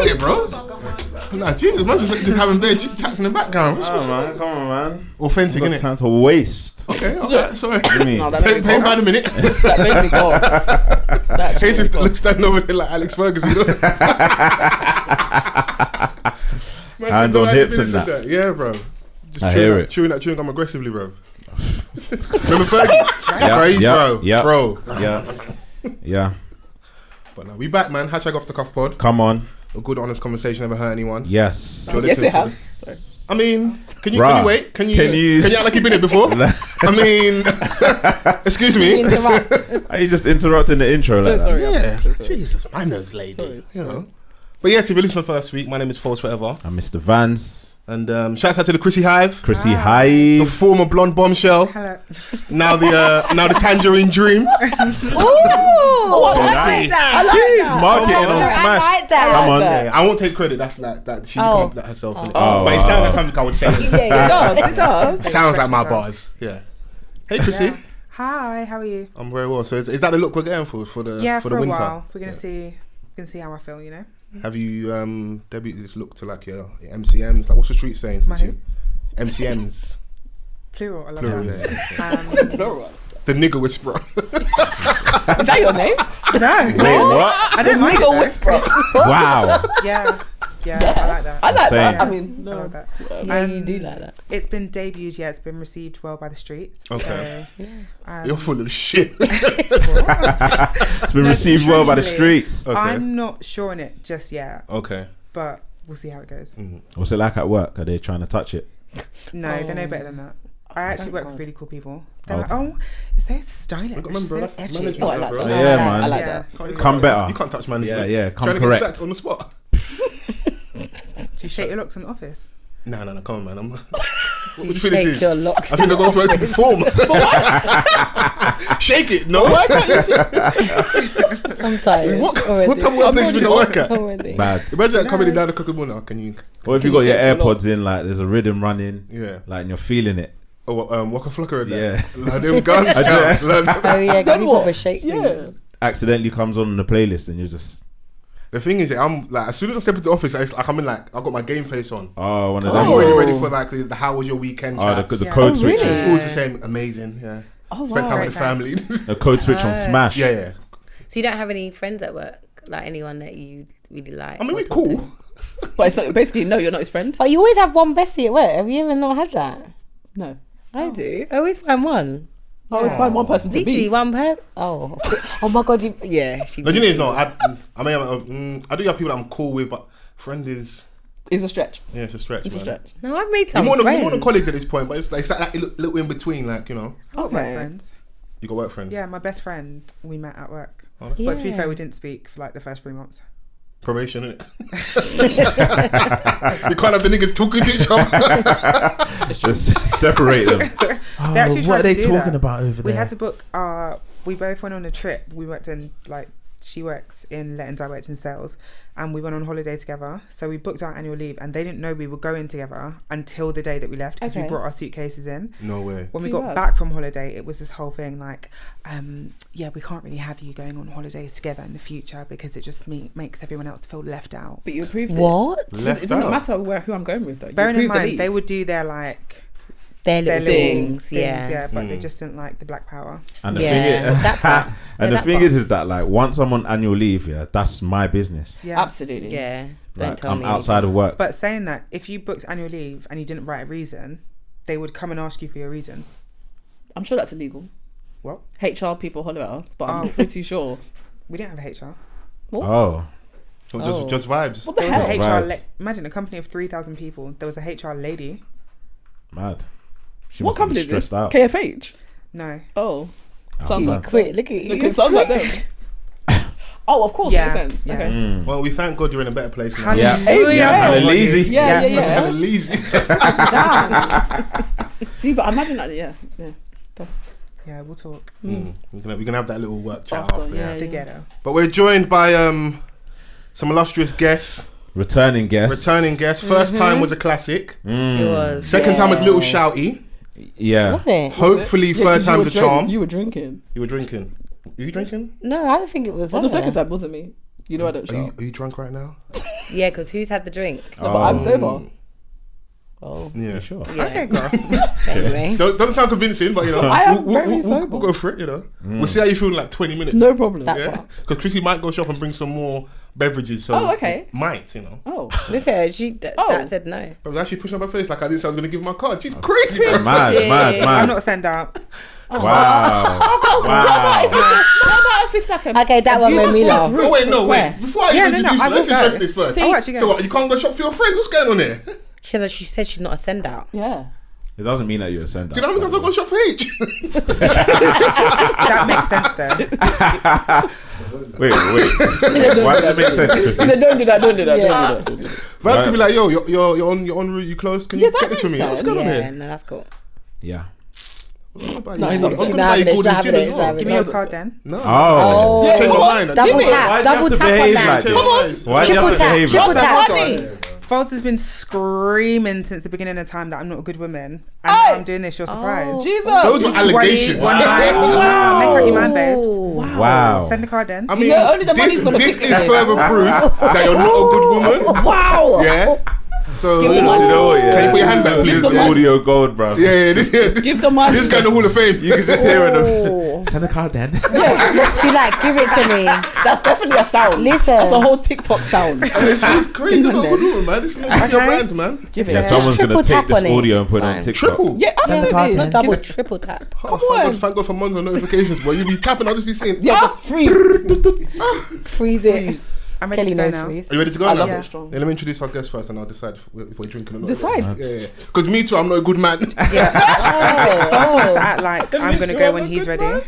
it, bro. Nah, Jesus, man, just having bare chats in the background. Oh man, come on, man. Authentic, innit? Time to waste. Okay, sorry. Paying Paying by the minute. That made me go. He just looks standing over there like Alex Ferguson. You know? Man, Hands on hips and that. Yeah, bro. Just I hear it. Chewing that chewing gum aggressively, bro. Remember Fergie? Bro. Yeah. But now we back, man. Hashtag off the cuff pod. Come on. A good, honest conversation never hurt anyone. Yes. Yes, it has. I mean, can you wait? Can you act like you've been here before? I mean, excuse me. Are you just interrupting the intro like sorry. that? Yeah. Jesus, manners, lady. Sorry. You know. But yes, if you listen to the first week, my name is Fols Forever. I'm Mr Vans. And shouts out to the Chrissy Hive. Chrissy The Hive. former blonde bombshell. Hello. Now the tangerine dream. Ooh, I like that. Marketing on Smash. I like that. Come on. Yeah, I won't take credit. That's like that. She come up with that herself. Innit? Oh. But it sounds like something I would say. It does. Sounds like my bars. Yeah. Hey, Chrissy. Yeah. Hi, how are you? I'm very well. So is that the look we're going for the For the a winter? while. We're gonna see how I feel. You know. Have you debuted this look to like your MCMs? Like, what's the street saying? My who? MCMs. Plural. I love Plural. that. Yeah. Plural. The nigger whisperer. Is that your name? No. Wait, what? I don't like Nigga it. whisperer. Wow. Yeah. I like that. I like Same. that. I mean, I like that. Yeah, you do like that. It's been debuted. Yeah, it's been received well by the streets. Okay. So, You're full of shit. It's been received well by the streets. Okay. I'm not sure on it just yet, Okay. but we'll see how it goes. What's it like at work? Are they trying to touch it? No, they know better than that. I actually work with really cool people. They're Okay. like, oh, it's so stylish, Remember, so that's edgy. management, Oh, I like bro. that. Yeah, man. I like Yeah. that. Come better. You can't touch management. Yeah, come Trying to correct. get sacked on the spot. Do you shake your locks in the office? No, come on, man. What do you You think this shake is? your lock. I think I'm going to work to perform. Shake it. No. I'm tired. What already. type of workplace you going to work at? Already. Bad. Imagine coming down the cooking morning. Can you? Or if you got your AirPods in, like there's a rhythm running, Yeah. like and you're feeling it. Oh, Waka Flocka. Yeah. Like them guns. I do. sound. Like, Oh yeah, can you what? pop a shake? Yeah. Accidentally comes on the playlist and you're just the thing is, I'm like, as soon as I step into the office, I'm in like, I got my game face on. one of them. I'm already ready for like the how was your weekend Oh, chats. the Yeah. code Oh, switch. really? It's always the same. Amazing. Yeah. Oh, Spend time wow. with the family. The code switch on Smash. yeah. So you don't have any friends at work, like anyone that you really like? I mean, or we're talk to? cool. But it's like, basically, no, you're not his friend. But you always have one bestie at work. Have you ever not had that? No. I do. I always find one. I always find one person to Literally be. one person. Oh. Oh my god. Yeah. No, you know, I mean, I do have people that I'm cool with, but friend is It's a stretch. yeah, it's a stretch. It's man. a stretch. No, I've made You're some more than friends. colleagues at this point, but it's like that little in between, like, you know, I've got friends. you got work friends. Yeah, my best friend, we met at work. Oh, that's But to be Yeah. fair, we didn't speak for like the first 3 months. probation, innit? You can't have the niggas talking to each other. Just separate them. They actually tried to do that. about over We had to book we both went on a trip. We worked in she worked in lettings, I worked in sales, and we went on holiday together. So we booked our annual leave, and they didn't know we were going together until the day that we left, because we Okay. brought our suitcases in. No way. When we Too got bad. back from holiday, it was this whole thing like, yeah, we can't really have you going on holidays together in the future because it just makes everyone else feel left out. But you approved it. What? Left It doesn't out. matter who I'm going with, though. You Bearing in approved the mind, leave. they would do their like Their their little little things. Yeah. but they just didn't like the black power. And the Yeah, thing that part. is, Yeah, and the that thing part. is that like once I'm on annual leave, yeah, that's my business. Yeah, Absolutely. Yeah. Don't Like, tell I'm me. outside of work. But saying that, if you booked annual leave and you didn't write a reason, they would come and ask you for your reason. I'm sure that's illegal. What? HR people holler at us, but I'm Oh. pretty sure. We didn't have HR. Oh, Just vibes. What the There was hell? a HR. Vibes. Imagine a company of 3,000 people. There was a HR lady. mad. She What must have company been is this? stressed out. KFH? No. Oh. Sounds mad. like Quick, look at you. Look, it sounds like them. Oh, of course, Yeah, makes sense. yeah. Okay. Well, we thank God you're in a better place now. Hallelujah. Yeah, Somebody. lazy. Yeah, That's yeah. kinda lazy. Damn. See, but imagine that. Yeah. That's Yeah, we'll talk. We can have that little work chat after. after. Yeah. The ghetto. But we're joined by some illustrious guests. Returning guests. First time was a classic. It was. Second time was a little shouty. Yeah. Was it? Hopefully, third time's a charm. You were drinking. You were drinking. Were you drinking? No, I don't think it was. On the that. second time, wasn't me? You know I don't shout. Are you drunk right now? Yeah, because who's had the drink? No, but I'm sober. Oh. Yeah. Sure. Yeah. Okay, girl. Anyway. Doesn't sound convincing, but you know, I am very sober. We'll go for it. You know, we'll see how you feel in like 20 minutes. No problem. Yeah, because Chrissy might go shop and bring some more beverages. So Oh, okay. Might, you know. Oh. Look at her. That said no. But I was actually pushing up her face like I didn't say I was going to give my card. She's crazy, man. Mad. I'm not send out. Wow. How about if it's like a... Okay, that one made me laugh. Oh, wait, no, Where? wait. Before I Yeah, even no, introduce I you, let's will go. address this first. See, Oh, actually, So what, you can't go shop for your friends? What's going on there? Do She said she's not a send out. Yeah. It doesn't mean that you're a sender. you know how many times I've gone shop for H? That makes sense though. Wait. Why does it make sense, Chrissy? Don't do that. Yeah. Vans can be like, yo, you're on route, you close. Can you get this for me? What's going on Yeah, here? no, that's cool. Yeah. I was No, going he's to not. buy She's you not having it, Gordon's she's gin not as having well. it. Give me your card then. No. Oh. Change my mind. Double tap Why do you have to on behave that. like this? Come on. Why do you have to behave Triple like tap. this? Fols has been screaming since the beginning of time that I'm not a good woman, and now I'm doing this. You're surprised. Jesus. Those were allegations. One line. Nah, make her Iman, babes. Wow. Send the card then. I mean, Yeah, only the money's gonna this fix is it. further proof that you're not a good woman. Wow. Yeah. So, Give you the money. know, You know, can you put your hand back, please? This is audio gold, bro. Yeah, this Give the money. this guy in the Hall of Fame. You can just hear it. Oh. Send a card then. She like, give it to me. That's definitely a sound. Listen. That's a whole TikTok sound. She's crazy. You're not a good woman, man. This is not your brand, man. Give Yeah, it. someone's Triple gonna take tap this on it. audio and put it on Fine. TikTok. Triple. Yeah, absolutely. Not double, triple tap. Oh, thank God for Monzo notifications, boy. You be tapping, I'll just be saying, Yeah, just freeze. Freeze it. I'm ready Kelly to go knows now. freeze. Are you ready to go I now? love Yeah. it strong. Yeah, let me introduce our guest first and I'll decide if we're drinking or not. Decide. Yeah. Because me too, I'm not a good man. Fols wants to act like I'm gonna go when he's ready.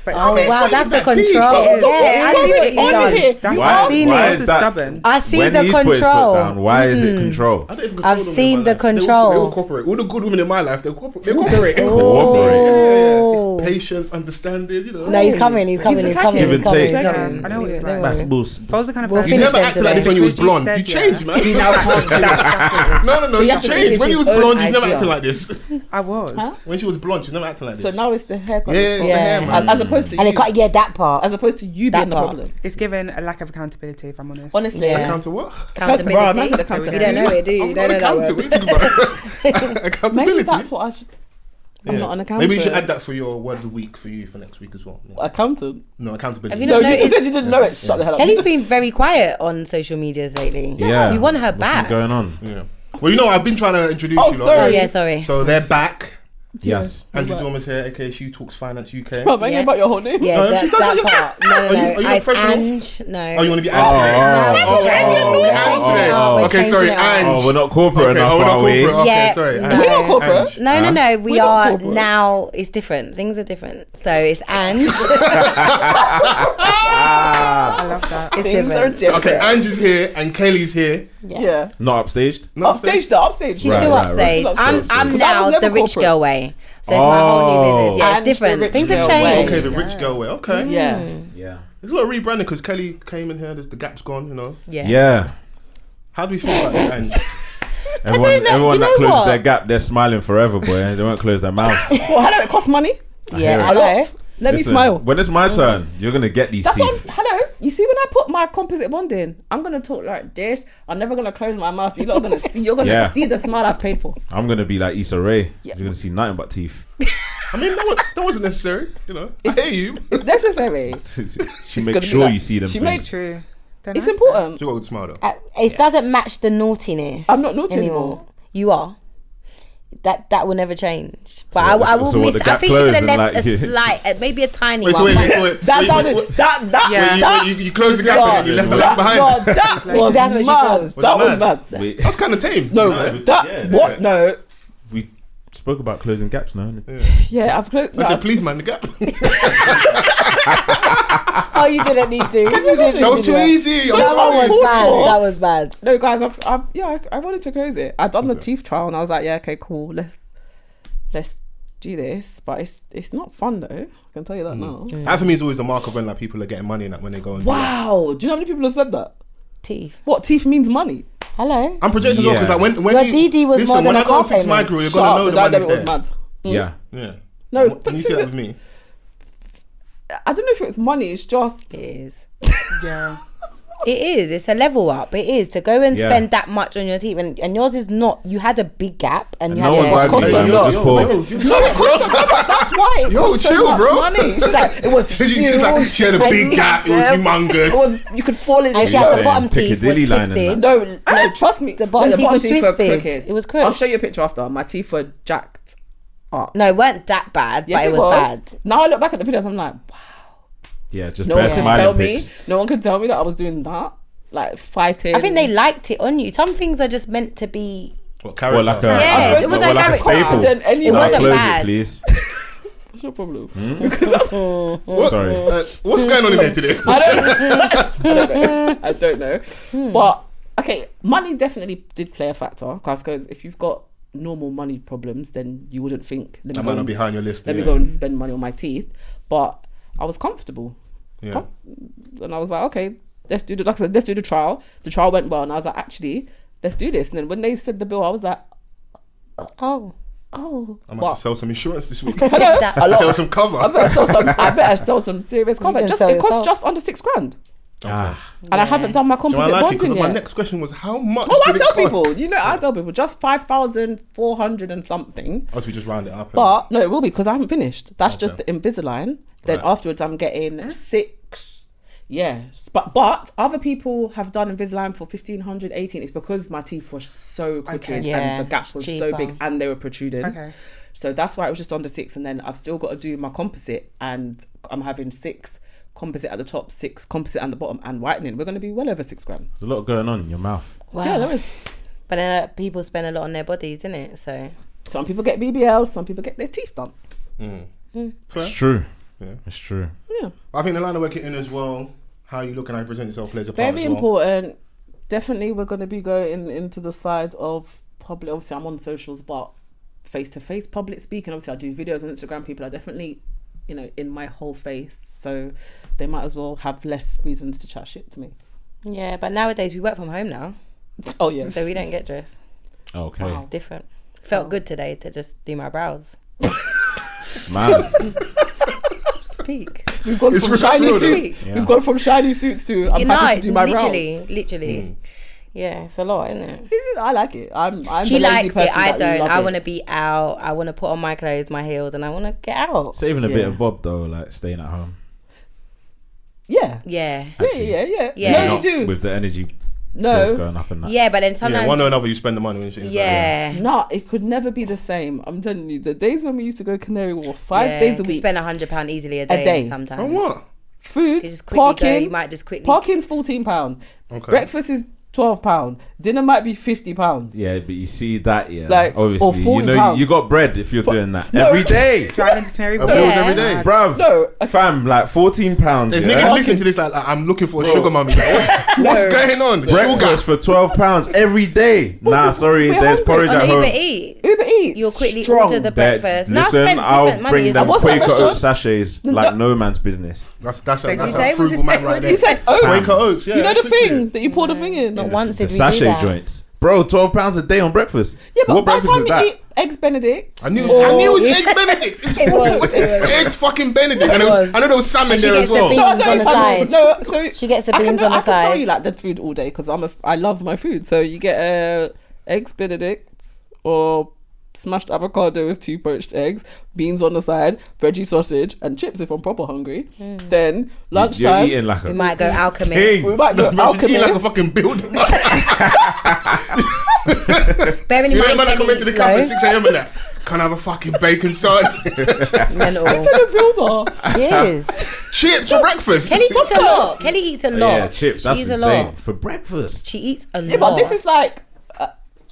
But it's Oh okay. wow, that's the that deep. control. Oh, Yeah, I see what he on does. here. That's Why- I've seen why it. is Fols is that- stubborn. I see When the he's put his foot control. down, why is it control? I don't even I've control them seen in my the life. They control. will cooperate. All the good women in my life, they cooperate. Oh. Patience, understanding, you know. No, he's coming. He's coming. He's coming. Give He's and coming. take. He's Yeah, coming. I know what it's Don't like. That's worry. bullshit. Fols the kind of We'll person. He finish never them acted like this today. when he was Because you blonde. said, You yeah. changed, man. You now can't. No, So you you have to changed. give When he his was own blonde, you never idea. acted like this. I was. When she was blonde, she never acted like this. So now it's the haircut. Yeah, that's it's wrong. the hair, man. As opposed to And you. it can't. Yeah, that part. As opposed to you That being the part. problem. It's given a lack of accountability, if I'm honest. Honestly. Yeah. Counter what? Accountability. Bro, imagine Accountability. accountability. You don't know it, do you? You don't know that What are word. you talking about? Accountability. Maybe that's what I should... I'm not an accountant. Maybe you should add that for your word of the week for you for next week as well. Yeah. Accountant? No, accountability. Have you No, not you just noticed? said you didn't know it. Shut the hell up. Kelly's been very quiet on social medias lately. Yeah. You want her What's been back. going on? Yeah. Well, you know, I've been trying to introduce Oh, you. lot. sorry. Oh yeah, sorry. So they're back. Yes. Andrew Dormer's here, aka SheTalksFinance UK. Bro, ain't Yeah. about your whole name. Yeah, No, she that, does that it part. No, Are you no. It's professional? Ange. No. Oh, you want to be Oh, Ange? oh, Ange today. We're Okay, changing sorry, it up. Ange. Oh, we're not corporate Okay, enough, we're not are we? corporate. Okay, Yeah, sorry. no. Ange. We're not corporate. Ange. No, no, no. We We're not are corporate. now. It's different. Things are different. So it's Ange. I love that. It's Things are different. different. Okay, Ange is here and Kelly's here. Yeah. Not upstaged? No, Upstaged though, upstaged. She's Right, still right, upstage. right. I'm So- I'm Because I was now never the rich corporate. girl way. So it's my whole new business. Yeah, And it's the different. rich Things have girl way. changed. Okay, the rich girl way. Okay. Yeah. Yeah. There's a lot of rebranding because Kelly came in here. The gap's gone. You know. Yeah. Yeah. How do we feel about it, Ange? Everyone, don't know. everyone Do that you know closed what? their gap, they're smiling forever, boy. They won't close their mouths. Well, hello, it costs money. Yeah. hear it. A Hello. lot. Let me Listen, smile. When it's my turn, you're gonna get these That's teeth. what hello. You see when I put my composite bond in, I'm gonna talk like this. I'm never gonna close my mouth. You're not gonna see. You're gonna Yeah. see the smile I've paid for. I'm gonna be like Issa Rae. Yeah. You're gonna see nothing but teeth. I mean, that wasn't necessary. You know. I hear you. It's necessary. she gonna makes be sure like- you see them. she things. makes- True. They're It's nice important. You got a good smile though. It doesn't match the naughtiness. I'm not naughty anymore. You are. That will never change. But So I will so what, miss. the I gap think she could have closed and left like- a slight, maybe a tiny Wait, so one. wait. That sounded that Yeah. that You closed the gap and then you left the lamp behind. No, that was That's what she mad. goes. That was mad? mad. Wait, That's kind of tame. No, man. that Yeah, what? yeah. No, we spoke about closing gaps now. yeah, I've closed. I said, please, man, the gap. Oh, you didn't need to. That was too easy. I'm That one sorry. was bad. That was bad. No, guys, I wanted to close it. I'd done the teeth trial and I was like, yeah, okay, cool. Let's do this, but it's not fun though. I can tell you that now. That for me is always the mark of when like people are getting money and that when they go and do that. Wow, do you know how many people have said that? Teeth. What teeth means money? Hello. I'm projecting as well because like when Your you DD was listen, more than when a I go car and fix my payment. grill, you're Shut gonna up, know the the dad money's was there. mad. Yeah. Yeah. No, When you see that with me, I don't know if it's money. It's just It is. Yeah. It is. It's a level up. It is to go and spend that much on your teeth, and yours is not. You had a big gap, and you no had one's to arguing. Just pause. That's why it cost so chill, much bro. money. She's like, it was huge. She's like, she had a big gap. It was humongous. You could fall in. And she has the bottom teeth was Piccadilly line and twisted. No, trust me. The bottom teeth was were twisted. crooked. It was crooked. I'll show you a picture after. My teeth were jacked up. No, it weren't that bad, Yes, but it was bad. Now I look back at the videos, I'm like, wow. Yeah, just No one bare can tell smiling me. pics. No one can tell me that I was doing that. Like fighting. I think they liked it on you. Some things are just meant to be. What, Well, like a, Yes, it was well, like a a staple. confident anyway. It wasn't Close bad. it, please. What's your problem? Sorry. What's going on in there today? I don't know. But okay, money definitely did play a factor. Because if you've got normal money problems, then you wouldn't think. That might not be high on your list. Let me go and spend money on my teeth. But I was comfortable. Yeah. And I was like, okay, let's do the trial. The trial went well, and I was like, actually, let's do this. And then when they said the bill, I was like, Oh, I'm about to sell some insurance this week. hello? that- A lot. Sell some cover. I better sell some serious cover. can sell It cost yourself. just under $6,000, Ah, and I haven't done my Do composite I like it? bonding Because my yet. next question was how much Oh, I did it tell cost? people. I tell people just 5,400 and something. Unless we just round it up. But no, it will be because I haven't finished. That's just Okay. the Invisalign. Then Right. afterwards, I'm getting 6. Yeah, but other people have done Invisalign for 1,500, 18. It's because my teeth were so crooked Yeah, and the gap was so cheaper. big and they were protruding. Okay. So that's why it was just under 6, and then I've still got to do my composite, and I'm having 6 composite at the top, 6 composite at the bottom, and whitening. We're going to be well over $6,000. there's a lot going on in your mouth. wow. Yeah, there is. But then people spend a lot on their bodies, innit? So Some people get BBLs, some people get their teeth done. It's true. Yeah. It's true. Yeah. I think the line of work you're in as well, how you look and how you present yourself plays a part Very as well. important. Definitely, we're going to be going into the side of public. Obviously, I'm on socials, but face-to-face public speaking. Obviously, I do videos on Instagram. People are definitely, in my whole face. So they might as well have less reasons to chat shit to me. yeah, but nowadays we work from home now, Oh, yeah. so we don't get dressed. Okay. It's different. Felt good today to just do my brows. Man. Peak. We've gone It's from real, shiny though. suits. Yeah. We've gone from shiny suits to I'm happy to do my brows. literally. Yeah, it's a lot, isn't it? I like it. I'm She the lazy likes person it. I that don't. love I it. want to be out. I want to put on my clothes, my heels, and I want to get out. Saving a bit Yeah. of bob though, like staying at home. Yeah. Yeah. Yeah. Yeah. No, you Not do. with the energy bills No. going up and that. Yeah, but then sometimes. Yeah, one or another you spend the money on. Yeah. No, it could never be the same. I'm telling you, the days when we used to go Canary Wharf, 5 Yeah, days a could week. spend £100 easily a day. day. Sometimes. And what? Food, You just quickly go, parking. you might just quickly. Parking's £14. Okay. Breakfast is £12. Dinner might be £50. Yeah, but you see that, yeah. Like, or obviously, you know, £40. you got bread if you're doing that every day, Driving to Canary Wharf. Bills Yeah. every day. bruv. No, Fam, like £14. There's yeah? niggas listening to this like I'm looking for a sugar mummy. Like, what's going on? Breakfast for £12 every day. Nah, sorry, we're there's hungry. porridge On at home. Uber Eats. Uber Eats. You'll quickly strong. order the That- breakfast. Now listen, spend I'll different money. bring them What's that Quaker restaurant? oat sachets like no man's business. That's Did you a say- frugal man right there. You said oats. Quaker oats. Yeah, You know the that's literally- thing that you pour the thing in? Not Yeah, once the did we sachet do that. joints. Bro, £12 a day on breakfast. Yeah, but what by the breakfast time is you that? eat Eggs Benedict. I knew it was Eggs Benedict. It's Eggs fucking Benedict. And I know there was salmon And she there gets as the well. beans. No, I don't on eat the salmon. side. No, so She gets the I beans on the I can tell side. you like the food all day because I love my food. So you get Eggs Benedict or smashed avocado with 2 poached eggs, beans on the side, veggie sausage, and chips if I'm proper hungry. Then You're lunchtime, eating like We a might go alchemist. king. we might go Bro, she's eating like a alchemist. fucking builder. Bearing in You know, mind, man, I come Kelly into the eats cafe low. at 6 a.m. and that. Can I have a fucking bacon side? Mental. The builder. Yes. Chips for breakfast. Kelly eats a lot. Kelly eats a lot. Yeah, chips. That's she eats a insane. lot. For breakfast. She eats a Yeah, lot. but this is like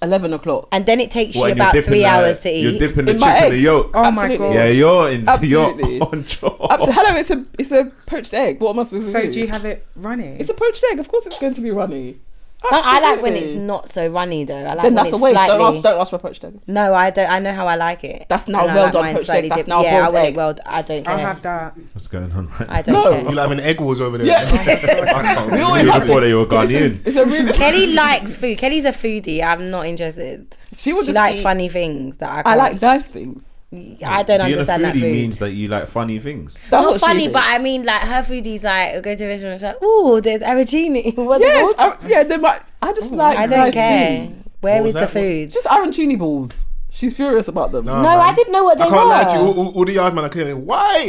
11 o'clock. And then it takes What, you and you're about dipping 3 the- hours to You're eat. dipping the In chip my in egg. the yolk. Oh my Absolutely. god. Yeah, you're Absolutely. on job. Hello, it's a poached egg. What am I supposed to So do? do you have it running? It's a poached egg. Of course, it's going to be runny. So I like when Absolutely. it's not so runny though. I like Then when that's it's a waste. slightly. Don't ask for a poached egg. No, I don't. I know how I like it. That's now And I well like done mine poached slightly egg. That's dipped. now yeah, boiled I want egg. it well. I don't care. I'll have that. What's going on right I now? don't No. care. You're having egg wars over there. Yeah. We always You have before it. they were Ghanaian. It's a really. Kelly likes food. Kelly's a foodie. I'm not interested. She would She just likes eat. funny things that I can't. I like nice things. I don't understand that food. means that you like funny things. That's Not what she funny, thinks. but I mean, like her foodies, like go to a restaurant, it's like, ooh, there's arancini. What's Yes, it called? yeah, they might. I just like. I don't nice care. things. Where What is was the that? food? Just arancini balls. She's furious about them. No, I didn't know what they I can't were. lie to you. All the yard man are claiming, why?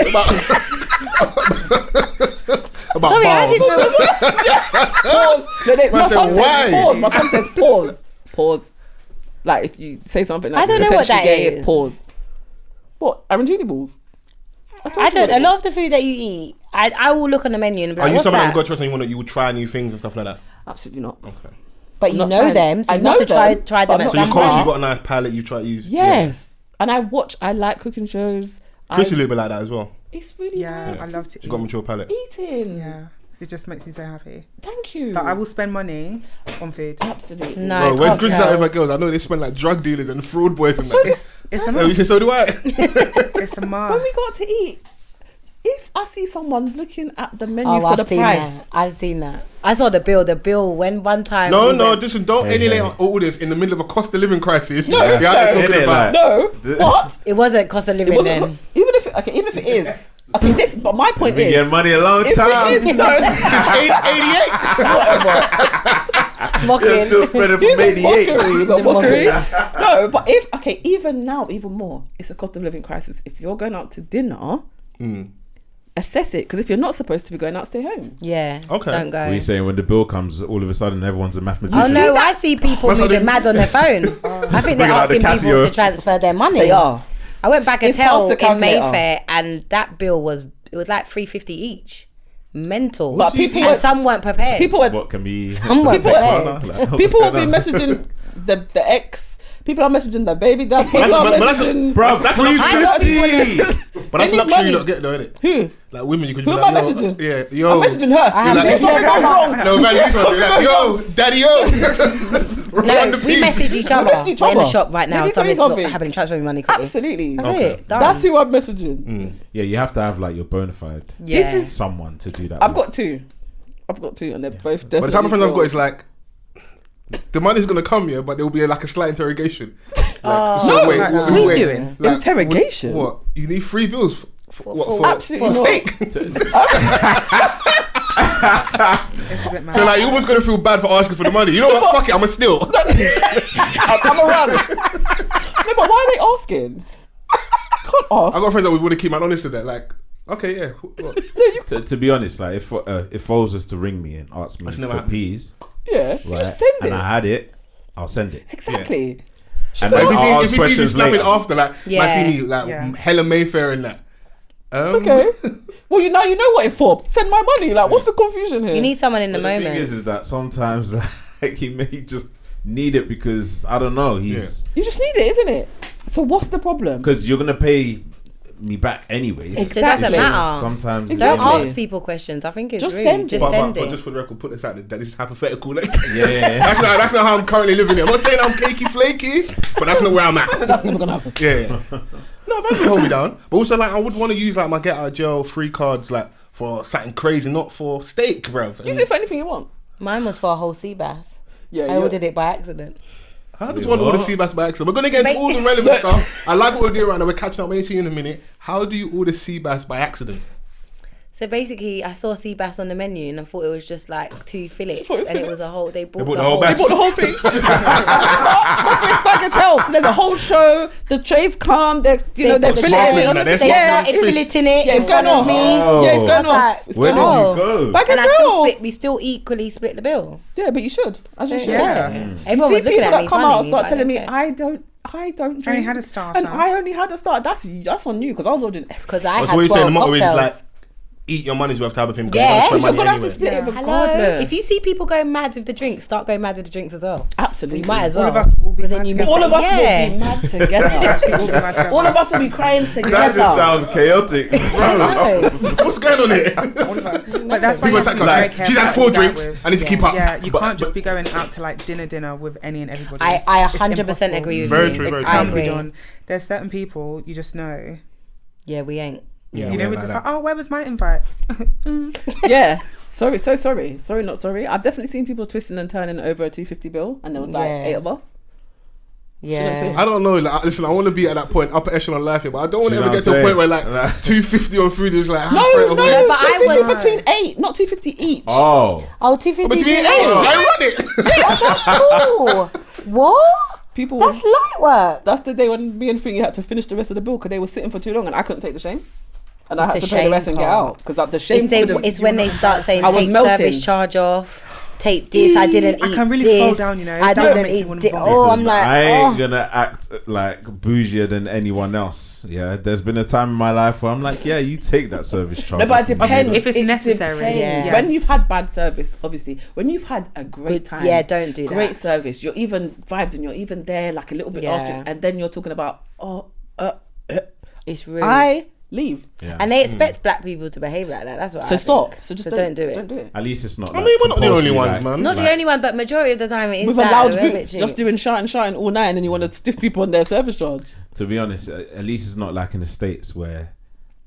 About Sorry, I balls. didn't know. Pause. No, my Man son said, says why? pause. My son says pause. Pause. Like if you say something I that's don't know what potentially that gay, is. it's pause. What? Arancini balls? I don't. A lot of the food that you eat, I will look on the menu and be Are like, you what's someone that? that got trust and you would try new things and stuff like that? Absolutely not. Okay. But you not know trying- them, so I you know must have them, tried but them at I'm not So you some can't. point. You got a nice palate. You try. Yes. And I like cooking shows. Chrissy a little bit like that as well. It's really Yeah, nice. I love to She got a eat. mature palate. Eating. Yeah, it just makes me so happy. Thank you. That I will spend money on food. Absolutely. No, Bro, when Chrissy's out with her cocktails. girls, I know they spend like drug dealers and fraud boys and So that. It's a No, you must. say, so do I. It's a When must. we go out to eat, if I see someone looking at the menu Oh, for I've the seen price, that. I've seen that. I saw the bill. The bill when one time. No, we no, went- just don't Hey, alienate hey. all this in the middle of a cost of living crisis. No, yeah, no. talking Innit, about. no, what? It wasn't cost of It living wasn't. then. Even if it is. Okay, this. But my point Been is, getting money a long if time. it is, no, since 88. Whatever. Mocking. You're still spending He's from a 88. mockery. He's a mockery. No, but even now, even more, it's a cost of living crisis. If you're going out to dinner, assess it, because if you're not supposed to be going out, stay home. Yeah. Okay. Don't go. What are you saying when the bill comes, all of a sudden everyone's a Oh mathematician? no, I see people What's moving that? mad on their phone. I think they're Bringing out the asking people Casio. to transfer their money. They are. I went back a It's tell past the in calculator. Mayfair, and that bill was $350 each. Mental. But people and were- some weren't prepared. People were What can be... Someone prepared. people will be messaging the ex. People are messaging the baby dad. People are But that's messaging. Bruv, that's $350. But that's a They need luxury you money. don't get though, innit? Who? Like women, you could Who be am like, I yo, messaging? yeah, yo. I'm messaging her. I have Like, messaged Something goes wrong. No, man, this one, like, yo, daddy, yo. No, On the we piece. message each other. message each We're in the other. shop right now. Let me tell you Something's not something. happening. Transfer me money quickly. Absolutely. That's Okay. it. Done. That's who I'm messaging. Yeah, you have to have like your bona fide Yeah. This is- someone to do that. I've with. got two, and they're both definitely. But the type of friends I've got cool. is like, the money's gonna come here, but there will be like a slight interrogation. Like, No, what are you doing? Interrogation? What? You need 3 bills for absolutely not. steak? It's a bit mad. So like, you're almost gonna feel bad for asking for the money. You know what? Fuck it, I'ma steal. I'm around. No, but why are they asking? Can't I ask. got friends that would want to keep man honest with that. Like, okay, yeah. What? To be honest, like if Fols was to ring me and ask me That's for never happened. peas, Yeah, you right, just send and it. I had it, I'll send it. Exactly. And But then if I'll you ask see me questions snapping later. after, like, Yeah. I see me like Yeah. hella Mayfair and that. Okay. Well, you know what it's for. Send my money. Like, what's the confusion here? You need someone in the But the moment. thing is that sometimes like he may just need it because I don't know. He's You just need it, isn't it? So what's the problem? because you're gonna pay me back anyways. So it doesn't Exactly. matter. Sometimes Don't Exactly. ask people questions. I think it's Just rude. send Just it. send But it. just for the record, put this out there, that this is hypothetical. Like, yeah. that's not how I'm currently living here. I'm not saying I'm cakey flaky, but that's not where I'm at. That's never gonna happen. Yeah. No, that doesn't hold me down. But also, like, I would want to use like my get out of jail free cards, like for something crazy, not for steak, bruv. Use it for anything you want. Mine was for a whole sea bass. Yeah, I ordered it by accident. I just want all the sea bass by accident. We're gonna get into all the relevant stuff. I like what we're doing right now. We're catching up. We're seeing in a minute. How do you order sea bass by accident? So basically, I saw sea bass on the menu and I thought it was just like 2 fillets, thought it was and it was a whole. They bought bought the the whole whole. batch. They bought the whole thing. It's bagatelle. So there's a whole show. The trays come. They're they're They filleting it. and that. They Yeah. started filleting it. Yeah, it's in front going of on. me. Oh. Yeah, it's going on. Like, It's Where going did on. you go? And I Bagatelle. we still equally split the bill. Yeah, but you should. As you should. Yeah. Everyone You see was looking people at that me come funny, out and start but telling me okay. I don't drink. I only had a starter. And I only had a starter. That's on you because I was ordering everything. Because I That's had what you're saying. 12 The motto is like, cocktails. eat your money's worth type of thing. Yeah, Because You're you're gonna have to anyway. split it Hello. regardless. If you see people going mad with the drinks, start going mad with the drinks as well. Absolutely, You might as All well. of us will be 'Cause then mad you together. miss All of us Yeah. will be mad together. Actually, we'll be mad together. All of us will be crying together. That just sounds chaotic. Bro. No. What's going on here? All of us. But that's why People you have to attack be her very like, careful she's had what 4 you go out drinks. with. I need to keep up. Yeah, you But- can't just be going out to like dinner with any and everybody. I It's 100% impossible. agree with Very you. true, very It true. I can't be agree. done. There's certain people you just know. Yeah, we ain't. Yeah, You know, yeah, we're like just that. like, oh, where was my invite? Yeah. Sorry, so sorry. Sorry, not sorry. I've definitely seen people twisting and turning over a 250 bill, and there was like Yeah. 8 of us. Yeah. I don't know. Like, listen, I want to be at that point, upper echelon life here, but I don't want to You ever know get to what a I'm point where like saying? 250 on food is like No, but I 250 was- between 8, not 250 each. Oh, Oh, 250. between 8. I run it. That's cool. What? People That's light work. That's the day when me and Thingy had to finish the rest of the bill because they were sitting for too long and I couldn't take the shame. And I It's had the to pay the shame rest and get part. out because the shame. It's when they start saying I was take melting. service charge off. Take this. I didn't I eat can really this. fall down, you know. I That didn't makes me eat wanna this. vomit. Oh, I'm like, I ain't oh. gonna act like bougier than anyone else. Yeah, there's been a time in my life where I'm like, yeah, you take that service charge. No, but off it me. depends. If it's It necessary. depends. Yeah. When you've had bad service, obviously, when you've had a great time, Yeah, don't do that. Great service, you're even vibes and you're even there like a little bit Yeah. after, and then you're talking about It's rude. I leave. Yeah. And they expect black people to behave like that. That's what So I stop. think. So just don't do it. Don't do it. At least it's not. I mean, we're not the only compulsory, ones, like- man. Not the only one, but majority of the time it is With that. a loud we're group, bitchy. just doing shouting all night, and then you want to stiff people on their service charge. To be honest, at least it's not like in the States where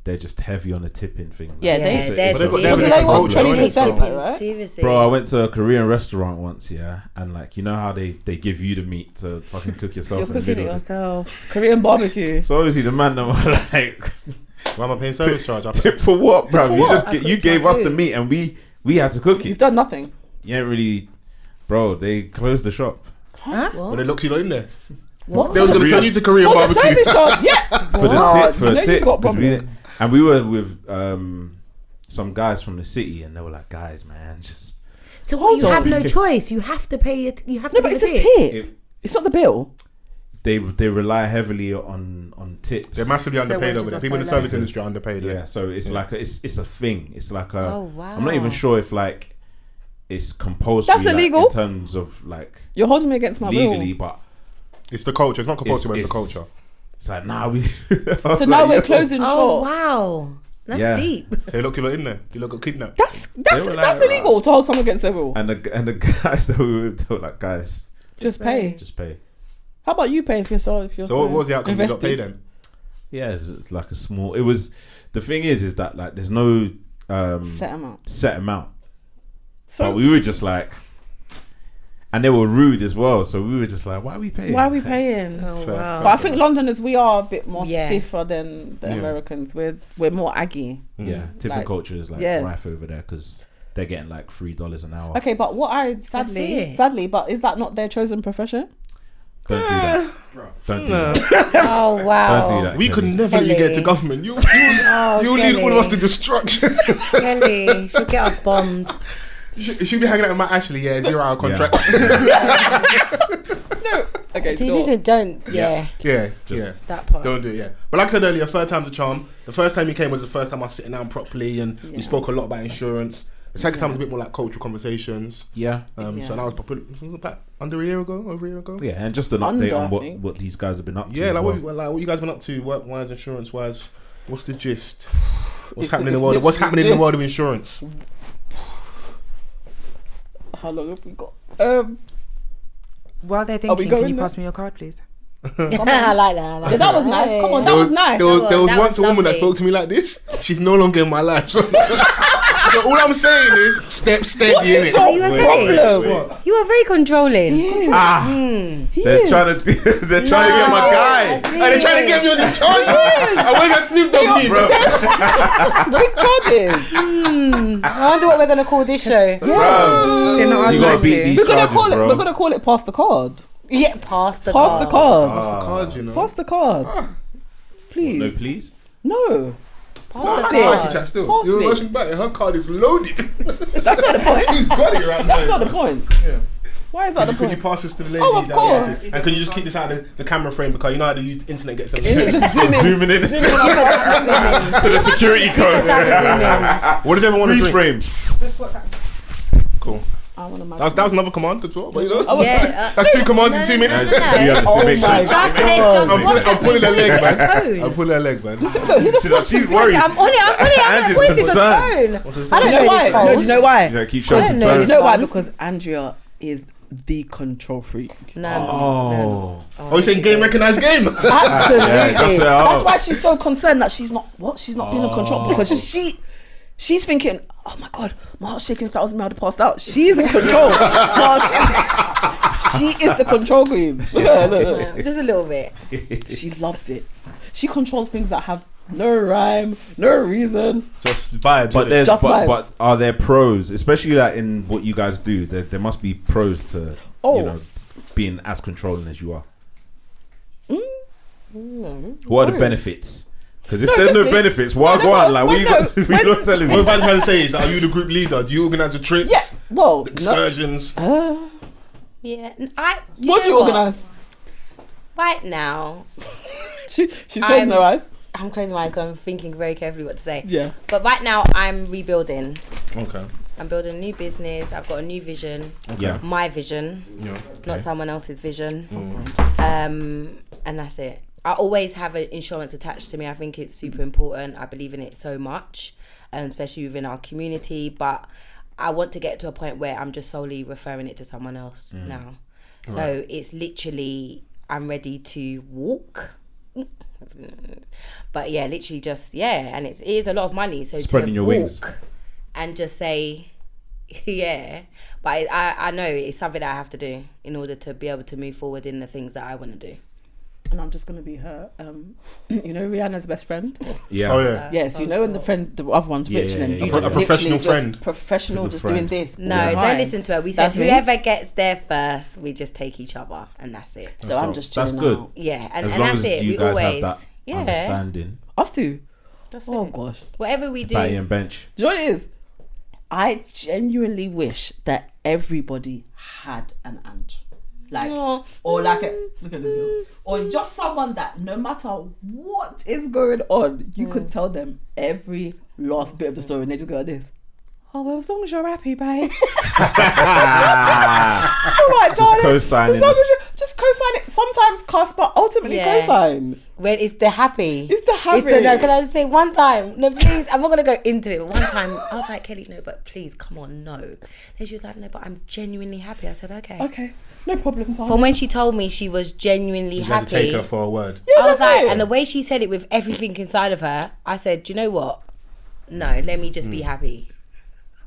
they're just heavy on the tipping thing. Yeah, Yeah, they- It's a- they're it's a- But What they've do got they different want? culture, 20%, innit? right? Seriously. Bro, I went to a Korean restaurant once, yeah, and like you know how they give you the meat to fucking cook yourself. You're in the cooking it middle of yourself. Korean barbecue. So obviously the man that were like, Why am I paying service charge? tip for what, bro? for You what? just I you cooked gave my us the food. meat and we had to cook You've it. done nothing. You ain't really, bro. They closed the shop When they locked you lot in there, What? they was gonna turn you to Korean For the barbecue. service charge, yeah. for the What? tip for You a know tip. you've got 'cause problem. and we were with some guys from the city, and they were like, guys, man, just So Hold you on. have no choice. You have to pay it. You have No, to but pay it's a the tip. tip. it, It's not the bill. they rely heavily on tips. They're massively underpaid wages over there. are People in the so service low. industry are underpaid. Yeah, so it's like it's a thing. It's like a. Oh, wow. I'm not even sure if like it's compulsory. That's like, illegal. in terms of like You're holding me against my legally, will. but It's the culture. It's not compulsory, but it's the It's- culture. it's like nah. We. So now we're closing Oh shop. wow, that's Yeah. deep. So you look in there. You look got kidnapped. That's They were like, illegal to hold someone against their will. And the guys that we were with, they were like, guys, Just pay. just pay. How about you pay if you're so So what was the outcome? You got paid then. Yeah, it's like a small. It was the thing is that like there's no Set amount. So So we were just like, and they were rude as well. So we were just like, why are we paying? why are we paying? Oh Fair. wow. But I think Londoners, we are a bit more Yeah. stiffer than the Yeah. Americans. We're more aggy. Yeah, tipping Like, culture is like yeah. rife over there because they're getting like $3 an hour. Okay, but what I it. sadly, but is that not their chosen profession? Don't do that. Don't do that. Oh wow. Don't do that. We could Kelly. never let you get to Kelly. government. You Oh, lead all of us to Kelly. destruction. Kelly, she'll get us bombed. She'll be hanging out with my Ashley. Yeah, 0 hour contract. No. Okay, See, no. listen, don't. Yeah, Yeah, Just- yeah. that part. Don't do it, yeah. But like I said earlier, third time's a charm. The first time you came was the first time I was sitting down properly and Yeah. we spoke a lot about insurance. The second time was a bit more like cultural conversations. Yeah. Yeah. So that was probably about over a year ago. Yeah, and just an Under, update I on think. what these guys have been up to. Yeah, as like well. what you guys been up to work wise, insurance wise? What's the gist? What's It's- happening in it's the world? What's literally happening in the gist. world of insurance? How long have we got? While they're we thinking, going can you there? pass me your card, please? I like that. Yeah, that was nice. Come on, that was nice. There was That once was a woman that lovely. spoke to me like this. She's no longer in my life. So, so all I'm saying is step steady in it. Are you okay? Problem. You are very controlling. They're trying to they're trying to get my guy. And they're trying to get me on this charge. And where's that Snoop Dogg meme? Bro, Big charges. I wonder what we're gonna call this show. bro. They're not You as gotta nice beat here. these We're gonna charges, call it. bro. We're gonna call it pass the card. Yeah, pass the Pass card. the card. That's the card, you know. Pass the card. Please. No, please. No. Pass That's the spicy card. chat still. Pass You're me. rushing back. Her card is loaded. That's not the point. She's got it right That's now. not the point. Yeah. Why is that the Could you point? pass this to the lady? Oh, of down course. here? And can you just keep this out of the camera frame because you know how the internet gets Just everything. zoom in. Zooming in to the security code. What does everyone want to Freeze drink? frame. Cool. I want to That was another command as well. But you know, Yeah, that's 2 commands in 2 minutes. To be honest, Oh it makes my sense. Just God. said, just I'm pulling her leg, man. tone. I'm pulling her leg, man. She's worried. I'm on it. I'm Angie's pointing concerned. the tone. What's I Do don't you know know why? this No, do you know why? Yeah, keep I showing don't Do know you this know why? one. Because Andrea is the control freak. Oh. Oh, you saying game recognized game? Absolutely. Yeah, that's it. That's why she's so concerned that she's not being in control because she's thinking, oh my god, my heart's shaking 1,000 miles passed out. She's in control. She is the control queen. Look at her, look. Just a little bit. She loves it. She controls things that have no rhyme, no reason. Just vibes. But innit? there's Just vibes. but are there pros, especially like in what you guys do? There must be pros to being as controlling as you are. What are the benefits? Because if there's no benefits, why go on? Like, what you not telling me? What I'm trying to say is, are you the group leader? Do you organise the trips? Yeah. Well, The excursions? Yeah. What do you organise? Right now, She's closing her eyes. I'm closing my eyes because I'm thinking very carefully what to say. Yeah. But right now, I'm rebuilding. Okay. I'm building a new business. I've got a new vision. Yeah. My vision, not someone else's vision. And that's it. I always have an insurance attached to me. I think it's super important. I believe in it so much, especially within our community. But I want to get to a point where I'm just solely referring it to someone else now. Right. So it's literally, I'm ready to walk. But yeah, literally just, and it is a lot of money. So spreading to your walk wings and just say, but I know it's something that I have to do in order to be able to move forward in the things that I want to do. And I'm just gonna be her. You know Rihanna's best friend. Yeah. Oh yeah. Yes, you know when the other one's rich and then you just a professional literally friend. just professional, just friend. doing this. No, all the don't time. listen to her. We said That's me. whoever gets there first, we just take each other, and that's it. So I'm just That's chilling good. out. Yeah, and As long that's as it. you We guys always, have that understanding. Us too. That's Oh it. gosh. Whatever we do, Patty and bench. Do you know what it is? I genuinely wish that everybody had an Ange. Like, or like look at this girl. Or just someone that no matter what is going on, you could tell them every last bit of the story and they just go like this. Oh, well, as long as you're happy, babe. Just co-signing. As long as you just co-sign it. Sometimes cuss, but ultimately co-sign. When it's the happy. It's the happy. No, can I just say one time? No, please. I'm not going to go into it. But one time, I was like, Kelly, no, but please, come on, no. Then she was like, no, but I'm genuinely happy. I said, okay. Okay. No problem, Tom. From when she told me she was genuinely You guys happy. take her for a word. Yeah, I was that's like, it. and the way she said it with everything inside of her, I said, do you know what? No, let me just be happy.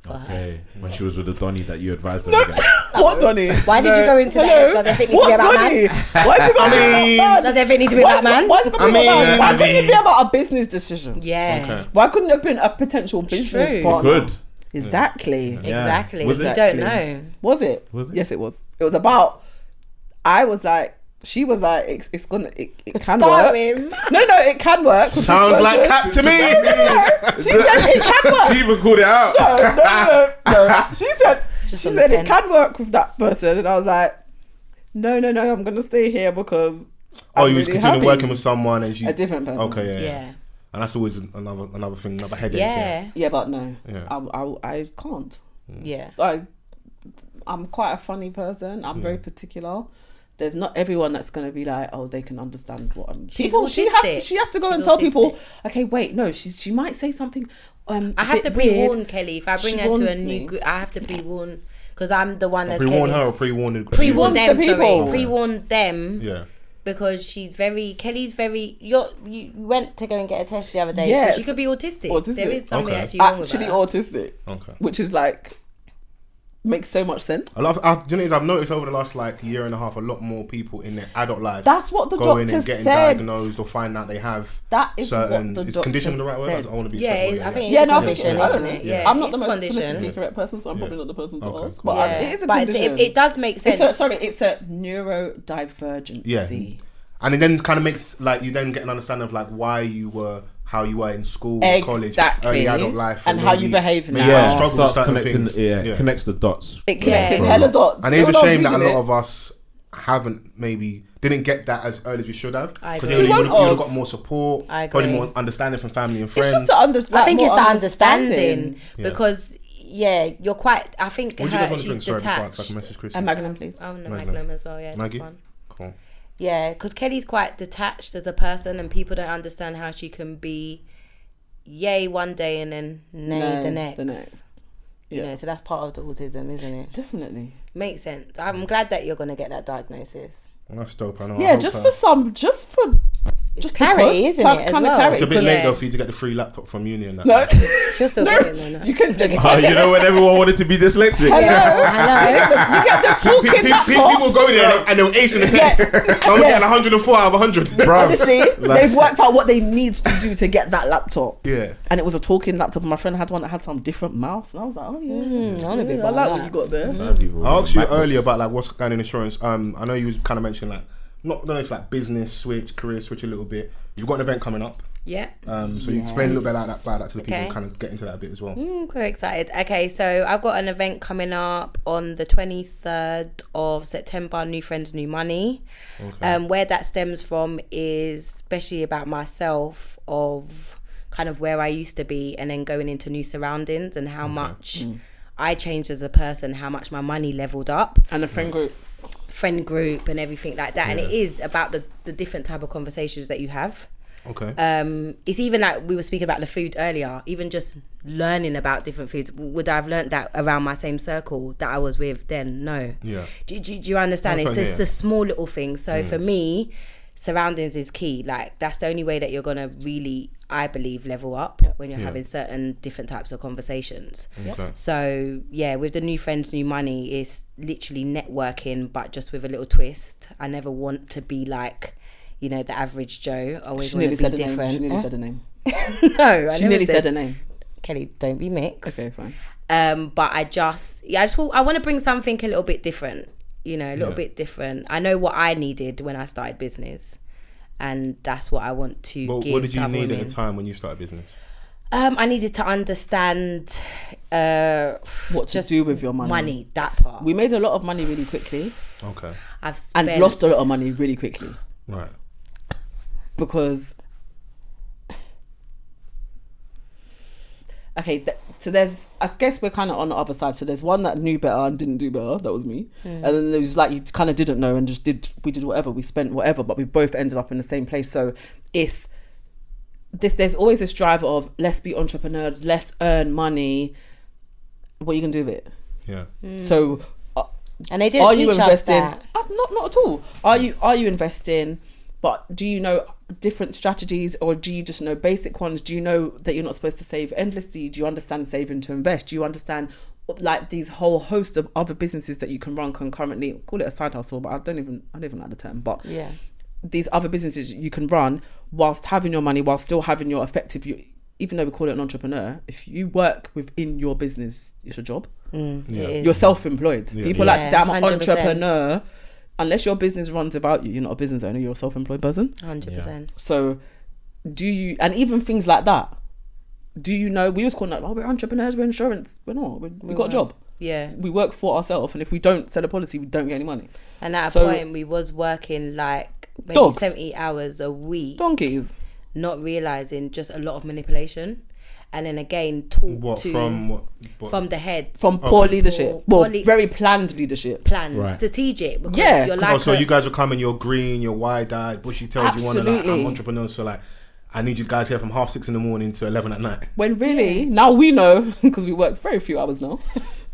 Okay. When she was with the Donny that you advised her against. What, Donny? Why did you go into that? Does everything need to be about man? Why did it Does everything need to be about man? Why couldn't it be about a business decision? Yeah. Okay. Why couldn't it have been a potential business True. partner? Good. Exactly. Yeah. Exactly. Was We it? don't know. Was it? Was it? Yes, it was. It was about. I was like, she was like, it's gonna, it can Start work. him. No, it can work. Sounds like cap to me. She said it can work. She even called it out. No. She Just on said the it can work with that person, and I was like, no, I'm gonna stay here because. Oh, I'm you was really considering happy. working with someone and she A different person. Okay, yeah. Yeah. And that's always another thing, another headache. Yeah. Yeah, but no, Yeah. I can't. Yeah. I'm quite a funny person. I'm very particular. There's not everyone that's going to be like, oh, they can understand what I'm. She's She has to go She's and tell people, autistic. okay, wait, no, she might say something. I have to pre-warn Kelly. If I bring She her to a warns new me. group, I have to pre-warn because I'm the one that's Pre-warn Kelly. her or pre-warn the Pre-warn the them, people. sorry. Pre-warn them. Yeah. Because Kelly's very. You went to go and get a test the other day. Yes. She could be autistic. Autistic. There is something Okay. actually wrong with Actually her. autistic. Okay. Which is like, makes so much sense. Do you know what it is? I've noticed over the last year and a half, a lot more people in their adult life. That's what the go in doctor and getting said. diagnosed or find out they have That is certain. what the Is doctor condition the right word? I said. don't want to be. Yeah, straightforward, I think Yeah, it's no, a I think condition, I don't isn't know. it? Yeah, I'm not the it's most condition. politically correct person, so I'm probably not the person to Okay, ask. cool. But it is a But condition. it does make sense. It's a neurodivergency. Yeah. And it then kind of makes you then get an understanding of why you were how you were in school, college, Exactly. early adult life, And how you behave maybe now. you struggle with Starts certain connecting. things. Yeah, connects the dots. It connected Yeah. hella dots. And it's a When I was shame that a reading lot it, of us didn't get that as early as we should have. I Because agree. you would You won't have got more support, I probably agree. more understanding from family and It's friends. just to understand. I think it's more the understanding Yeah. because you're quite. I think What do you guys want to she's drink? Sorry, before I detached. message Chris. A Magnum, please. Oh no, Magnum. Magnum as well. Yeah, Maggie? that's fun. Cool. Yeah, because Kelly's quite detached as a person, and people don't understand how she can be, yay one day and then nay the next. You know, so that's part of the autism, isn't it? Definitely. Makes sense. I'm glad that you're gonna get that diagnosis. Well, that's dope. I know. Yeah, just for Just clarity, because, isn't it? As kind of well. clarity. It's a bit Because- late though for you to get the free laptop from uni and that. No, She'll still get it, no. you can. You know when everyone wanted to be dyslexic. You get the talking laptop. People go there and they'll ace in the test. I'm getting 104 out of 100. Honestly, they've worked out what they need to do to get that laptop. Yeah. And it was a talking laptop. And my friend had one that had some different mouse, and I was like, oh yeah, I want a bit I like like what that. you got there. I asked you earlier about like what's going in insurance. I know you was kind of mentioning like, I don't know if like business switch, career switch a little bit. You've got an event coming up. Yeah. So you explain a little bit about that to the people Okay. and kind of get into that a bit as well. Quite excited. Okay, so I've got an event coming up on the 23rd of September, New Friends, New Money. Okay. Where that stems from is especially about myself, of kind of where I used to be and then going into new surroundings and how much I changed as a person, how much my money leveled up. And a friend group. And everything like that. And it is about the different type of conversations that you have. Okay. It's even like we were speaking about the food earlier, even just learning about different foods. Would I have learned that around my same circle that I was with then? No. Yeah. Do you understand? That's It's right, just the small little things. So for me, surroundings is key. Like that's the only way that you're gonna really, I believe, level up when you're having certain different types of conversations. Okay. So yeah, with the New Friends, New Money, it's literally networking, but just with a little twist. I never want to be like, you know, the average Joe. I always She want nearly to said be a name. different. She nearly said a name. No, I She never nearly said a name. Kelly, don't be mixed. Okay, fine. But I want to bring something a little bit different. You know, a little bit different. I know what I needed when I started business, and that's what I want to But give. what did you to other need at women. the time when you started business? I needed to understand What to do with your money. that part. We made a lot of money really quickly Okay. I've spent, and lost a lot of money really quickly Right. because. Okay, so there's, I guess we're kind of on the other side. So there's one that knew better and didn't do better. That was me. And then there's like, you kind of didn't know and just we did whatever. We spent whatever, but we both ended up in the same place. So it's there's always this drive of let's be entrepreneurs, let's earn money. What are you going to do with it? Yeah. So and they didn't are teach you us investing? that. Not at all. Are you investing? But do you know different strategies, or do you just know basic ones? Do you know that you're not supposed to save endlessly? Do you understand saving to invest? Do you understand like these whole host of other businesses that you can run concurrently? Call it a side hustle, but I don't even like the term. But Yeah. these other businesses you can run whilst having your money, while still having your effective. Even though we call it an entrepreneur, if you work within your business, it's your job. It is. You're self-employed. People like to say, I'm an 100%. entrepreneur. Unless your business runs without you, you're not a business owner, you're a self-employed person. 100%. So do you, and even things like that, do you know, we was calling like, oh, we're entrepreneurs, we're insurance. We're not. We got a job. Yeah. We work for ourselves, and if we don't sell a policy, we don't get any money. And at a So- point, we was working like maybe Dogs. 70 hours a week, Donkeys. not realizing just a lot of manipulation. And then again, taught What to from what? from the heads, From poor leadership. Well, Poor very planned leadership. plan, Right. strategic. Because Yeah. you're 'Cause like also a- you guys are coming, you're green, you're wide-eyed, bushy tailed, you want to like, Absolutely. I'm entrepreneurs, so like, I need you guys here from 6:30 in the morning to 11 at night. When really, now we know, because we work very few hours now,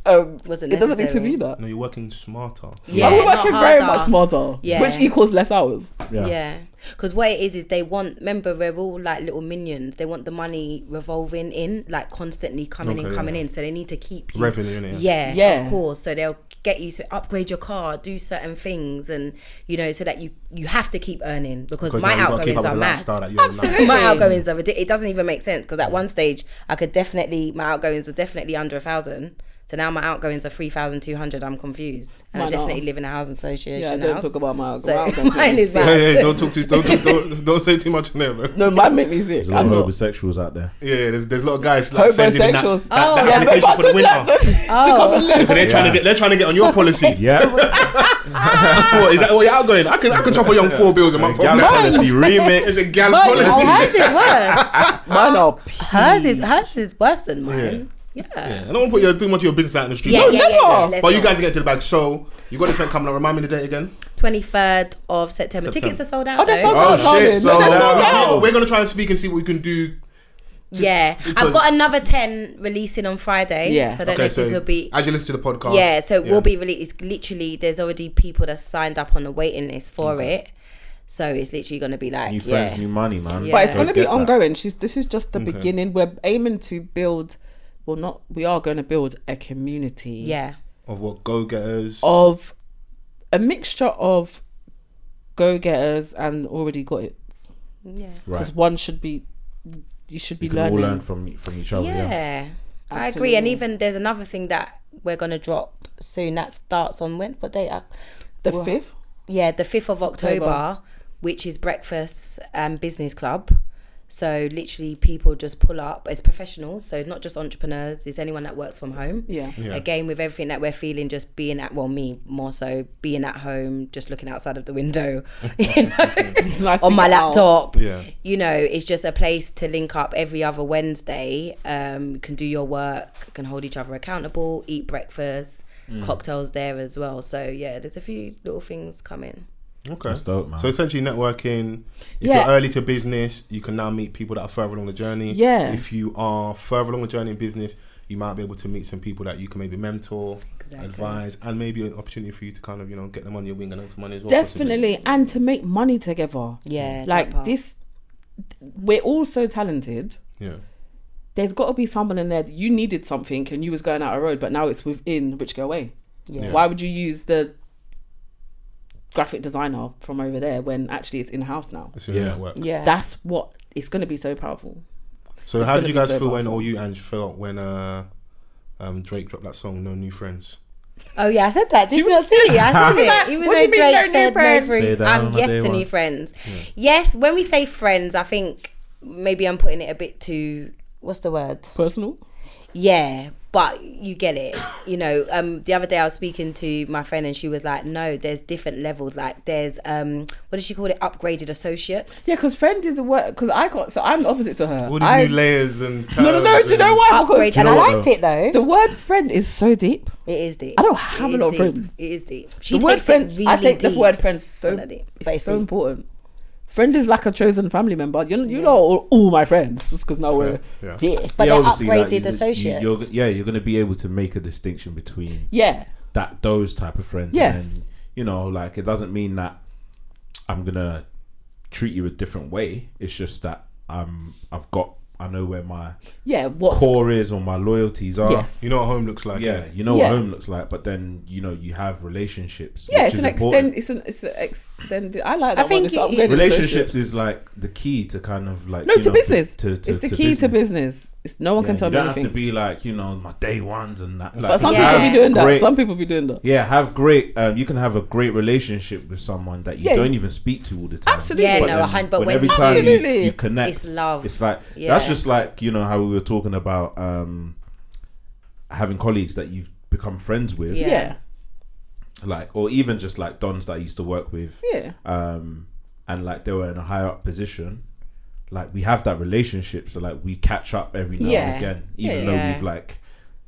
Wasn't it doesn't need to necessary. be that. No, you're working smarter. Yeah, And we're not working very harder. much smarter, Yeah. which equals less hours. Yeah. Because what it is they want, remember, we're all like little minions. They want the money revolving in, like constantly coming in. So they need to keep you. Revenue, innit? Yeah, Yeah. of course. So they'll get you to upgrade your car, do certain things, and you know, so that you have to keep earning because Because my now you've got to keep outgoings up are with the mad. lifestyle that you're in now. Absolutely. My outgoings are ridiculous. It doesn't even make sense because at one stage I could definitely, my outgoings were definitely under 1,000. So now my outgoings are 3,200. I'm confused, and I Mine are. definitely live in a housing association. Yeah, don't house. talk about my So outgoings. mine is bad. Hey, don't talk too, don't say too much on there, man. No, mine make me sick. There's a lot I'm of not. homosexuals out there. Yeah, there's a lot of guys like sending in that Homosexuals. that Yeah, application for the winter. to come and live. They're trying to get on your policy. Yeah. What, is that what you're outgoing? I can chop a young 4 bills a month. Gal off that. policy It's remix. a gal Mine- policy. Oh, hers is worse. Mine are Hers is worse than mine. Yeah. I don't want to put too much of your business out in the street. Yeah, but- yeah, yeah. Let's But you not. guys get to the bag. So you got this event coming up. Remind me the date again. 23rd of September. Tickets are sold out. Oh, they're though. sold Oh, out. shit, darling. sold They're sold out. out. We're gonna try and speak and see what we can do. Yeah, because- I've got another 10 releasing on Friday. Yeah. So I don't know if this will be. as you listen to the podcast. Yeah, so we'll be released. It's literally, there's already people that signed up on the waiting list for it. So it's literally going to be like, New friends, new money, man. Yeah. But it's So going to be get that. ongoing. This is just the beginning. We're aiming to build, we are going to build a community. Yeah. Of what, go-getters? Of a mixture of go-getters and already got it. Yeah. Because Right. one should be, you should be You can all learning. learn from each other. Yeah. Yeah. I agree. Absolutely. And even there's another thing that we're going to drop soon that starts on when? What date? The 5th? Yeah, the 5th of October, which is Breakfast Business Club. So literally people just pull up. It's professionals, so not just entrepreneurs. It's anyone that works from home. Yeah. Again, with everything that we're feeling, just being at, well, me more so, being at home, just looking outside of the window, you know, on my laptop. Yeah. You know, it's just a place to link up every other Wednesday. You can do your work, can hold each other accountable, eat breakfast, cocktails there as well. So yeah, there's a few little things coming. Okay. That's dope, man. So essentially networking. If Yeah. you're early to business, you can now meet people that are further along the journey. Yeah. If you are further along the journey in business, you might be able to meet some people that you can maybe mentor, advise, and maybe an opportunity for you to kind of, you know, get them on your wing and earn some money as well. Definitely. And to make money together. Yeah. Like that part. this, we're all so talented. Yeah. There's got to be someone in there that you needed something and you was going out a road, but now it's within Rich Go Away. Yeah. Why would you use the graphic designer from over there when actually it's in-house now? It's in your Yeah. network. Yeah. That's what, it's going to be so powerful. So It's how gonna did you be guys so feel when, powerful. or you, Ange, felt when Drake dropped that song, No New Friends? Oh yeah, I said that. Did you not see it? I said it. Even What do though you mean, Drake no new said friends? no Stay friends, down I'm on my yes day to one. new friends. Yes, when we say friends, I think maybe I'm putting it a bit too, what's the word? Personal? Yeah, but you get it. You know, the other day I was speaking to my friend and she was like, no, there's different levels. Like there's, what does she call it? Upgraded associates. Yeah, because friend is a word, because I'm the opposite to her. All these new layers and No, terms do you know and- why? Upgrade. Because And I know what, liked it though. the word friend is so deep. It is deep. I don't have It a lot is of friends. deep. It is deep. She The word takes friend, it really I take the deep. word friend so, not deep, but it's it's so deep. important. Friend is like a chosen family member. You know all my friends, just because now we're Yeah. here. But Yeah, they're obviously, like, upgraded associates. You're going to be able to make a distinction between Yeah. those type of friends. Yes. And then, you know, like, it doesn't mean that I'm going to treat you a different way. It's just that I know where my What? core is or my loyalties are. Yes. You know what home looks like. Yeah, innit? you know Yeah. what home looks like, but then, you know, you have relationships. Yeah, which it's is an important. it's an extended. I like that think one. It's it- upgraded Relationships associate. is like the key to kind of like No, you to know, business. To It's the key to business. No one can tell you me don't have anything. to be like, you know, my day ones and that. Like, But some Yeah. people be doing that. Great. Some people be doing that. Yeah, have great. You can have a great relationship with someone that you Yeah. don't even speak to all the time. Absolutely. Yeah, But no, then 100. But when when every you time do, Absolutely. you connect, it's love. It's like Yeah. that's just like, you know, how we were talking about having colleagues that you've become friends with, Yeah. Yeah. like, or even just like dons that I used to work with, Yeah. and like they were in a higher up position. Like we have that relationship, so like we catch up every now Yeah. and again, even Yeah. though Yeah. we've like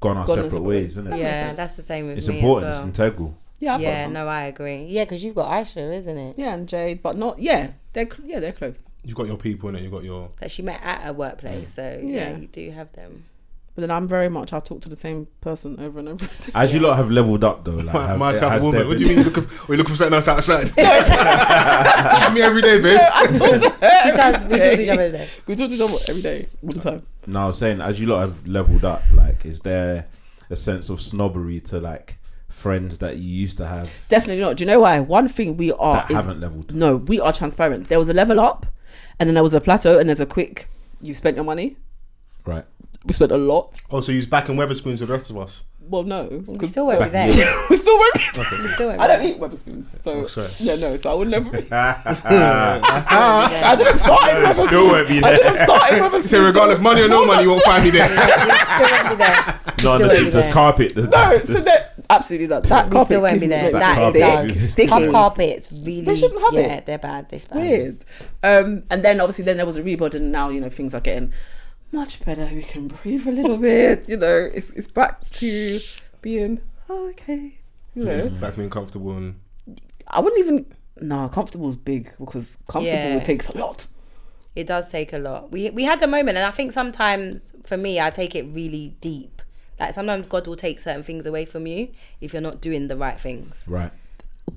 gone our Gone our separate separate ways, ways. isn't it? Yeah, that's the same with It's me important. as It's well. integral. Yeah. I've got Yeah, some. no, I agree. Yeah, because you've got Aisha, isn't it? Yeah, and Jade, but not. Yeah, they're close. You've got your people in it. You've got your. That she met at a workplace. So yeah, Yeah. you do have them. But then I'm very much. I talk to the same person over and over. As you lot have leveled up though, like My type has of woman. there What do been- you mean? We're looking for something else outside. Talk to me every day, babes. We talk to each other every day. We talk to each other every day, all the time. No, I was saying, as you lot have leveled up, like, is there a sense of snobbery to like friends that you used to have Definitely not. Do you know why? One thing we are that is haven't leveled? no, we are transparent. There was a level up, and then there was a plateau, and there's a quick. You spent your money. Right. We spent a lot. Oh, so you're back in Weatherspoons with the rest of us. Well, no, We still won't be there. we still won't be. We still won't be I don't there. eat Weatherspoons, so Oh, sorry. yeah, no. So I would never. Yeah. I didn't start in Weatherspoons. Still won't be I there. didn't start in Weatherspoons. So regardless, money or no money, you won't find me there. We still won't be there. No, still the, won't be the there. carpet. No, so that absolutely not. That We carpet still won't be gives me, there. like, That carpet does. is sticky. Pub carpets really. They shouldn't have yeah, it. they're bad. They're bad. Weird. And then obviously then there was a rebuild, and now things are getting much better. We can breathe a little bit. It's back to being okay. Back to being comfortable and. I wouldn't even. No, comfortable is big because comfortable Yeah. it takes a lot. It does take a lot. We had a moment, and I think sometimes for me, I take it really deep. Like sometimes God will take certain things away from you if you're not doing the right things. Right.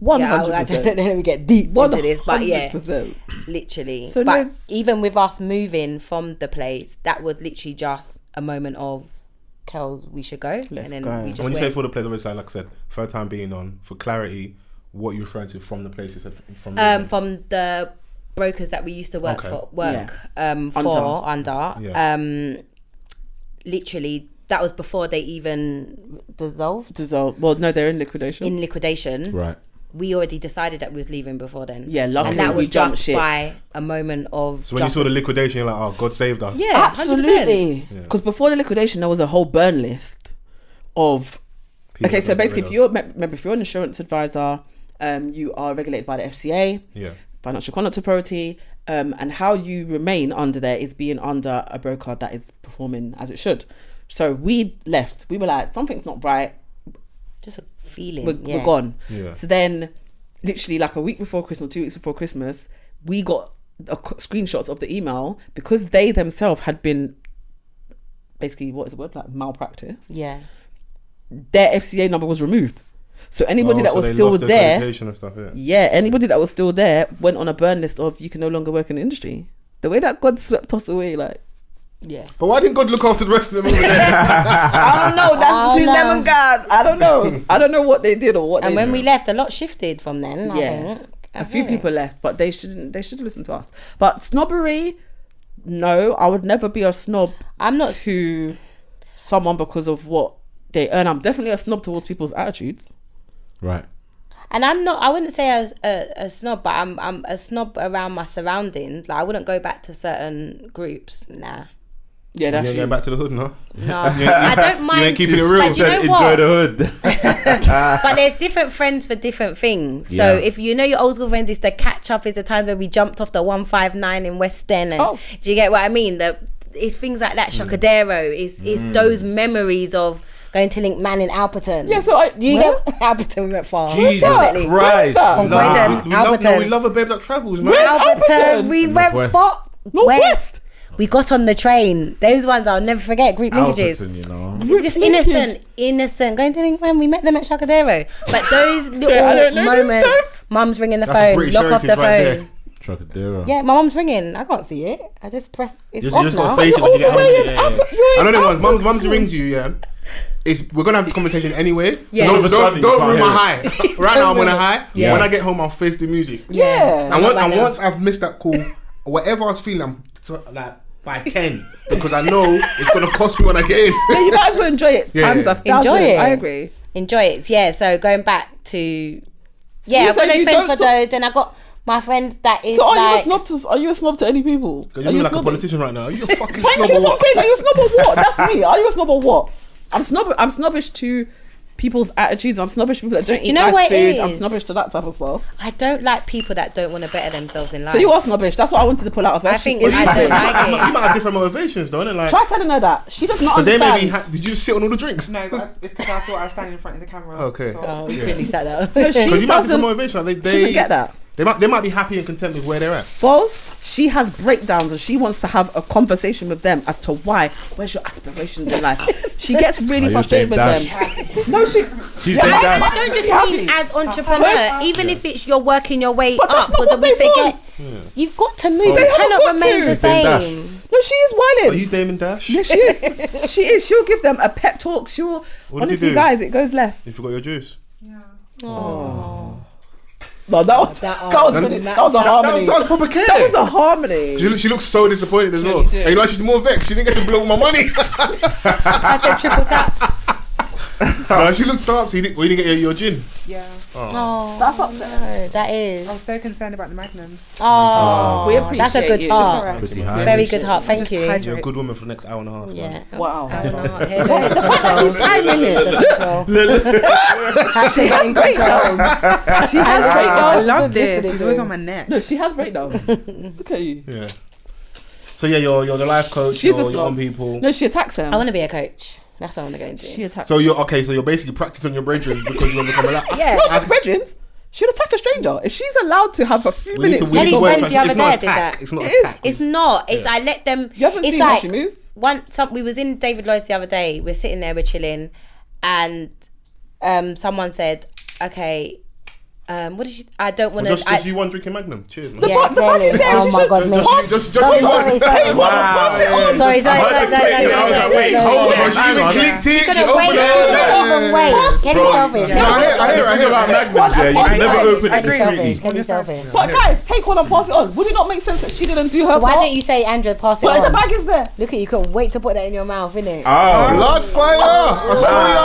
100%. Let me get deep into this, but yeah, 100%. literally. So but no- even with us moving from the place, that was literally just a moment of, Kels, we should go. Let's and then go. we just When you went. say for the place, obviously, like I said, third time being on. For clarity, what are you referring to from the place? You said from the brokers that we used to work under. Yeah. Literally, that was before they even dissolved. Well, no, they're in liquidation. In liquidation, Right. we already decided that we was leaving before then. Yeah, luckily and that we was jumped just ship. by a moment of. So when you saw the liquidation, you're like, oh, God saved us. Yeah, Absolutely. Because before the liquidation, there was a whole burn list of. People Okay, so that basically, get rid if you're an insurance advisor, you are regulated by the FCA, Yeah. Financial Conduct Authority, and how you remain under there is being under a broker that is performing as it should. So we left. We were like, something's not right. Just a feeling. We're gone. Yeah. So then, literally like a week before Christmas, 2 weeks before Christmas, we got screenshots of the email because they themselves had been basically, what is the word, like malpractice. Yeah. Their FCA number was removed. So anybody that so was they still lost their there, accreditation and stuff, yeah. yeah, anybody that was still there went on a burn list of you can no longer work in the industry. The way that God swept us away, like, Yeah. But why didn't God look after the rest of them over there? I don't know. That's between them and God. I don't know. I don't know what they did or what. And they when did. we left, a lot shifted from then. I think. A few people left, but they should listen to us. But snobbery, no, I would never be a snob. I'm not to someone because of what they earn. I'm definitely a snob towards people's attitudes. Right. And I'm not. I wouldn't say a snob, but I'm a snob around my surroundings. Like I wouldn't go back to certain groups. Nah. Yeah, that's You ain't you. going back to the hood, no? No, I don't mind. You ain't keeping it real. But you know Enjoy what? the hood. But there's different friends for different things. So Yeah. if you know your old school friends, it's the catch up. Is the times where we jumped off the 159 in West End, and do you get what I mean? It's things like that. Chocadero. It's those memories of going to Link Man in Alperton. Yeah, so do you get Alperton? We went far. Jesus Definitely. Christ. From Croydon, Alperton. we love a babe that travels, man. Alperton. We went Northwest. far. Northwest. We got on the train. Those ones I'll never forget. Group linkages. Alberton, you know. Just innocent. Going to Link Man, we met them at Chocadero. But those I don't little know moments, those terms. mum's ringing the That's phone, British lock off the heritage right phone. Trocadero. Yeah, my mum's ringing. I can't see it. I just press. It's You off just now. got to face it when you get home. You I know ain't them ones. Alperton. Mum's rings you, yeah. We're gonna have this conversation anyway. So Yeah. don't All of a sudden, you don't can't ruin my hear high. Right now I'm on a high. Yeah. When I get home, I'll face the music. Yeah. And once I've missed that call, whatever I was feeling, I'm like by 10 because I know it's gonna cost me when I get in. Yeah, you might as well enjoy it. Yeah. Times 1,000. Enjoy it. I agree. Enjoy it. Yeah. So going back to you I've got say those you friends don't for those. Then I got my friend that is So are like. you a snob to any people? Because Are you're you like a snobby? politician right now. Are you a fucking Thank snob you. or So I'm what? saying, are you a snob or what? That's me. Are you a snob or what? I'm snobbish to people's attitudes. I'm snobbish to people that don't eat you know nice what it food. I'm is? snobbish to that type of stuff. I don't like people that don't want to better themselves in life. So you are snobbish. That's what I wanted to pull out of her. I think She is I don't snobbish. like You it. might have different motivations, though, innit? Like, Try telling her that. She does not because they understand. may be. Did you just sit on all the drinks? No, but it's because I thought I was standing in front of the camera. Okay. So Oh, Yeah. you really sat down. No, she Because you might have different doesn't. motivations. Like, She doesn't get that. They might be happy and content with where they're at. Fols, she has breakdowns and she wants to have a conversation with them as to why. Where's your aspirations in life? She gets really Are you frustrated with Dame them. No, she. She's Yeah, Dame I- Dash. I don't just Happy. mean as entrepreneur, even if it's you're working your way But that's up, not because what we they forget want. you've got to move. They You haven't cannot got remain to. the Dame Dash. same. No, she is Are wilding. you Damon Dash? No, she is. She is. She'll give them a pep talk. She'll. What did you Honestly, do? guys, it goes left. You forgot your juice. No, that was a harmony. That was proper care. That was a harmony. She looks so disappointed as well. you do. And you know, she's more vexed. She didn't get to blow my money. I said triple tap. She looked so upset. We didn't get your gin. Yeah. Oh, That's upsetting. no, that I is. was so concerned about the Magnum. Oh, We appreciate that's a good you. heart. Pretty high. Very good heart. Thank Just you. hydrate. You're a good woman for the next hour and a half. man. Yeah. Wow. I don't know what here's the Time in it. control. She has breakdowns. She has I breakdowns. love Just this. listening She's to always him. on my neck. No, she has breakdowns. Look at you. Yeah. So yeah, you're the life coach. She's a You're snob. on people. No, she attacks them. I want to be a coach. That's what I want to go into. She attacks. So you're okay. So you're basically practicing your brethren because you want to become a lap. Yeah. Not just brethren. She'd attack a stranger if she's allowed to have a few We need minutes. to Kelly's work friend on the other it's not day did attack. that. It's not It is. attack. It's not. It's I let them. You haven't it's seen like how she moves. we was in David Lloyd's the other day. We're sitting there, we're chilling, and someone said, "Okay, What did she? I don't want to. Just you one drinking Magnum. Cheers, man. Yeah, clearly. Oh my god, mate. Just you one. Sorry. You clicked it. You opened it. Wait. Kenny selfish. I hear about Magnums, yeah. You can never open it discreetly. Kenny selfish. But guys, take one and pass it on. Would it not make sense that she didn't do her part? Why don't you say, Andrea, pass it on? But the bag is there. Look at you, couldn't wait to put that in your mouth, innit? Oh. blood fire. I saw you.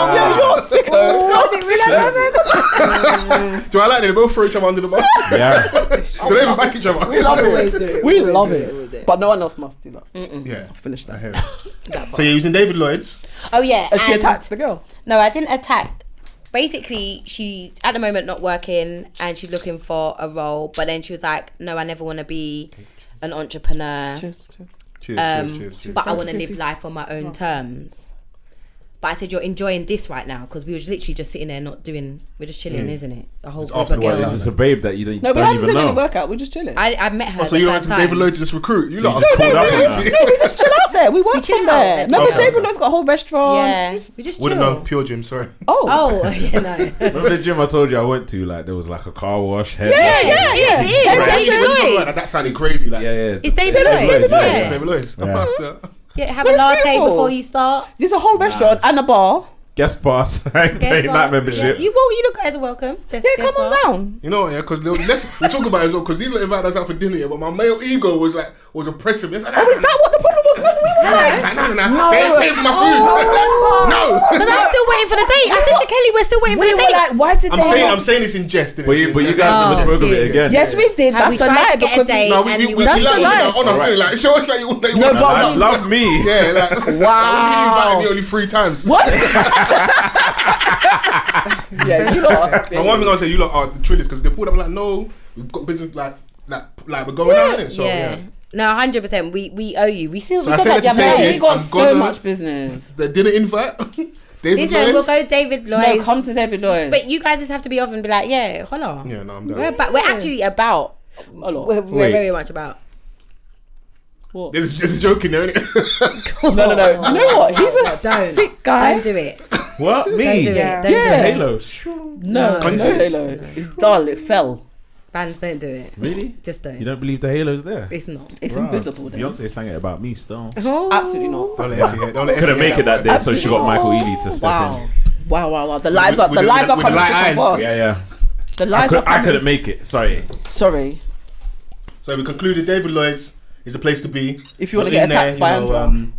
I didn't realise that. Do I like it? They both throw each other under the bus. Yeah. Do they even back each other? We love it. We love it. But no one else must do that. Yeah. Finish that. I hear it. So you're using David Lloyd's. Oh yeah. And she attacked the girl. No, I didn't attack. Basically, she's at the moment not working and she's looking for a role. But then she was like, no, I never want to be an entrepreneur. Cheers. Cheers. But I want to live life on my own terms. But I said, you're enjoying this right now because we was literally just sitting there we're just chilling, isn't it? A whole group of girls. This is a babe that you don't even know. No, we haven't done any workout. We're just chilling. I met her. So you don't have to David Lloyd to just recruit? You lot just called up on that. No, we just chill out there. We work from there. Remember, David Lloyd's got a whole restaurant. Yeah, we just chill. Wouldn't know. Pure gym, sorry. Oh, yeah, no. Remember the gym I told you I went to? Like there was like a car wash. Yeah. David Lloyd's. That sounded crazy. Like, Yeah. It's David Lloyd's. It's David Lloyd's. Yeah, have a latte before you start. There's a whole restaurant and a bar. Guest pass. I ain't paying that membership. Yeah. You guys are welcome. Come on down. You know what, yeah, because we talk about it as well, because these lot invited us out for dinner, yeah, but my male ego was oppressive. It's like, Oh, is that what the problem was? No. They ain't paying for my food. No. But I'm still waiting for the date. I said to Kelly, we're still waiting for the date. Like, why did I'm saying this in jest. But you guys never spoke of it again. Yes, we did. We That's a tried lie. to get a date. No, we That's a lie. I'm saying, like, show us like you want. No, but Love me. Yeah, like, wow. you invited me only 3 times. What? Yeah, you lot. And one thing I would say, you lot are the trillers, because they pulled up like, no, we've got business like we're going out in it. So yeah. No, 100%. We owe you. We still So I said said that to say Jamal. this, We got I'm so gonna- much business. They didn't invite David Listen, we'll Lloyd. go David Lloyd. No, come to David Lloyd. But you guys just have to be off and be like, yeah, holla. Yeah, no, I'm done. We're actually about. A lot. We're Wait. very much about. What? There's a joke in there, innit? No. Do you know what? He's a Don't. thick guy. Don't do it. What? Me? Don't do it. Yeah. Don't do it. Halo. No, Can't you no see? Halo. It's dull. It fell. Vans, don't do it. Really? Just don't. You don't believe the Halo's there? It's not. It's Wow. invisible. Then. Beyonce sang it about me still. Absolutely not. Don't let Effie hear. Don't let Effie Couldn't hear make it that day, so she got Absolutely. Michael Ealy to step Wow. in. Wow. The lies With are the coming light thick and eyes. fast. Yeah. The lies are I coming. couldn't make it. Sorry. Sorry. So we concluded David Lloyd's is the place to be. If you want to We're get in there, attacked by you know, Andrew.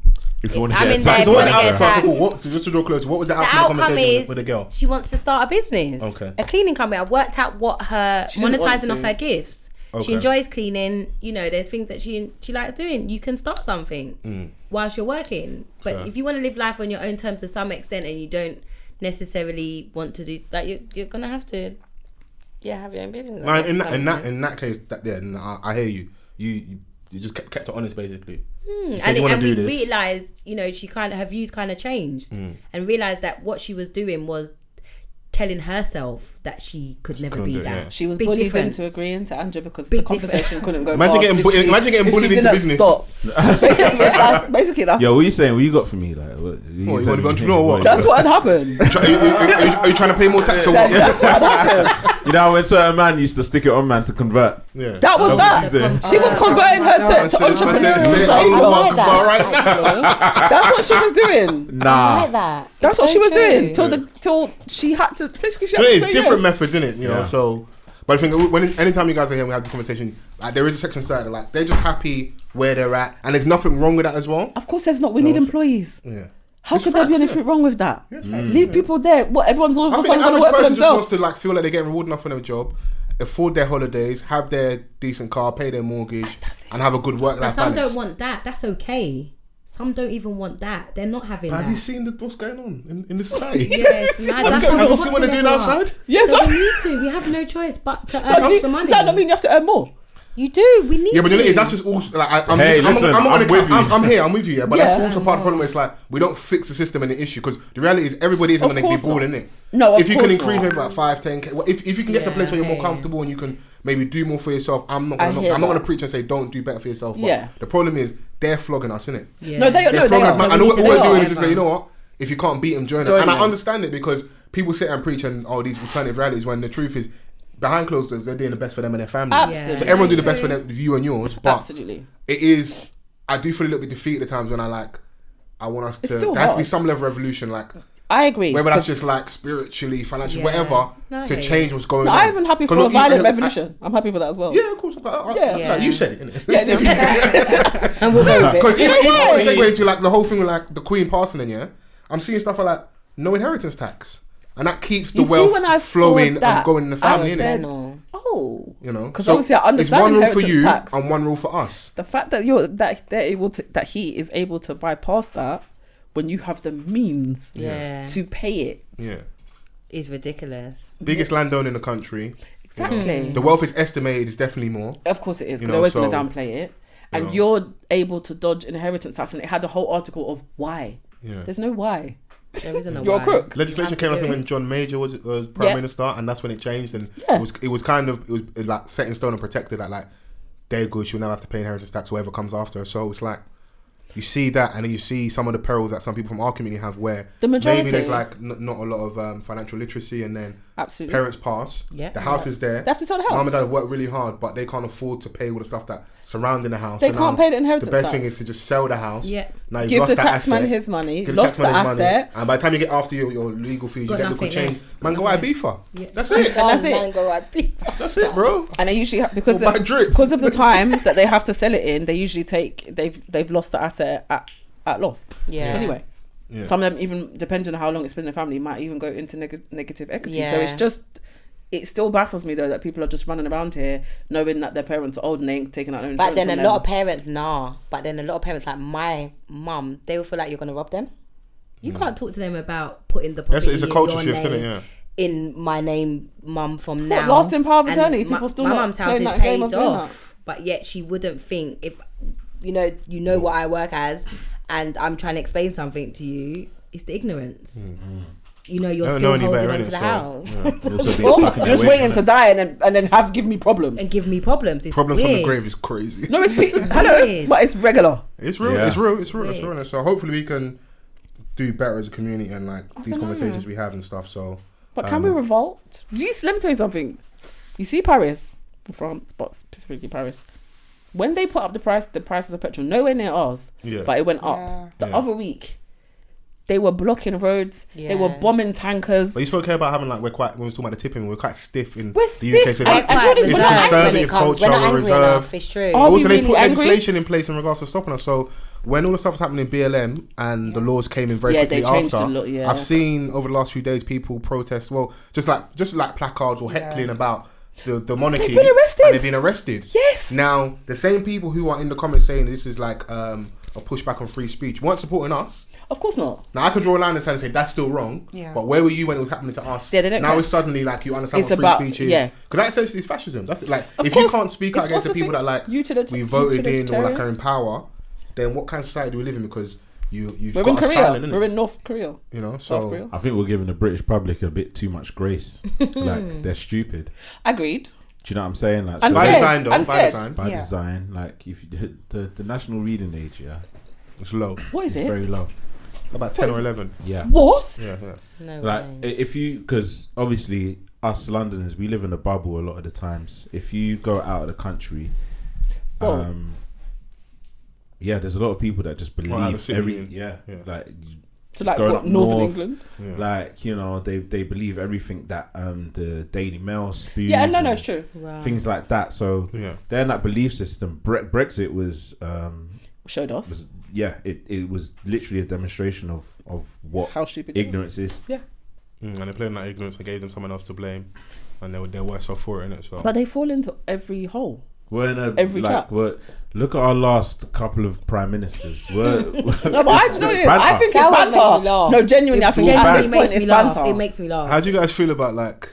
If you want to I'm get in there, attacked So what was wanna the get outcome? attacked. What, just to draw close, what was the The outcome of the outcome conversation is with the girl? she wants to start a business. Okay. A cleaning company. I worked out what her She didn't want monetizing to. off her gifts. Okay. She enjoys cleaning. You know, there's things that she likes doing. You can start something whilst you're working. But Sure. if you want to live life on your own terms to some extent, and you don't necessarily want to do like, you're gonna have to, have your own business. No, in that case, I hear you. You just kept it honest, basically. You said you wanna And do we this. realised, she her views kind of changed, and realised that what she was doing was telling herself that she could never couldn't be do it, that. yeah. She was Big bullied difference. into agreeing to Andrew because Big the conversation couldn't go Imagine past getting if bu- she- imagine getting if bullied she into didn't business. Stop. Basically, that's Yo, what you saying? What you got for me? Like, what you want to be entrepreneur or what? that's what had happened. Are you trying to pay more tax or what? That's what had happened. You know when certain man used to stick it on man to convert. Yeah. That was That's what she's that. doing. She was converting her to entrepreneurial I behaviour. like that. That's what she was doing. I Nah. like that. That's what So she was true. doing till she had to. Basically, she had It to is say different yes. methods, isn't it? You know, Yeah. so. But I think anytime you guys are here and we have this conversation, like there is a section side of like they're just happy where they're at, and there's nothing wrong with that as well. Of course, there's not. We need employees. Yeah. How It's could there be facts, anything wrong with that? Yes, Leave people there. What? Everyone's all I of a think the sudden going to average work for person just wants themselves. to like feel like they're getting rewarded enough for their job, afford their holidays, have their decent car, pay their mortgage, and have a good But work-life some balance. don't want that. That's okay. Some don't even want that. They're not having But that. have you seen what's going on in the society? Yes, man. Have you seen what they're doing outside? Yes, So that's. we need to. We have no choice but to earn But extra money. does that not mean you have to earn more? You do. We need Yeah, but to. the thing is, that's just also like I'm Hey, listen, I'm with you. I'm here, I'm with you. Yeah, but Yeah. that's also part of the problem. Where it's like we don't fix the system and the issue because the reality is everybody isn't Of going to be course bored not. in it. No, of if you can course increase not. maybe about 5-10K, well, if you can get to a place where you're more Yeah. comfortable and you can maybe do more for yourself, I'm not I going hear to that. preach and say don't do better for yourself. But Yeah. the problem is they're flogging us, innit? Yeah. No, they They're are. flogging us, man. And all They we're are. doing is just say, you know what? If you can't beat them, join them. Join And I them. understand it because people sit and preach and these alternative rallies when the truth is behind closed doors, they're doing the best for them and their family. Absolutely. So everyone do the best for them, you and yours. But Absolutely. it is. I do feel a little bit defeated at times when I want us to. It's still There has to be hard. some level of revolution, like I agree. whether that's 'cause- just like spiritually, financially, Yeah. whatever, No, to yeah. change what's going No, on. I'm even happy for 'Cause a violent I- revolution. I'm happy for that as well. Yeah, of course. Yeah. Like, you said it, innit? Yeah. And we'll go with it. Because even way. I was segueing to like the whole thing with like the Queen passing, and yeah, I'm seeing stuff like no inheritance tax, and that keeps the You see, wealth when I saw flowing that, and going in the family, I innit? said, No. oh, You know, 'Cause obviously I understand it's one rule for inheritance you tax. and one rule for us. the fact that that he is able to bypass that when you have the means Yeah. to pay it. Yeah, It's ridiculous. biggest landowner in the country. Exactly. The wealth is estimated is definitely more. Of course it is. You Because know, they're always going so- to downplay it. And know. you're able to dodge inheritance tax, and it had a whole article of why. Yeah. There's no why. There isn't a You're a why. crook. Legislation You came have up to do when it. John Major was prime Yeah. minister, and that's when it changed, and Yeah. it was kind of like set in stone and protected. Like they're good, she'll never have to pay inheritance tax, whoever comes after her. So it's like you see that, and then you see some of the perils that some people from our community have, where The majority. maybe there's like not a lot of financial literacy, and then Absolutely. parents pass, Yeah. the house is there, They have to sell the house. mum and dad work really hard, but they can't afford to pay all the stuff that surrounding the house. They So can't now pay the inheritance The best tax. thing is to just sell the house. Yeah. Now you've Give lost the that taxman asset. his money, Give the lost the taxman his money, asset. and by the time you get after your legal fees, Got you get little nothing change. left. Man, go out beefer. Yeah. That's it. And that's it. Mango, right, people. That's it, bro. And they usually because Or buy drip. because of the time that they have to sell it in, they usually they've lost the asset at loss. Yeah. Anyway, Yeah. some of them, even depending on how long it's been in the family, might even go into negative equity. So Yeah. it's just. It still baffles me though that people are just running around here knowing that their parents are old and they ain't taking out no insurance. But then on a lot of them. parents, But then a lot of parents, like my mum, they will feel like you're gonna rob them. You can't talk to them about putting the property. It's a culture in shift, your isn't it? name, Yeah. In my name, mum, from What, now. lasting power of And attorney? People still my not mum's house playing is that game paid of doing off, but yet she wouldn't think if you know what I work as, and I'm trying to explain something to you. It's the ignorance. You know, you're Don't still know any holding better, on innit? to the So, house yeah. Also being Oh, stuck in you're their just ways, waiting innit? to die and then give me problems. and give me problems. It's Problems from the weird. grave is crazy. No, it's hello, Weird. but it's regular. It's real. Yeah. It's real. It's real. It's Weird. real. So hopefully we can do better as a community and like these don't know. conversations we have and stuff. So But can we revolt? Let me tell you something. You see Paris, France, but specifically Paris. When they put up the prices of petrol, nowhere near ours, Yeah. but it went up. Yeah. The Yeah. other week, they were blocking roads. They were Yeah. bombing tankers. But you spoke here about having like when we were talking about the tipping, we're quite stiff in We're the UK. stiff. So I- like, I told you, it's we're not angry conservative when it comes- culture. we're not We're angry reserved. enough, it's true. Are we Also, they really put angry? legislation in place in regards to stopping us. So when all the stuff was happening in BLM and the laws came in very Yeah, quickly they changed after, a lot, yeah. I've seen over the last few days people protest. Well, just like placards or heckling about the monarchy. They've been arrested. And they've been arrested. Yes. Now the same people who are in the comments saying this is like a pushback on free speech weren't supporting us. Of course not. Now I can draw a line in the sand and say that's still wrong. Yeah. But where were you when it was happening to us? Yeah, they don't now care. it's suddenly like you understand It's what free about- speech is. yeah. Because that essentially is fascism. That's like Of if course. you can't speak out It's against the what's the people thing? that like Utilitarian- we voted in or like utilitarian. are in power, then what kind of society do we live in? Because you've We're got in a Korea. silent, innit? We're in North Korea. You know, South so Korea. I think we're giving the British public a bit too much grace. Like they're stupid. Agreed. Do you know what I'm saying? Like And by scared. design though, I'm by scared. design, by Yeah. design, like if you, the national reading age, it's low, What is it's it? very low. about 10 or 11. Yeah. What? Yeah. No Like way. if you, because obviously us Londoners, we live in a bubble a lot of the times. If you go out of the country, Whoa. yeah, there's a lot of people that just believe Well, out of the city, every yeah. like To like Going what, up Northern north. England? Yeah. like you know they believe everything that the Daily Mail spews. Yeah, no, and it's true. Wow. things like that. So Yeah. they're in that belief system. Brexit was Showed us yeah, it was literally a demonstration of what how stupid. it is. ignorance is. And they played on that ignorance and gave them someone else to blame, and they're worse off for it, innit? So But they fall into every hole. We're in a Every trap. Look at our last couple of prime ministers. We're No, but I, do you know what it is? I banter. think it's That one makes me banter. laugh. No, genuinely, I think all at banter. this point it's banter. It makes me laugh. how do you guys feel about like?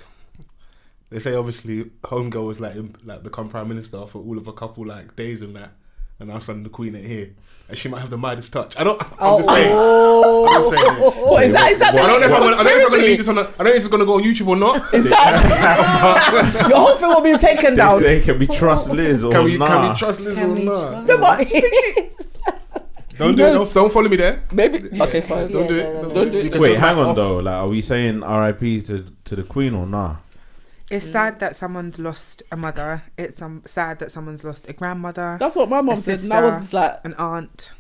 They say obviously Homegirl was like become prime minister for all of a couple like days and that, and now suddenly the Queen ain't here, and she might have the Midas touch. I'm just saying. I'm just saying. What is that? Is that I don't know if I'm gonna conspiracy? leave this on. I don't know if it's gonna go on YouTube or not. Is that your whole thing will be taken They down? say, can we trust Liz or Can we nah? trust Liz Can or we not? trust- No, but do you think she? Don't do it. Don't follow me there. Maybe. Okay, fine. Don't do Yeah, it. no, don't do it. You can Wait, talk hang about on off. though. Like, are we saying R.I.P. to the Queen or nah? It's sad that someone's lost a mother. It's sad that someone's lost a grandmother. That's what my mom said. And I was just like, an aunt.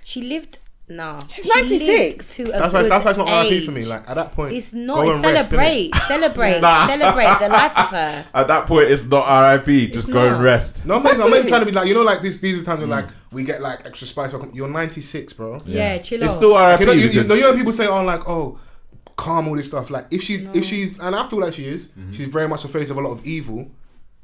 She lived. No, she's 96. That's why it's not RIP for me. Like at that point, it's not. It's celebrate the life of her. At that point, it's not RIP. Just go and rest. No, I'm not trying to be like, you know, like these are times where like we get like extra spice. You're 96, bro. Yeah, chill out. It's still RIP. You know, people say, oh, like, oh, calm all this stuff. Like if she's, and I feel like she is. She's very much the face of a lot of evil.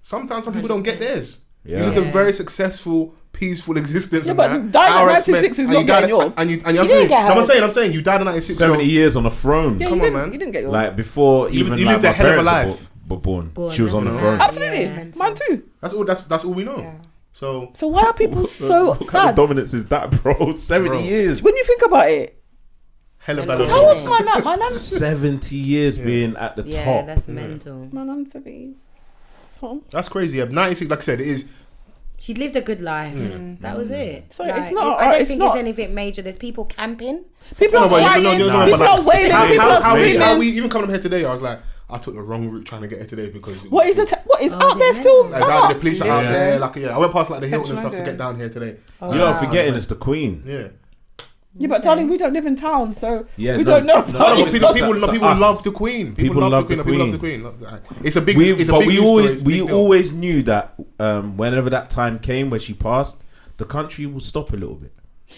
Sometimes some people don't get theirs. Yeah. You lived a very successful, peaceful existence. Yeah, but dying at 96 is not getting yours. And you didn't get hers. I'm saying you died at 96. 70 years on the throne. Yeah, come on, man. You didn't get yours. Like before, you even lived a hell of a life. Were born. She was on the throne. Absolutely, mine too. That's all we know. Yeah. So why are people so what sad? Kind of dominance is that, bro? 70 years. When you think about it. Hell of a how was my nan? My nan 70 years being at the top. Yeah, that's mental. My nan's 70. So that's crazy. 96, like I said, it is. She lived a good life. That was it. So like, it's not. I don't think it's anything major. There's people camping. People are wailing. People are wailing. People are screaming. How we even coming up here today? I was like, I took the wrong route trying to get here today because what is out there still? Like, the police are out there. Like I went past like the Hilton and stuff to get down here today. You know, forgetting it's the Queen. Yeah. Yeah, but darling, we don't live in town, so we don't know. People love the Queen. People love the Queen. It's a big. We always knew that whenever that time came where she passed, the country will stop a little bit.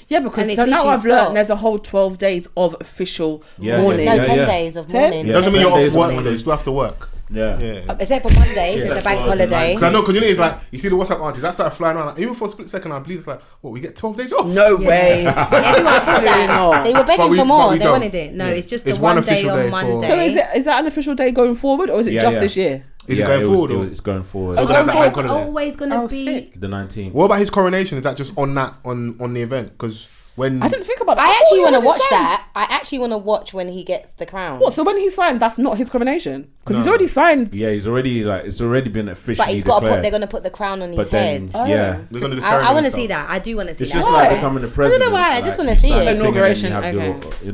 Yeah, because so now I've learned there's a whole 12 days of official mourning. No, 10 days of mourning. Doesn't mean you're off work today. You still have to work. Yeah. Except for Monday, it's a bank holiday. Because I know, because you know, it's like, you see the WhatsApp aunties, that started flying around. Like, even for a split second, I believe it's like, what, we get 12 days off? No way. Everyone thought that. They were begging for more. They wanted it. No, it's just the one day on Monday. So is that an official day going forward, or is it just this year? Is it going forward? It's going forward. So going forward, it's always going to be the 19th. What about his coronation? Is that just on the event? Because when I didn't think about that. I actually want to watch that. I actually want to watch when he gets the crown. What? So when he signed, that's not his coronation because he's already signed. Yeah, he's already it's already been officially. But he's got to put. They're going to put the crown on his head. Yeah, they're going to do I want to see that. I do want to see that. It's just like becoming the president. I don't know why. I just want to see it. Inauguration.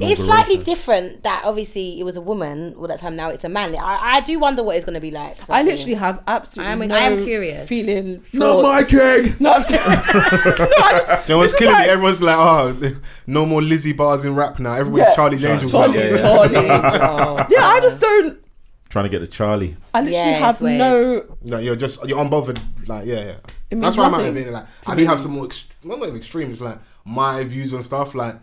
It's slightly different. That obviously it was a woman all that time. Now it's a man. I do wonder what it's going to be like. I literally have absolutely. I am curious. Feeling. Not my king. No. No one's killing me. Everyone's like, oh, no more Lizzie bars in rap now. Everybody's Charlie's Angels. Charlie Angel. Yeah, I just don't. Trying to get the Charlie. I literally have no. No, you're unbothered. Like, yeah. That's why I'm out of like, I do have some more. Not even extremes. Like my views on stuff. Like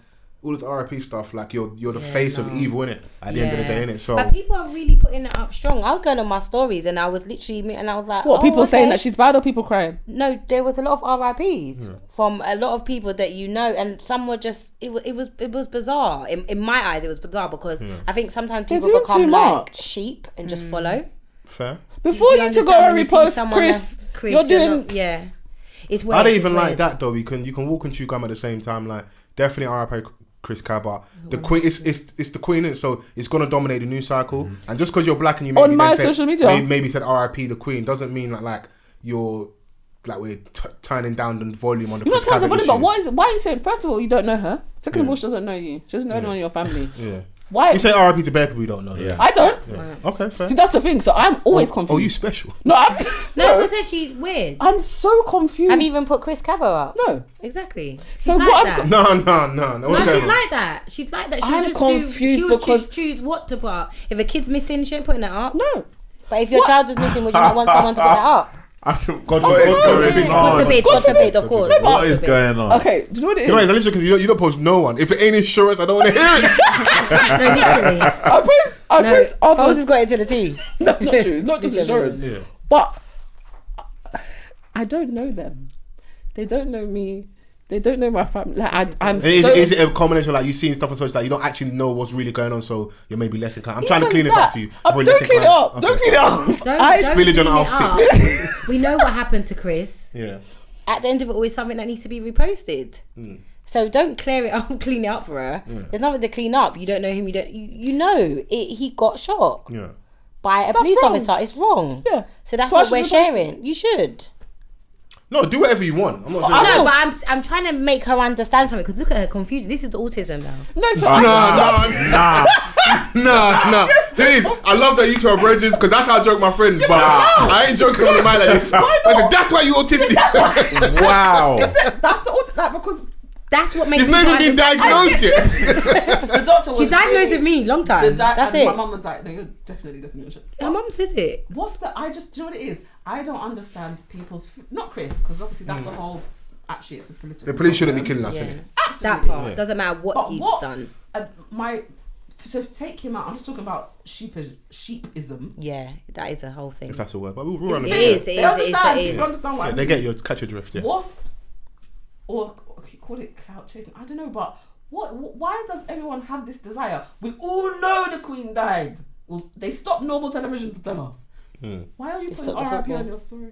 all this RIP stuff. Like you're the face of evil, innit? At the end of the day, innit? So. But people are really putting it up strong. I was going on my stories and I was literally like, what people saying that she's bad or people crying? No, there was a lot of RIPs from a lot of people that you know, and some were just it was bizarre. In my eyes, it was bizarre because I think sometimes people become like sheep and just follow. Fair. Before you to go and repost Chris, you're doing It's weird. I don't even like that though. You can walk and chew gum at the same time. Like definitely RIP ChrisKaba. The Queen, it's the Queen, and so it's gonna dominate the news cycle. And just because you're black and you maybe on my social media maybe said RIP the Queen doesn't mean like you're like we're turning down the volume on the. You're not turning down the volume, but why are you saying? First of all, you don't know her. Second of all, she doesn't know you. She doesn't know anyone in your family. Yeah. Why? You say RIP to bare people you don't know. Yeah. I don't. Yeah. Okay, fair. See, that's the thing. So I'm always confused. Oh, you special? No, I said she's weird. I'm so confused. Have you even put ChrisKaba up? No. Exactly. So like what? That. No. She'd like that. She'd like that. I'm confused she would because just choose what to put up. If a kid's missing, she ain't putting it up. No. But if your child was missing, would you not want someone to put that up? God forbid, of course. What is going on? Okay, do you know what it is? You know, it's literally because you don't post no one. If it ain't insurance, I don't want to hear it. No, literally. I Fols has got it to the T. That's not true. It's not just insurance. Yeah. But I don't know them. They don't know me. They don't know my family. Like Is it a combination of like you seeing stuff on social that you don't actually know what's really going on, so you're maybe less inclined? I'm trying to clean this up for you. Don't clean it up. Okay. Don't clean it up. Spillage on aisle 6. We know what happened to Chris. Yeah. At the end of it, always something that needs to be reposted. So don't clear it up, clean it up for her. There's nothing to clean up. You don't know him. You know he got shot. Yeah. By a police officer. It's wrong. Yeah. So that's what we're sharing. You should. No, do whatever you want. I'm not saying. No, but I'm trying to make her understand something because look at her confusion. This is the autism now. No, so Nah. Please, I love that you two are bridges because that's how I joke my friends. But I ain't joking on the mind like this. I said, that's why you autistic. Wow. that's the like because that's what makes. You've never been diagnosed yet. the doctor was. She's diagnosed with me long time. That's it. My mum was like, no, you're definitely. Her mum says it. Do you know what it is? I don't understand people's, not Chris, because obviously that's a whole, actually it's a political. The police shouldn't be problem. killing us, innit? Absolutely. That part. Doesn't matter what he's done. So take him out, I'm just talking about sheepism. Yeah, that is a whole thing. If that's a word, but we'll run It is. You understand what I They mean? get your catch your drift, yeah. Or call it clout chasing, I don't know, but why does everyone have this desire? We all know the Queen died. Well, they stopped normal television to tell us. Why are you putting RIP on your story?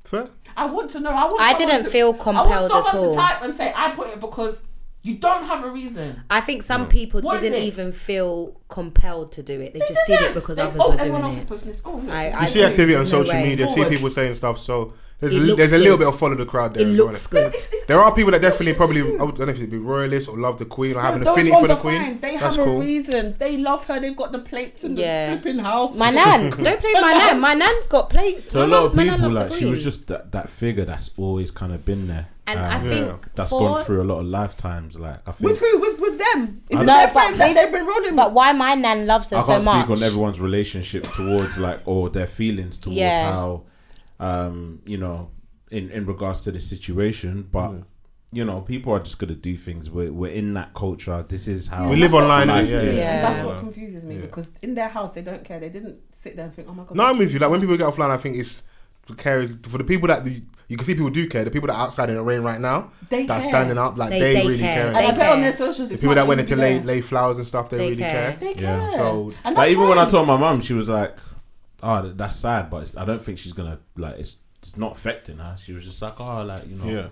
Fair. I want to know. I didn't feel compelled I want at someone all. to type and say I put it because you don't have a reason. I think some people What is didn't it? even feel compelled to do it. They just did it because others were doing everyone else is it. posting this. Oh, look, I You see activity on there's no social way. media, see Forward. people saying stuff, so there's It a looks little good. bit of follow the crowd there. It as well, looks innit? good. There are people that definitely probably, I don't know if it'd be royalists or love the Queen or have an those affinity ones for the are Queen. fine. They That's have cool. a reason. They love her. They've got the plates in the flipping house. My nan. Don't play with my nan. My nan's got plates. So a My lot of my nan people, loves the like, she was Queen. just that figure that's always kind of been there. And I think that's gone through a lot of lifetimes. Like, I think With who? With them? Is it No, their but friend that they've been rolling But with? why my nan loves her I so can't much? speak on everyone's relationship towards, like, or their feelings towards how, you know, in regards to the situation, but you know, people are just gonna do things. We're in that culture. This is how We live online. life Yeah. is. And Yeah. that's what confuses me because in their house they don't care. They didn't sit there and think, oh my god. No, I'm with you. Like when people get offline, I think it's for the people that you can see people do care. The people that are outside in the rain right now, They that are care. standing up, like They they really care. care. And I They bet on care. their socials, The it's people that not went even into there. lay flowers and stuff, they They really care. care. They care. Yeah. So And Like that's even when I fine. told my mum, she was like, "Oh, that's sad," but I don't think she's gonna like. It's not affecting her. She was just like, "Oh, like you know." yeah.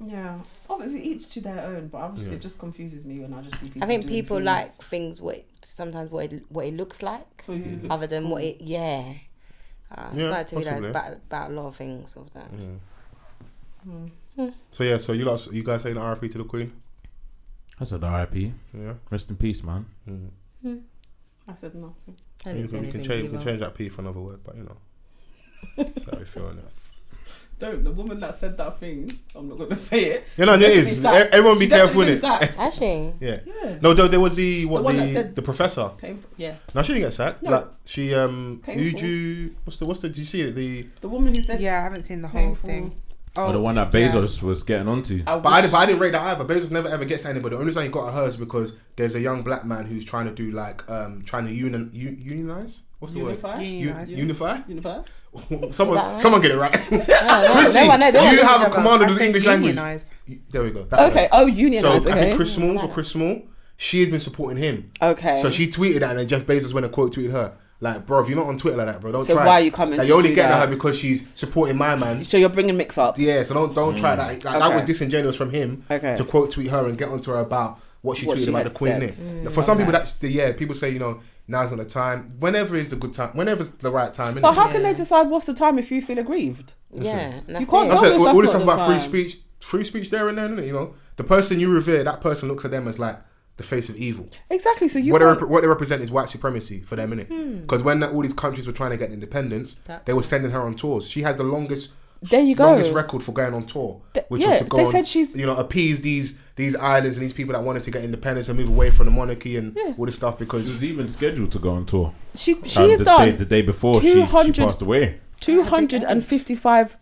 Yeah, obviously each to their own, but obviously it just confuses me when I just see people. I think doing people things. like things sometimes what it looks like, So it looks other than what cool. it. Yeah. I Yeah, started to possibly. realise about a lot of things of that. So yeah, so you guys saying RIP to the Queen? I said R.I.P. Yeah. Rest in peace, man. I said nothing. I You didn't say can anything change that P for another word, but you know. That's how we feel on it. Don't, the woman that said that thing, I'm not gonna say it. You know, it Definitely is. sacked. Everyone be She's careful, definitely innit? been sacked. Actually, Yeah. Yeah. No, there was the one that said- the professor. Yeah. No, she didn't get sacked. No. Like she Painful. Uju, what's the? Did you see it? The woman who said Yeah, I haven't seen the whole painful. thing. Or the one that Bezos was getting onto. I But I wish- didn't rate that either. Bezos never ever gets anybody. The only time he got her is because there's a young black man who's trying to do like trying to unionize. What's the Unify? word? Unionize. Unify. Unify? someone get it right. no Chrissy, one knows. you have a command of I the said English language. unionised. There we go. That Okay. word. Oh, So unionized. I Okay. think Chris Small, she has been supporting him. Okay. So she tweeted that, and then Jeff Bezos went and quote tweeted her. Like, bro, if you're not on Twitter like that, bro, don't So try. why are you coming Like, to you're only do getting at that? her because she's supporting my man. So you're bringing mix up. Yeah, so don't try that. Like, That Okay. was disingenuous from him to quote tweet her and get onto her about what she tweeted about the Queen. Innit? For some people, that's people say, you know, now's not the time. Whenever is the good time. Whenever's the right time. Innit? But how can they decide what's the time if you feel aggrieved? Yeah, and that's You can't it. I tell said if all that's this not stuff the about time. free speech there and then, innit? You know, the person you revere, that person looks at them as like the face of evil. Exactly. So you What can't- they represent is white supremacy for them, innit? Because when all these countries were trying to get independence, they were sending her on tours. She has the longest There you go. longest record for going on tour, which was to go they on, said she's- you know, appease these islands and these people that wanted to get independence and move away from the monarchy and all this stuff. She Because was even scheduled to go on tour. She has done the day before she 200 passed away. 255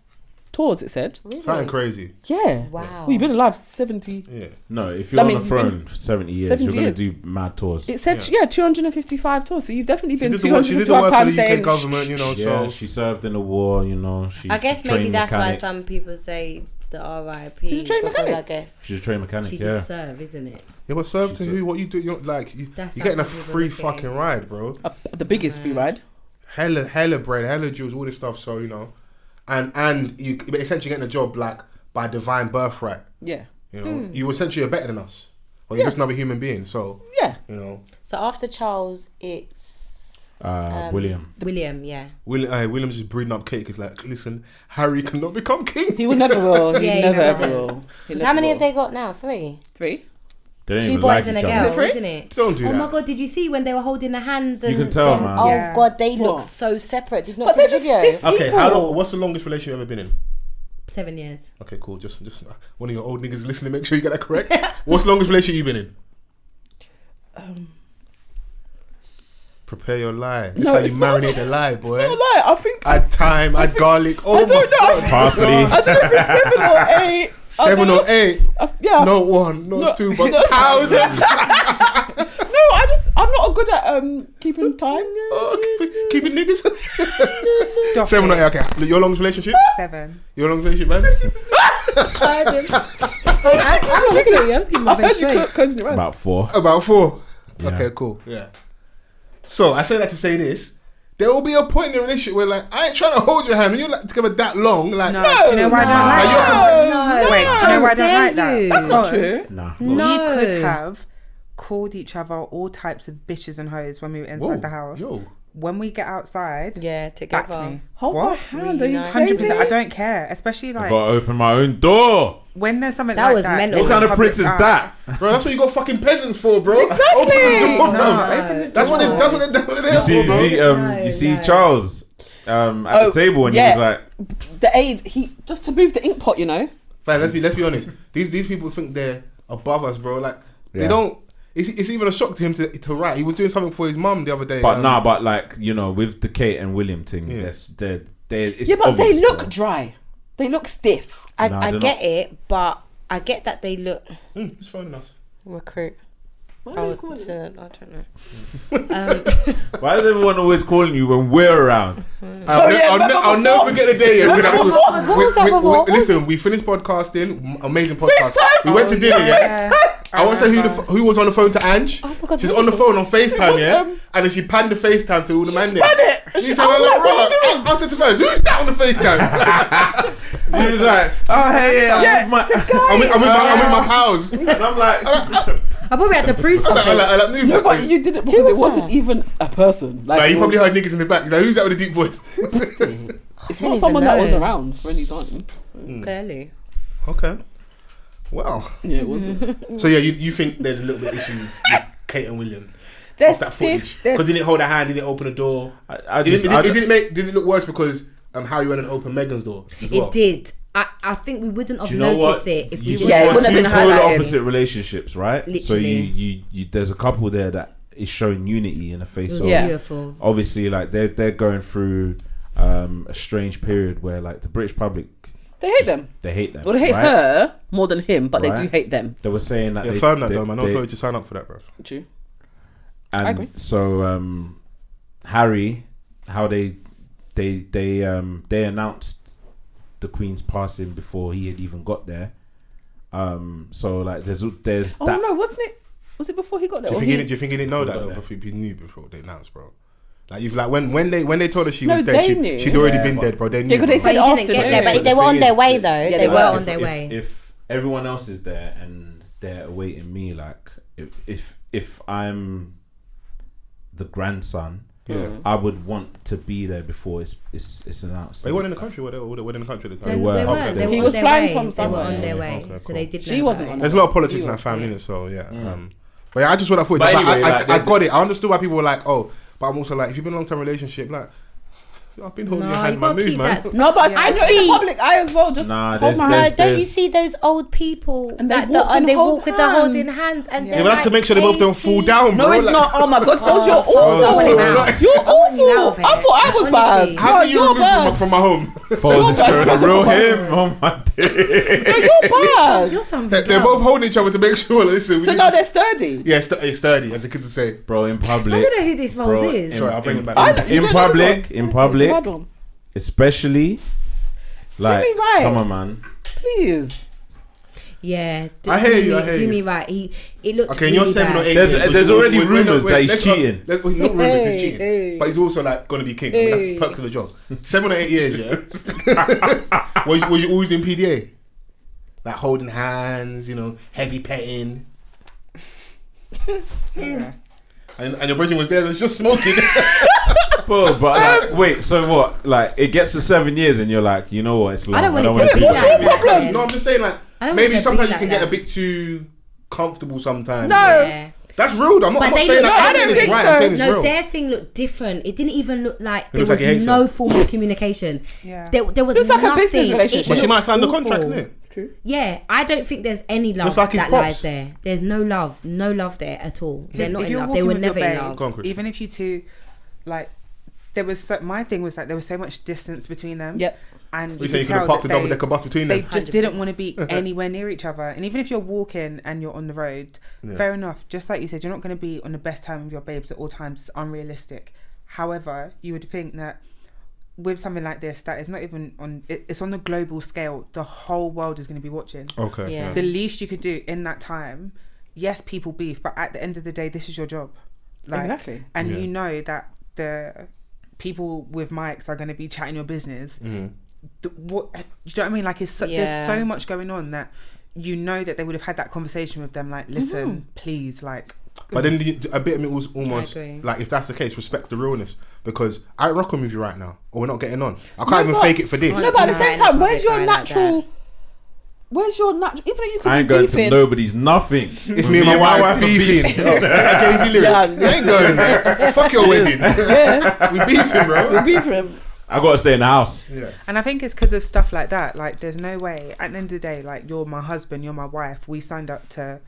tours. It said. something crazy. Yeah. Wow. Well, you've been alive 70. Yeah, No, if you're I on mean, the throne for 70 years, 70 you're going years. to do mad tours. It said 255 tours. So you've definitely been she did the work 255 for times the UK saying. government, you know. Yeah, So she served in the war, you know. I guess she's a maybe trained that's why mechanic. some people say the R.I.P. She's a trained because mechanic. I guess She's a trained mechanic, she yeah. did serve, isn't it? yeah, but serve to She's who? What you do? You're like you're That's getting a how some people free look at it. fucking ride, bro. The biggest free ride. Hella bread, hella jewels, all this stuff. So you know, and you but essentially getting a job like by divine birthright. Yeah. You know, you essentially are better than us, or you're just another human being. So Yeah. you know, So after Charles, it's William. Yeah. William's just breeding up cake. It's like, listen, Harry cannot become king. He will never will. He never ever will. How many have they got now? 3. They don't 2 even boys like and a each girl, other. Is it 3? isn't it? Don't do that. Oh my god, did you see when they were holding the hands? And You can tell, man. Oh Yeah. god, they look What? so separate. Did you But not see they're the just video? stiff Okay, people. how long? What's the longest relationship you've ever been in? 7 years. Okay, cool. Just one of your old niggas listening. Make sure you get that correct. What's the longest relationship you've been in? Prepare your lie. This No, how you it's not. marinate the lie, boy. No lie. I think Add thyme, add garlic. Oh I don't know. my god. Parsley. I don't know if it's 7 or 8. 7 or 8. Yeah. Not 1, not 2, but No. thousands. No, I'm not good at keeping time. Oh, keep it niggas. Stop 7 or it. 8. Okay. Your longest relationship? 7. Your longest relationship, man? I'm not looking at you. I'm just giving my I heard face you straight. closing your eyes. About 4. About 4. Yeah. Okay, cool. Yeah. So I say that to say this. There will be a point in the relationship where, like, I ain't trying to hold your hand and you're like together that long. Like, No, do you know why I don't like that? No. Wait, do you know why I don't Dare like that? you? That's not Because true. Nah. No. We could have called each other all types of bitches and hoes when we were inside the house. Yo. When we get outside, Yeah, back together. me. Hold my What? hand. Are you Reunite. 100%. crazy? I don't care. Especially I like gotta open my own door. when there's something That like was that. mental. in What kind of public prince is eye. that? Bro, that's what you got fucking peasants for, bro. Exactly. Open the door, No. bro. That's what they're You see, for, bro. you see no. Charles at the table and he was like, the aid. He just to move the ink pot. You know. Fine, let's be honest. These people think they're above us, bro. Like they Yeah. don't. It's even a shock to him to write. He was doing something for his mum the other day. but but like, you know, with the Kate and William thing, Yeah. it's Yeah, but obvious, they look bro. dry. They look stiff. I Nah, they're get it, but I get that they look He's phoning us. recruit. Why I are you would calling? I don't know. Why is everyone always calling you when we're around? I'll never forget the day. Yeah, What was that before? listen, we finished podcasting. Amazing podcast. We went to dinner. Yeah. I won't say who was on the phone to Ange. Oh my God, She's really? on the phone on FaceTime, was, yeah? And then she panned the FaceTime to all the man there. Span it. And She she, said, I was like, what are you "Bro, doing? I said to fans, who's that on the FaceTime? He was like, oh hey, I'm with I'm with my pals. and I'm like, I probably had to prove I something. like moved No, that but way. you did it because was it wasn't that? even a person. Like Like, it you probably was- heard niggas in the back. He's like, who's that with a deep voice? it's didn't not someone even that was know. around for any time. So, Clearly. Okay. Well. yeah, it wasn't. So yeah, you think there's a little bit of issue with Kate and William? They're Off that footage. stiff. Because he didn't hold her hand, he didn't open the door. Did it look worse because how you went and opened Megan's door as well? It did. I think we wouldn't have Do you know noticed what? it if we You were Yeah, it saw wouldn't have two been polar highlighted. opposite relationships, right? So Literally. you there's a couple there that is showing unity in the face of. Yeah. beautiful. Obviously, like they're going through a strange period where like the British public They hate them. they hate them. Well, they hate right? her more than him, but they do Right. hate them. They were saying that Yeah, they firm that they- though, man. I they- told you to sign up for that, bro. True. And I agree. so Harry, how they announced the Queen's passing before he had even got there. So like there's Oh that. no, wasn't it? Was it before he got there? Do Or you think he didn't know that Got though? there. Before he knew before they announced, bro. Like you've like when they told her she No, was they dead, knew. she'd already Yeah, been but- dead, bro. They knew. Yeah, 'cause they bro. said But he didn't get afternoon. there. But But they the were on thing their is way that- though. Yeah, They were were. on their way. If everyone else is there and they're awaiting me, like if I'm the grandson, Yeah. I would want to be there before it's announced. They weren't in the country. Were they in the country at the They time? were. were. Okay, They they were He on was their flying way. from They were somewhere. on their Yeah, way, okay, so they cool. did. She know wasn't about on it. There's a lot of politics in Yeah. that family, innit? So yeah. But yeah, I just saw that footage. But Like, anyway, I like, got it. I understood why people were like, oh, but I'm also like, if you've been in a long term relationship, like, I've been holding No, your hand, you my gotta move, keep man. that. No, but Yeah. I know in See- the public eye as well. Just Nah, hold there's- my No, hand. don't you see those old people And they that walk and they hold walk with the hands. holding hands and Yeah, but that's to make sure they both don't fall down, No, bro. it's Like, not. Oh my God, Fols, you're I want awful. him out. You're I want him out awful. of I it. thought I was bad. Honestly. How can you you're remove bad. from my home? Foles is You're showing bad. a real him on my dick. No, you're bad. You're something. They're both holding each other to make sure. Listen, we So need now to- they're sturdy. yeah, it's sturdy, as the kids would say. Bro, in I public, don't know who this Bro, Foles is. Sorry, I'll bring him back. You in don't know this public, one? in It's a public, bad one. especially. Like, me right. come on, man. Please. Yeah, I hear you, I Do hear you. me right. It looked. Okay, really you're 7 or bad. 8. There's- years, there's which- already wait, rumours that he's let's cheating. Not rumours, he's cheating. Hey. But he's also like going to be king. I mean, that's the perks of the job. 7 or 8 years, yeah. was you always in PDA? Like holding hands, heavy petting. Yeah. And your brother was there, was just smoking. Bro, but like, wait, so what? Like, it gets to 7 years and you're like, you know what? It's long. I don't want wanna to do be that. that. No, I'm just saying, like, maybe sometimes you can get a bit too comfortable sometimes. No. Yeah. That's rude. I'm not saying that. I'm saying it's right. I'm saying it's real. No, their thing looked different. It didn't even look like there looks like he was hates no her. form of communication. Yeah. There was It's like nothing. a business relationship. But she might sign the awful. contract, innit? True. Yeah, I don't think there's any love Just like his that pops. lies there. There's no love there at all. They're not If in you're love. They walking were with your never in babe, love. Go on, Chris. even if you two, like, my thing was like there was so much distance between them. Yep. And You say you could have parked a double decker bus between they them. just didn't want to be anywhere near each other. And even if you're walking and you're on the road, fair enough. Just like you said, you're not going to be on the best time with your babes at all times. It's unrealistic. However, you would think that with something like this, that is not even on, it's on the global scale. The whole world is going to be watching. Okay. Yeah. The least you could do in that time, yes, people beef, but at the end of the day, this is your job. Like, Exactly. And you know that the people with mics are going to be chatting your business. What, do you know what I mean? Like, there's so much going on that you know that they would have had that conversation with them. Like, listen, please, like. But then a bit of it was almost agree. like, if that's the case, respect the realness, because I ain't rocking with you right now, or we're not getting on. I can't even fake it for this. No, but at the same time, where's your Like natural? that. Where's your natural? Even though you could I ain't be going beefing. to nobody's nothing. It's me and my wife beefing. That's how Jay-Z lyric. Yeah, I ain't going there. Fuck your wedding. We beefing, bro. We're beefing. I gotta stay in the house. Yeah. And I think it's because of stuff like that. Like, there's no way. At the end of the day, like, you're my husband, you're my wife. We signed up to.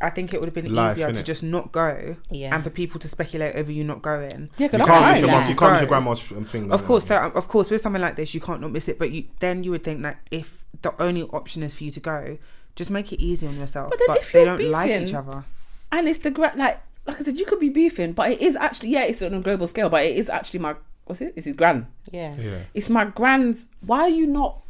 I think it would have been Life, easier to innit? just not go, Yeah. and for people to speculate over you not going. Yeah, You because can't miss your Yeah. mum. You can't miss your grandma's thing. Of course, so of course, with something like this, you can't not miss it. But then you would think that if the only option is for you to go, just make it easy on yourself. But then But if they you're don't like beefing- each other. and it's the like I said, you could be beefing, but it is actually it's on a global scale, but it is actually my it's his gran. Yeah. It's my gran's. Why are you not?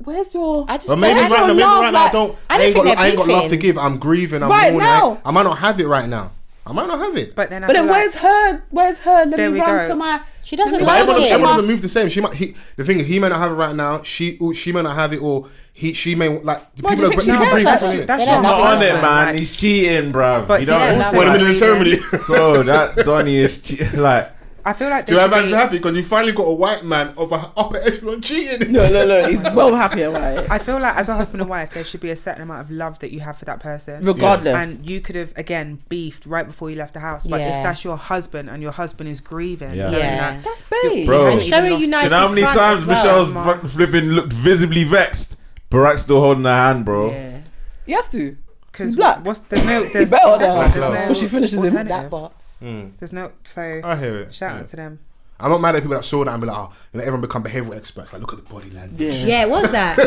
Where's your? I just But maybe Where's right your now, love, I like- don't. I I don't ain't think got they're love to beefing. give. I'm grieving. I'm Right mourning. now. I might not have it right now. I might not have it. But then, But then where's her? Let There me we run go. to my. She doesn't But like everyone it. doesn't move the same. The thing is, he may not have it right now. She may not have it, or she may like. Why do People you think she cares grieve that differently. shit? That's They your don't Not love on each it, other. man. Like, He's cheating, bruv. But You don't he's also understand. When I'm in the ceremony. Bro, that Donny is like. I feel like Do you there have should Ange be, happy because you finally got a white man of an upper echelon cheating? No. He's well happy about it. I feel like as a husband and wife, there should be a certain amount of love that you have for that person. Regardless. And you could have, again, beefed right before you left the house. But Yeah. if that's your husband and your husband is grieving, Yeah. knowing Yeah. that That's babe. Bro. And show her Do united you know how many front times as well. Michelle's Mark. flipping looked visibly vexed? Barack's still holding her hand, bro. Yeah. He has to. because He's black. there's better exactly, now. there's no Before she finishes him. alternative. That part. There's no, so I hear it. shout Yeah. out to them. I'm not mad at people that saw that and be like, everyone become behavioural experts. Like, look at the body language. Yeah, it was that. To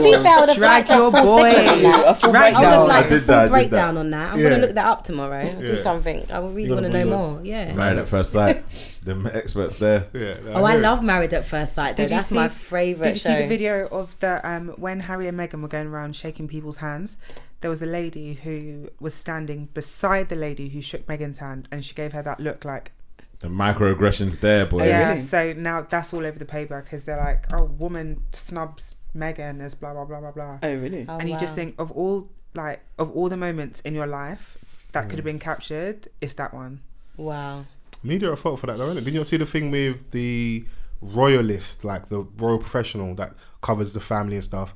be fair, I would have Drag liked a your full boy. segment on that. A full Drag I would breakdown. have liked I a did full that, I did breakdown that. on that. I'm Yeah. going to look that up tomorrow. Yeah. Do something. I really You're want to gonna know look. more. Yeah. Married at first sight. Them experts there. Yeah. Oh, I hear it. love Married at First Sight. Though. Did you That's see- my favourite Did you show. see the video of the when Harry and Meghan were going around shaking people's hands? There was a lady who was standing beside the lady who shook Meghan's hand, and she gave her that look like, The microaggressions there, boy. yeah. really? So now that's all over the paper because they're like, oh, woman snubs Meghan as blah blah blah blah blah. Oh really? Oh, And you just wow. think of all the moments in your life that could have been captured, it's that one. Wow. Media are at fault for that, though, isn't it? Didn't you see the thing with the royalist, like the royal professional that covers the family and stuff?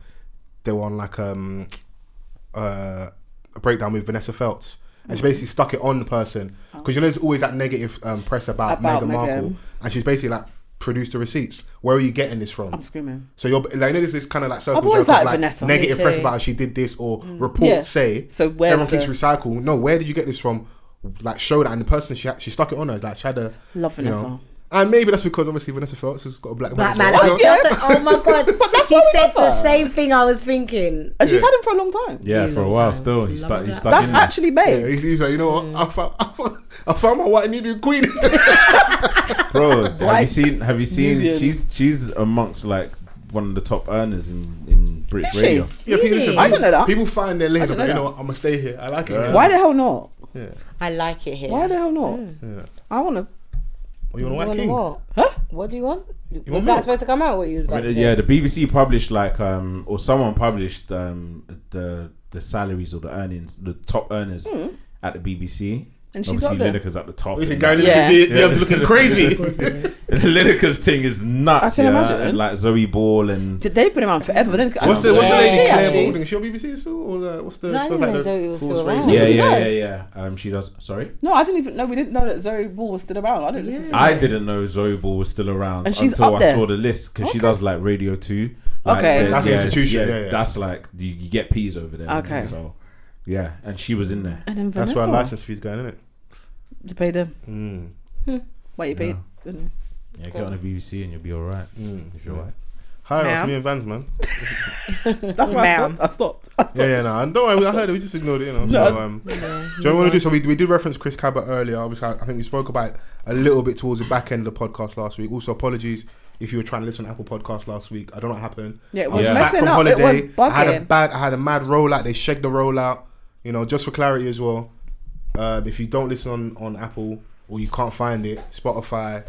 They were on like a breakdown with Vanessa Feltz, and she basically stuck it on the person because you know there's always that negative press about Meghan Markle, and she's basically like produced the receipts. Where are you getting this from? I'm screaming. So you're like, you know, there's this kind of like circle I've always jerk of, liked Vanessa. negative Me press too. about how she did this or reports Yeah. say. So where's everyone thinks the- recycle? No, where did you get this from? Like show that, and the person she stuck it on her. Like she had a Love you know, Vanessa. and maybe that's because obviously Vanessa Feltz has got a black man. Black man. as well. Oh, that's oh my God. But that's He why we said love the her. same thing I was thinking. And she's had him for a long time. Yeah, for a while time. still. Love He's that. stuck That's in there. actually Yeah, babe. he's like, you know what? I found my white Nubian queen. Bro, have you White seen Nubian. she's amongst like one of the top earners in British Is she? radio. Yeah, people, Really? I don't know that. People find their lanes. I don't Like, you know know what? I'm gonna stay here. I like it. Yeah. Here. Why the hell not? Yeah. I like it here. Why the hell not? Yeah. I want to. Oh, you want a You white want king? what? Huh? What do you want? Was want that milk? supposed to come out? What you was about to say? Yeah, the BBC published like or someone published the salaries or the earnings, the top earners at the BBC, And she's obviously up there. Lineker's at the top. Listen, Gary Lineker's looking crazy. Lineker's thing is nuts. I can imagine. And like Zoe Ball and They've been around forever. But then, what's the lady Claire actually? Balding? Is she on BBC still? Or what's the? No, I didn't know Zoe was still around. yeah. She does. Sorry. No, I didn't even know. We didn't know that Zoe Ball was still around. I didn't listen to her. I didn't know Zoe Ball was still around And she's until up I there. saw the list because she does like Radio 2. Like, Okay. That's an institution. Yeah. That's like you get P's over there. Okay. So yeah, and she was in there. And then That's Vanessa. where license fees going, isn't it? To pay them. Wait, you paid? Yeah, get on the BBC and you'll be alright. If you're alright. Hi, it's Ma'am. me and Vans, man. That's why Ma'am. I stopped. Yeah, no. And don't worry, I heard it. We just ignored it, you know. So, do you know what we want to do? So we did reference ChrisKaba earlier. Obviously, I think we spoke about it a little bit towards the back end of the podcast last week. Also, apologies if you were trying to listen to Apple Podcast last week. I don't know what happened. Yeah, it was Yeah. Back messing from up. holiday, It was bugging. I had a mad rollout. They shagged the rollout. You know, just for clarity as well. If you don't listen on Apple or you can't find it, Spotify,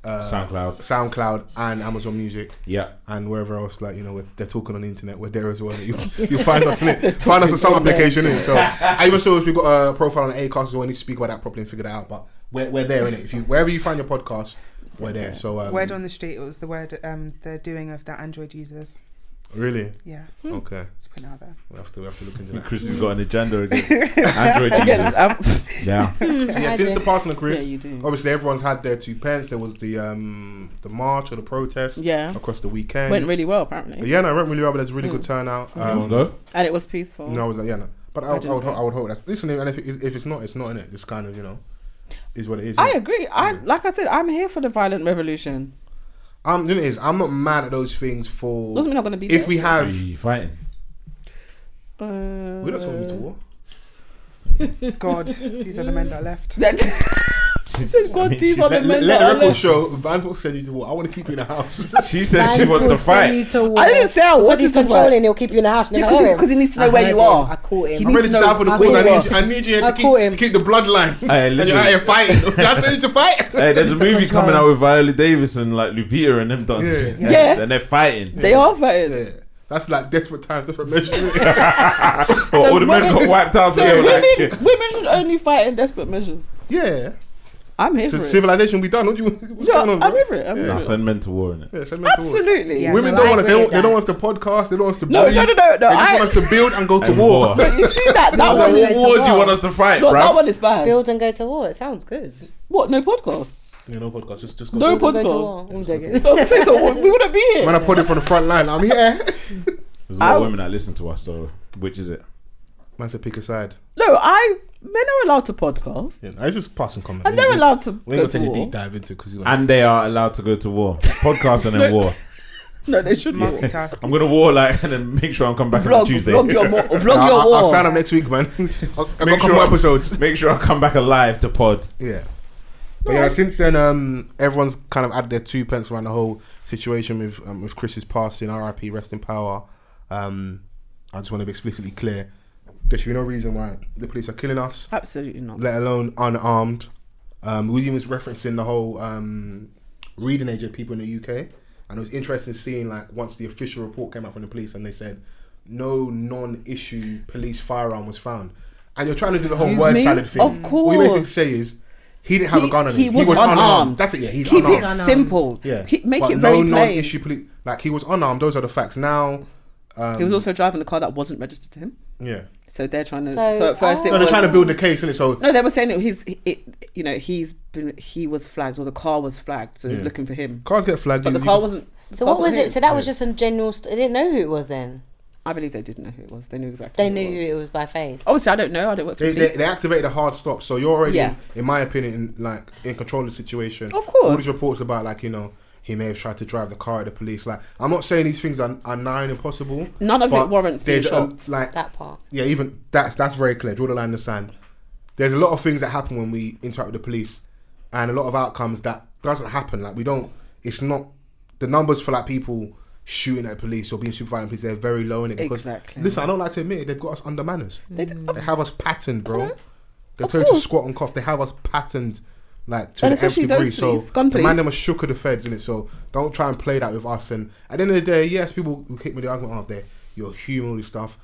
SoundCloud, and Amazon Music. Yeah. And wherever else, like, you know, they're talking on the internet. We're there as well. You'll find us in it. Find us on some application in it. So I even saw if we've got a profile on Acast as well. I need to speak about that properly and figure that out. But we're there in it. If you wherever you find your podcast, we're there. So word on the street, it was the word the doing of the Android users. Really? Yeah, Okay. let's put it out there. We have to look into that. Chris has got an agenda against Android users. Yeah. So yeah, since the passing of Chris, Yeah, you do. obviously everyone's had their 2 pence. There was the march or the protest across the weekend. Went really well, apparently. Yeah, no, it went really well, but there's a really good turnout. You want to go? And it was peaceful. No, I was like, yeah, no. But I would didn't go. hope that. Listen, and if it's not, it's not in it. It's kind of, you know, is what it is. I innit? agree. Like I said, I'm here for the violent revolution. You know, it is. I'm not mad at those things for. Doesn't mean I'm going to be If there. we Are have, you fighting? we're not going to war. God, these are the men that left. She said, God, these are the men Let that the are record left. show. Vans will send you to war. I want to keep you in the house. She says she wants to fight. I didn't say I What wanted he's to fight. controlling, he'll keep you in the house. Never hear him. Because he needs to know I where heard you him. are. I caught him. He I'm needs ready to to know die for the where cause. you I are. need you here I caught him. to keep the bloodline. Hey, And listen. you're out here fighting. Did I send you to fight? Hey, there's a movie coming out with Viola Davis and like Lupita and them dons. Yeah. And they're fighting. They are fighting. Yeah. That's like desperate times, desperate measures. Well, all the men got wiped out. So So they were like, women should only fight in desperate measures. Yeah. I'm here So for it. civilization be done. What's going on, bro? I'm here for it. I'm here nah, for it. send men to war in it. Yeah, send men to war. Absolutely. Yeah. Women No, don't I want us. agree with They don't that. want us to podcast. They don't want us to. No, breathe. no. They just want us to build and go to And war. war. But you see that I was one like, is what war do you want us to fight, Look, that bruv? one is bad. Build and go to war. It sounds good. What? No podcast. Yeah, no podcast. Just go. No to war. Go to podcast. war. I'm joking. I was saying, so we wouldn't be here. Man, I put it from the front line. I'm here. There's a lot of women that listen to us, so which is it? Man said pick a side. No, men are allowed to podcast, Yeah, it's just passing comment. and they're allowed to We go ain't to gonna take a war. deep dive into because And they are allowed to go to war. Podcast and then war. No, they should not. Multitask. I'm gonna war like and then make sure I'm come back on Tuesday. Vlog your war. I'll sign up next week, man. I've got a Make couple sure- more episodes. Make sure I come back alive to pod. Yeah. But yeah, since then, everyone's kind of added their 2 pence around the whole situation with Chris's passing. RIP, rest in power. I just want to be explicitly clear. There should be no reason why the police are killing us, Absolutely not. let alone unarmed. We was referencing the whole reading age of people in the UK, and it was interesting seeing like once the official report came out from the police and they said no non-issue police firearm was found, and you're trying to do the whole Excuse word me? salad thing. Of What you basically course. say is he didn't have a gun on him. He was unarmed. That's it. Yeah, he's Keep unarmed. it simple. Yeah, Make but it very no plain. non-issue police. Like he was unarmed. Those are the facts. Now, He was also driving a car that wasn't registered to him. yeah. So they're trying to. So- So at first it No, they're was. trying to build the case, innit? So No, they were saying he was flagged, or the car was flagged, so Yeah. looking for him. cars get flagged. But the you- car wasn't. So what was him. it? So that was just a general. They didn't know who it was then. I believe they didn't know who it was. They knew exactly. They who knew it was. who it was by face. Obviously, I don't know. I don't work for They police. activated a hard stop, so you're already, Yeah. in my opinion, in control of the situation. Of course. All these reports about he may have tried to drive the car at the police. Like, I'm not saying these things are nigh and impossible. None of it but warrants being there's shot. That part. Yeah, even that's very clear. Draw the line in the sand. There's a lot of things that happen when we interact with the police, and a lot of outcomes that doesn't happen. Like it's not the numbers for like people shooting at police or being super violent police. They're very low in it because Exactly. listen, I don't like to admit it. They've got us under manners. They did- They have us patterned, bro. They Of tell you to course. squat and cough. They have us patterned like to And the nth especially degree. those So police, gun the man police. them are shook of the feds in it. So don't try and play that with us. And at the end of the day, yes, people will kick me the argument of you're human, all this stuff.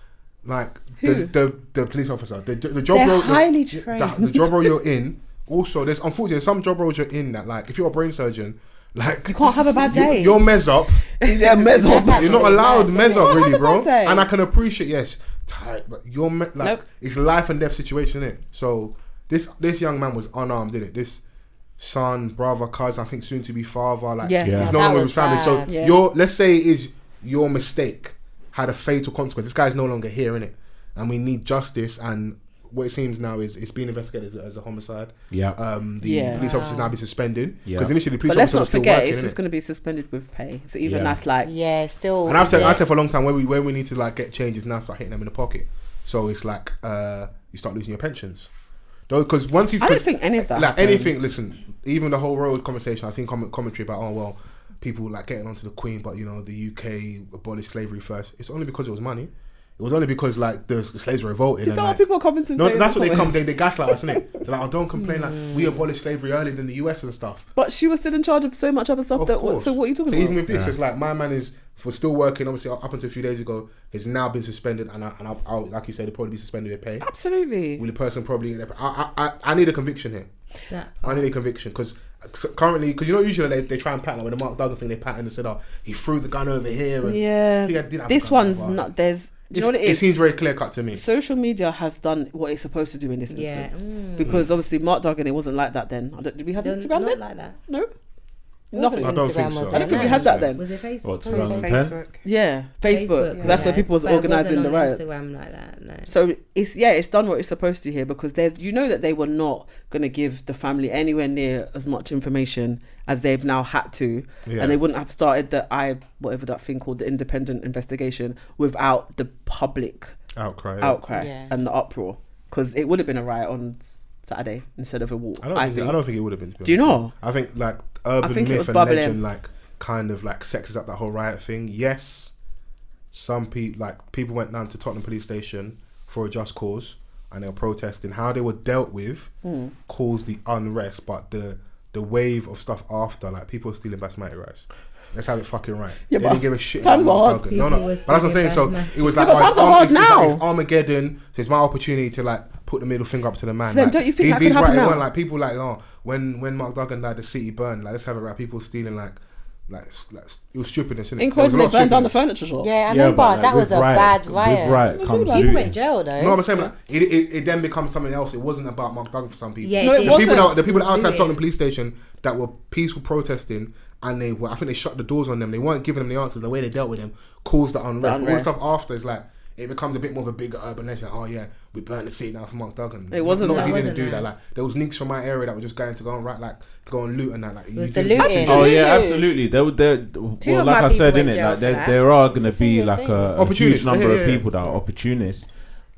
like the police officer, the job They're role, highly trained. the job role you're in. Also, there's unfortunately some job roles you're in that, like, if you're a brain surgeon, like, You can't have a bad day. You're mez up. Yeah, mez up. You're not allowed mez up, really, have a bro. bad day. And I can appreciate, yes, tired, but you're it's life and death situation, innit? So this young man was unarmed, didn't it? This son, brother, cousin, I think soon to be father, like, he's no longer with his family. So let's say it is your mistake had a fatal consequence. This guy's no longer here, innit? And we need justice. And what it seems now is it's being investigated as a homicide. Yeah. The police officers now be suspended because initially the police But let's officers not still forget, working, it's just innit? going to be suspended with pay. So even that's like, still. And I said for a long time, when we need to like get changes now, start hitting them in the pocket. So it's like you start losing your pensions. Though, because once you've, I don't think any of that. like happens. anything. Listen, even the whole road conversation, I've seen commentary about people like getting onto the Queen, but the UK abolished slavery first. It's only because it was money. It was only because like the slaves were revolting. Is that what people are coming to say? No, that's what they come. They gaslight us, innit? They're like, don't complain. Like, we abolished slavery earlier than the US and stuff. But she was still in charge of so much other stuff. So what are you talking about? Even with this, it's like my man is still working. Obviously, up until a few days ago, has now been suspended, and I'll like you said, he'll probably be suspended with pay. Absolutely. Will the person probably? I need a conviction here. I need a conviction because currently, because usually they try and pattern with the Mark Duggan thing. They pattern and said, "Oh, he threw the gun over here." And this one's not. There's. Do you know what it is? It seems very clear cut to me. Social media has done what it's supposed to do in this instance. Because obviously Mark Duggan, it wasn't like that then. Did we have Instagram then? Like that. No. Nothing. I don't think so. I don't think we had that then. Was it Facebook? What, 2010? Yeah, Facebook. That's where people was organising the riots. Instagram like that, no. So it's done what it's supposed to here because there's that they were not going to give the family anywhere near as much information as they've now had to, and they wouldn't have started whatever that thing called, the independent investigation, without the public outcry and the uproar, because it would have been a riot on Saturday instead of a walk. I don't think it would have been. Do you know? I think like urban myth and legend like kind of like sexes up that whole riot thing. Yes, some people went down to Tottenham police station for a just cause and they were protesting. How they were dealt with caused the unrest, but the wave of stuff after, like people were stealing basmati rice. Let's have it fucking right. Yeah, they didn't give a shit. Times are hard. No. But that's what I'm saying. So it was like, times are hard now. It's Armageddon. So it's my opportunity to like put the middle finger up to the man. So then don't you think that could happen now? Like people like, when Mark Duggan died, the city burned. Like let's have it right. People stealing like it was stupidness, isn't it? Incredible, they burned down the furniture shop. Yeah, I remember that was a bad riot. With riot comes people went jail though. No, I'm saying like, it then becomes something else. It wasn't about Mark Duggan for some people. Yeah, the people outside Tottenham police station that were peaceful protesting, and I think they shut the doors on them. They weren't giving them the answers. The way they dealt with them caused the unrest. But all the stuff after is like, it becomes a bit more of a bigger urban legend. Oh yeah, we burned the city down for Mark Duggan. It wasn't. Not if you didn't do that. Like there was nicks from my area that were just going to go and to go and loot and that. Like it was the looting. Oh yeah, absolutely. Well, like I said, innit, like there are gonna be like a huge number of people that are opportunists.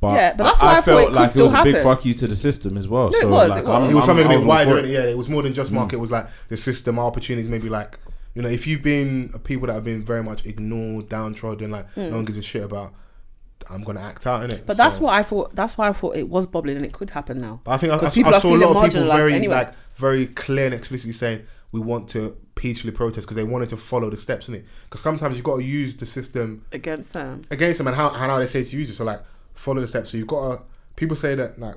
But that's why I felt like it was a big happen. fuck you to the system as well. No, so it was. like, it was something a bit wider. Yeah, it was more than just market. It was like the system, opportunities. Maybe like if you've been people that have been very much ignored, downtrodden, like no one gives a shit about. I'm gonna act out in it. But that's what I thought. That's why I thought it was bubbling and it could happen now. But I think I saw a lot of people very clear and explicitly saying we want to peacefully protest because they wanted to follow the steps in it. Because sometimes you got to use the system against them, and how they say to use it. So like follow the steps. So you've got to. People say that like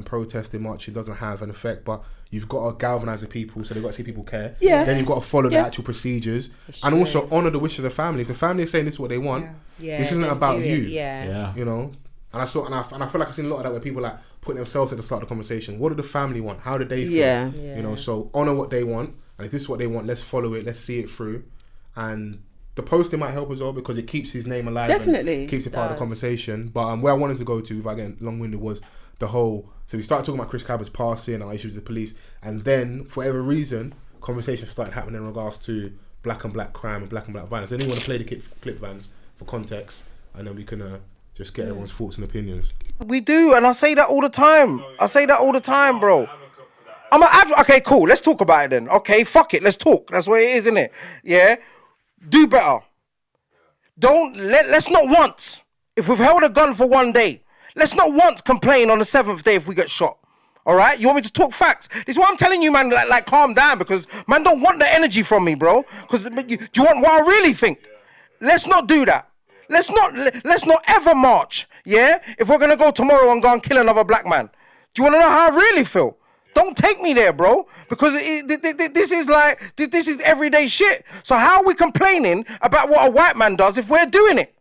protesting, marching doesn't have an effect, but you've got to galvanise the people, so they've got to see people care. Yeah. Then you've got to follow the actual procedures and also honour the wish of the family. If the family is saying this is what they want, this isn't about you. Yeah. You know. And I feel like I've seen a lot of that where people like put themselves at the start of the conversation. What did the family want? How did they feel? Yeah. You know. So honour what they want, and if this is what they want, let's follow it. Let's see it through, and the posting might help as well because it keeps his name alive. Definitely keeps it part of the conversation. But where I wanted to go to, if I get long-winded, was the whole. So we started talking about ChrisKaba's passing, our issues with the police, and then for whatever reason, conversations started happening in regards to black and black crime and black violence. I didn't want to play the clip Vans for context, and then we can just get everyone's thoughts and opinions. We do, and I say that all the time. Bro. I'm an advocate. Okay, cool. Let's talk about it then. Okay, fuck it. Let's talk. That's what it is, isn't it? Yeah. Do better. Let's not once. If we've held a gun for one day, let's not once complain on the 7th day if we get shot. All right? You want me to talk facts? This is what I'm telling you, man. Like calm down, because man don't want the energy from me, bro. Because do you want what I really think? Let's not do that. Let's not ever march. yeah, if we're gonna go tomorrow and go and kill another black man, do you want to know how I really feel? Don't take me there, bro, because this is everyday shit. So how are we complaining about what a white man does if we're doing it?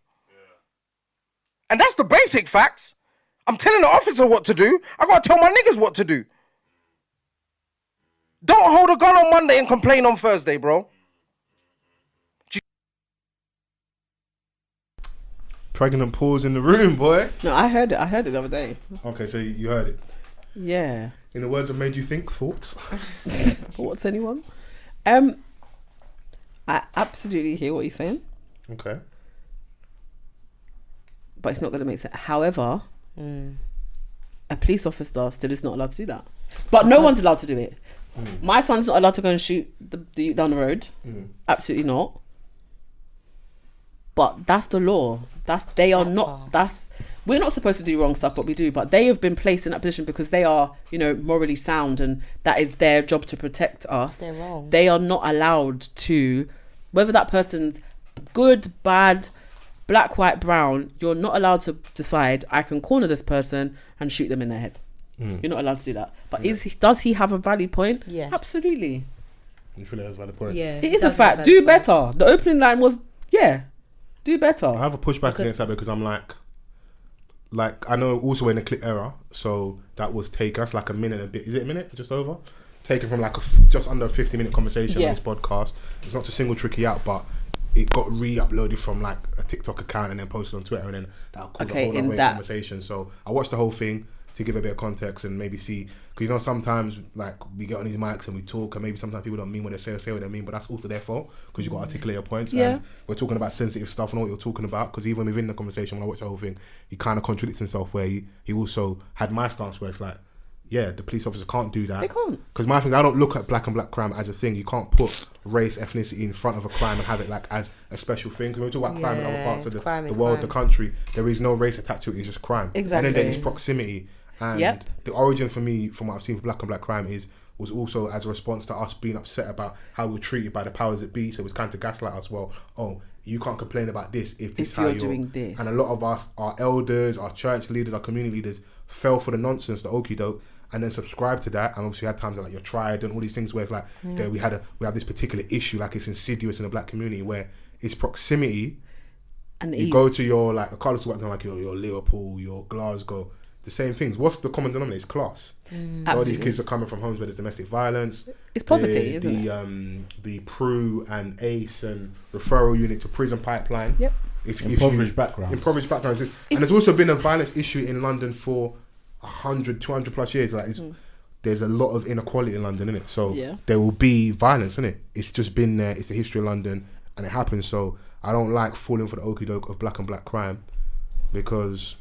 And that's the basic facts. I'm telling the officer what to do. I gotta tell my niggas what to do. Don't hold a gun on Monday and complain on Thursday, bro. Pregnant pause in the room, boy. No, I heard it the other day. Okay, so you heard it. Yeah. In the words that made you think, thoughts? Thoughts, anyone? I absolutely hear what you're saying. Okay. But it's not going to make sense. However, a police officer still is not allowed to do that. But no one's allowed to do it. My son's not allowed to go and shoot the youth down the road. Absolutely not. But that's the law. We're not supposed to do wrong stuff, but we do. But they have been placed in that position because they are, morally sound, and that is their job to protect us. They're wrong. They are not allowed to, whether that person's good, bad, black, white, brown, you're not allowed to decide, I can corner this person and shoot them in their head. You're not allowed to do that. But does he have a valid point? Yeah. Absolutely. You feel it has a valid point? Yeah. It is a fact. Do better. The opening line was, do better. I have a pushback against that because I'm like I know also in the clip era, so that was taken. That's like a minute and a bit. Is it a minute? Just over? Taken from like just under a 50-minute conversation on this podcast. It's not to single Tricky out, but it got re-uploaded from like a TikTok account and then posted on Twitter, and then that caused a whole other conversation. So I watched the whole thing to give a bit of context and maybe see, because sometimes like we get on these mics and we talk, and maybe sometimes people don't mean what they say or say what they mean, but that's also their fault because you got to articulate your points. And we're talking about sensitive stuff and what you're talking about, because even within the conversation when I watched the whole thing, he kind of contradicts himself where he also had my stance where it's like, the police officer can't do that. They can't. Because my thing, I don't look at black and black crime as a thing. You can't put race, ethnicity in front of a crime and have it like as a special thing. Because when we talk about crime in other parts of the world, the country, there is no race attached to it. It's just crime. Exactly. And then there is proximity. And the origin for me, from what I've seen for black and black crime, was also as a response to us being upset about how we were treated by the powers that be. So it was kind of gaslight us. Well, you can't complain about this if this is how you're doing this. And a lot of us, our elders, our church leaders, our community leaders, fell for the nonsense, the okie doke, and then subscribe to that. And obviously we had times like you're tried and all these things where it's like we have this particular issue, like it's insidious in the black community where it's proximity. And you go to your like, I can't talk about like your Liverpool, your Glasgow. The same things. What's the common denominator? It's class. All these kids are coming from homes where there's domestic violence. It's poverty, isn't it? The PRU and ACE and referral unit to prison pipeline. Yep. Impoverished backgrounds. And there's also been a violence issue in London for 100, 200 plus years. Like there's a lot of inequality in London, innit? So there will be violence, innit? It's just been there. It's the history of London, and it happens. So I don't like falling for the okie doke of black and black crime because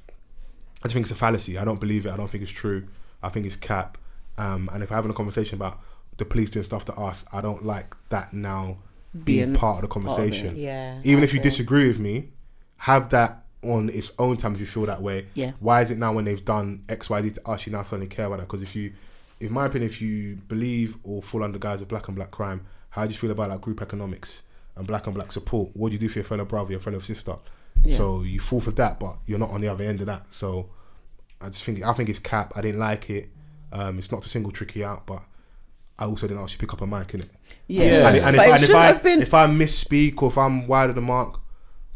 I just think it's a fallacy. I don't believe it. I don't think it's true. I think it's cap. And if I'm having a conversation about the police doing stuff to us, I don't like that now being part of the conversation. Even if you disagree with me, have that on its own time if you feel that way. Why is it now when they've done X, Y, Z to us, you now suddenly care about that? Because in my opinion, if you believe or fall under the guise of black and black crime, how do you feel about like group economics and black support? What do you do for your fellow brother, your fellow sister? So you fall for that, but you're not on the other end of that. So I think it's cap. I didn't like it. It's not to single Tricky out, but I also didn't actually pick up a mic, innit? And if I misspeak or if I'm wide of the mark,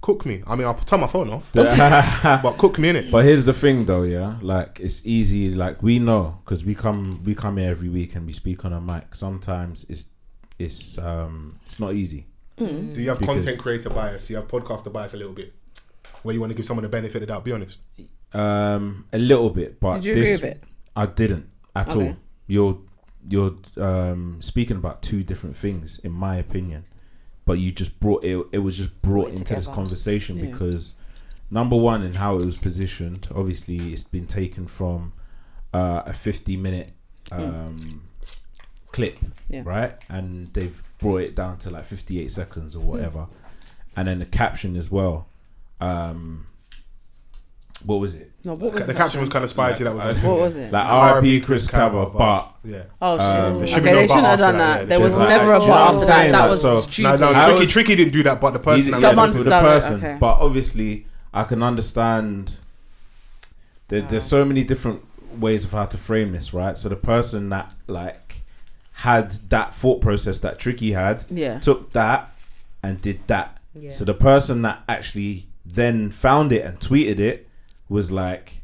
cook me. I mean, I'll turn my phone off, but cook me, innit? But here's the thing, though, like it's easy. Like we know because we come here every week and we speak on a mic. Sometimes it's not easy. Do you have content creator bias? Do you have podcaster bias a little bit? Where you want to give someone the benefit of the doubt, be honest. A little bit, but did you agree with it? I didn't at all. You're speaking about two different things, in my opinion. But you just brought it. It was just brought into this conversation because number one, in how it was positioned. Obviously, it's been taken from a 50-minute clip, right? And they've brought it down to like 58 seconds or whatever. And then the caption as well. What was it? No, what was the caption was kind of spicy. That was what was it? Like R.I.P. ChrisKaba, but they shouldn't have done that. There was never a but after that. That was stupid. No, Tricky didn't do that, but the person. The person. But obviously, I can understand There's so many different ways of how to frame this, right? So the person that like had that thought process that Tricky had, took that and did that. Yeah. So the person that actually then found it and tweeted it was like,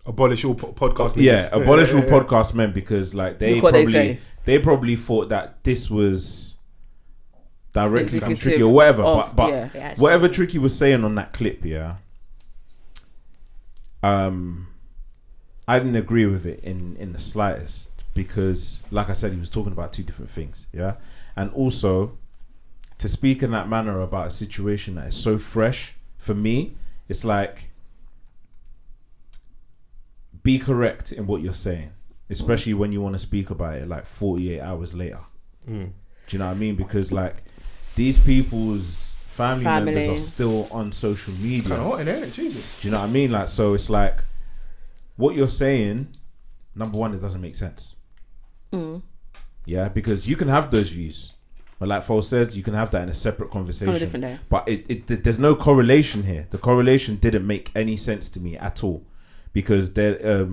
abolish all podcast men. Yeah, abolish all podcast men, because like they probably thought that this was directly from Tricky or whatever. But whatever Tricky was saying on that clip, I didn't agree with it in the slightest, because like I said, he was talking about two different things, and also to speak in that manner about a situation that is so fresh for me, it's like, be correct in what you're saying, especially when you want to speak about it like 48 hours later. Do you know what I mean? Because like these people's family members are still on social media. Kind of hot in it, Jesus. Do you know what I mean? Like, so it's like, what you're saying, number one, it doesn't make sense. Yeah, because you can have those views, but like Fols says, you can have that in a separate conversation on a different day. But there's no correlation here. The correlation didn't make any sense to me at all, because there,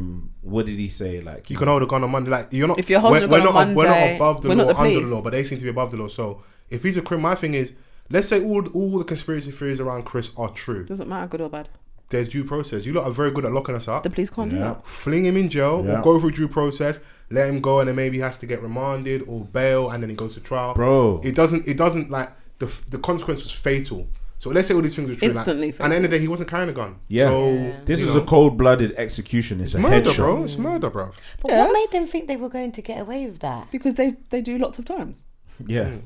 what did he say? Like, you can hold a gun on Monday. Like, you're not. If you're holding a gun on Monday, we're not above the we're law, not the under the police. law, but they seem to be above the law. So if he's a criminal, my thing is, let's say all the conspiracy theories around Chris are true. Doesn't matter, good or bad. There's due process. You lot are very good at locking us up. The police can't do that. Fling him in jail, or go through due process, let him go, and then maybe he has to get remanded or bail, and then he goes to trial. Bro, it doesn't like the consequence was fatal. So let's say all these things were true. Instantly fatal. At the end of the day, he wasn't carrying a gun. This is a cold-blooded execution. It's a murder, headshot. bro. It's murder, bro. But what made them think they were going to get away with that? Because they do lots of times. Yeah.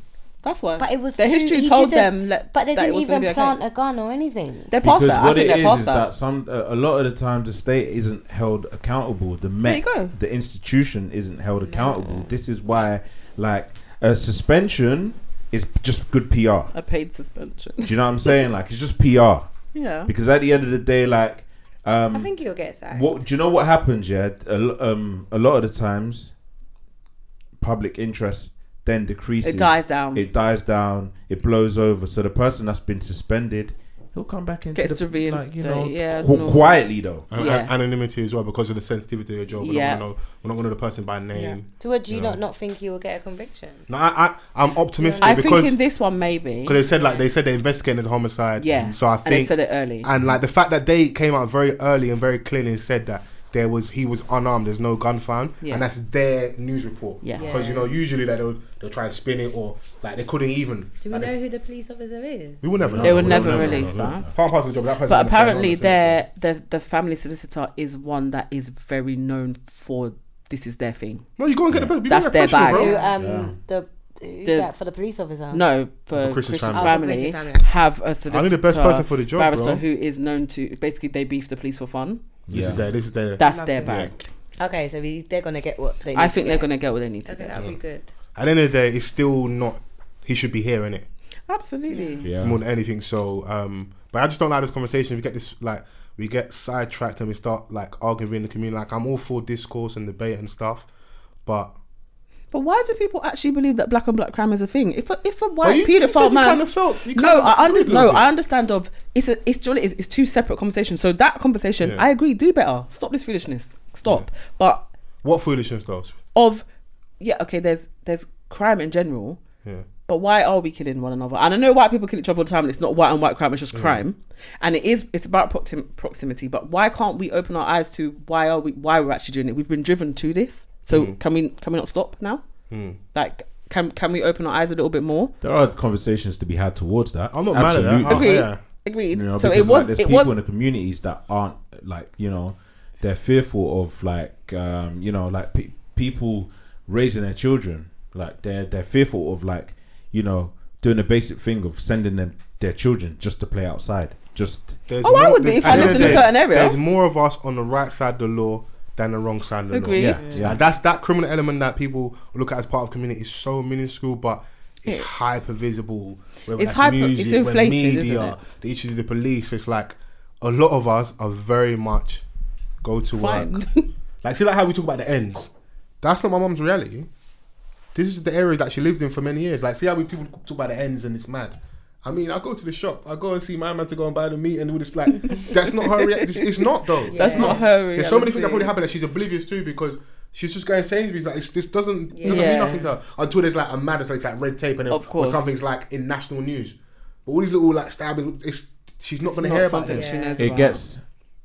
That's why. But it was their history told them that they that didn't it was even plant okay. a gun or anything. They're past that. I think they're past that. A lot of the times the state isn't held accountable. The Met, the institution isn't held accountable. This is why, like, a suspension is just good PR. A paid suspension. Do you know what I'm saying? Like, it's just PR. Yeah. Because at the end of the day, like, I think you'll get sacked. Do you know what happens? Yeah, a lot of the times, public interest then decreases. It dies down. It blows over. So the person that's been suspended, he'll come back into gets to reinstate. Quietly though. Anonymity as well, because of the sensitivity of your job. We're not going to know the person by name. Yeah. So what, do you not think you will get a conviction? No, I'm optimistic. I think in this one maybe, because they said they're investigating as a homicide. Yeah. So I think, and they said it early. And like the fact that they came out very early and very clearly and said that he was unarmed, there's no gun found, and that's their news report. Because usually like they'll try and spin it, or like they couldn't even. Do we know who the police officer is? We will never know. They would never release that. Part of the job. But apparently, the family solicitor is one that is very known for this is their thing. No, you go and get the. That's their bag. For the police officer? No, for Chris's family. Have a solicitor. I think the best person for the job, barrister who is known to basically they beef the police for fun. This is their. That's their bag. Okay, so they're gonna get what they need. I think they're gonna get what they need to. Okay, that'll be good. At the end of the day, it's still not. He should be here, innit? Absolutely. Yeah. More than anything. So, but I just don't like this conversation. We get this we get sidetracked and we start like arguing in the community. Like, I'm all for discourse and debate and stuff, but why do people actually believe that black on black crime is a thing? If a white paedophile man, I understand. It's two separate conversations. So that conversation, I agree. Do better. Stop this foolishness. Stop. But what foolishness though? There's crime in general. Yeah. But why are we killing one another? And I know white people kill each other all the time. And it's not white on white crime. It's just crime, and it's about proximity. But why can't we open our eyes to why we're actually doing it? We've been driven to this. So can we not stop now? Like, can we open our eyes a little bit more? There are conversations to be had towards that. I'm not mad at that. Agreed. You know, so it was. There's people in the communities that aren't like, they're fearful of like people raising their children. Like they're fearful of like doing the basic thing of sending their children just to play outside. I would be if I lived in a certain area. There's more of us on the right side of the law than the wrong side of the law. Yeah. That's that criminal element that people look at as part of community is so minuscule, but it's hyper visible. It's music, it's inflated, media, isn't it? the issues of the police. It's like a lot of us are very much go to work. Like, see, like how we talk about the ends. That's not my mum's reality. This is the area that she lived in for many years. Like, see how people talk about the ends and it's mad. I mean, I go to the shop. I go and see my man to go and buy the meat and all this. Like, that's not her reaction. It's not though. Yeah. That's not her reaction. There's so many things that probably happen that she's oblivious to because she's just going Sainsbury's. Like, this doesn't mean nothing to her until there's like a matter, like red tape and then, or something's like in national news. But all these little like stabbings, she's not going to hear about them.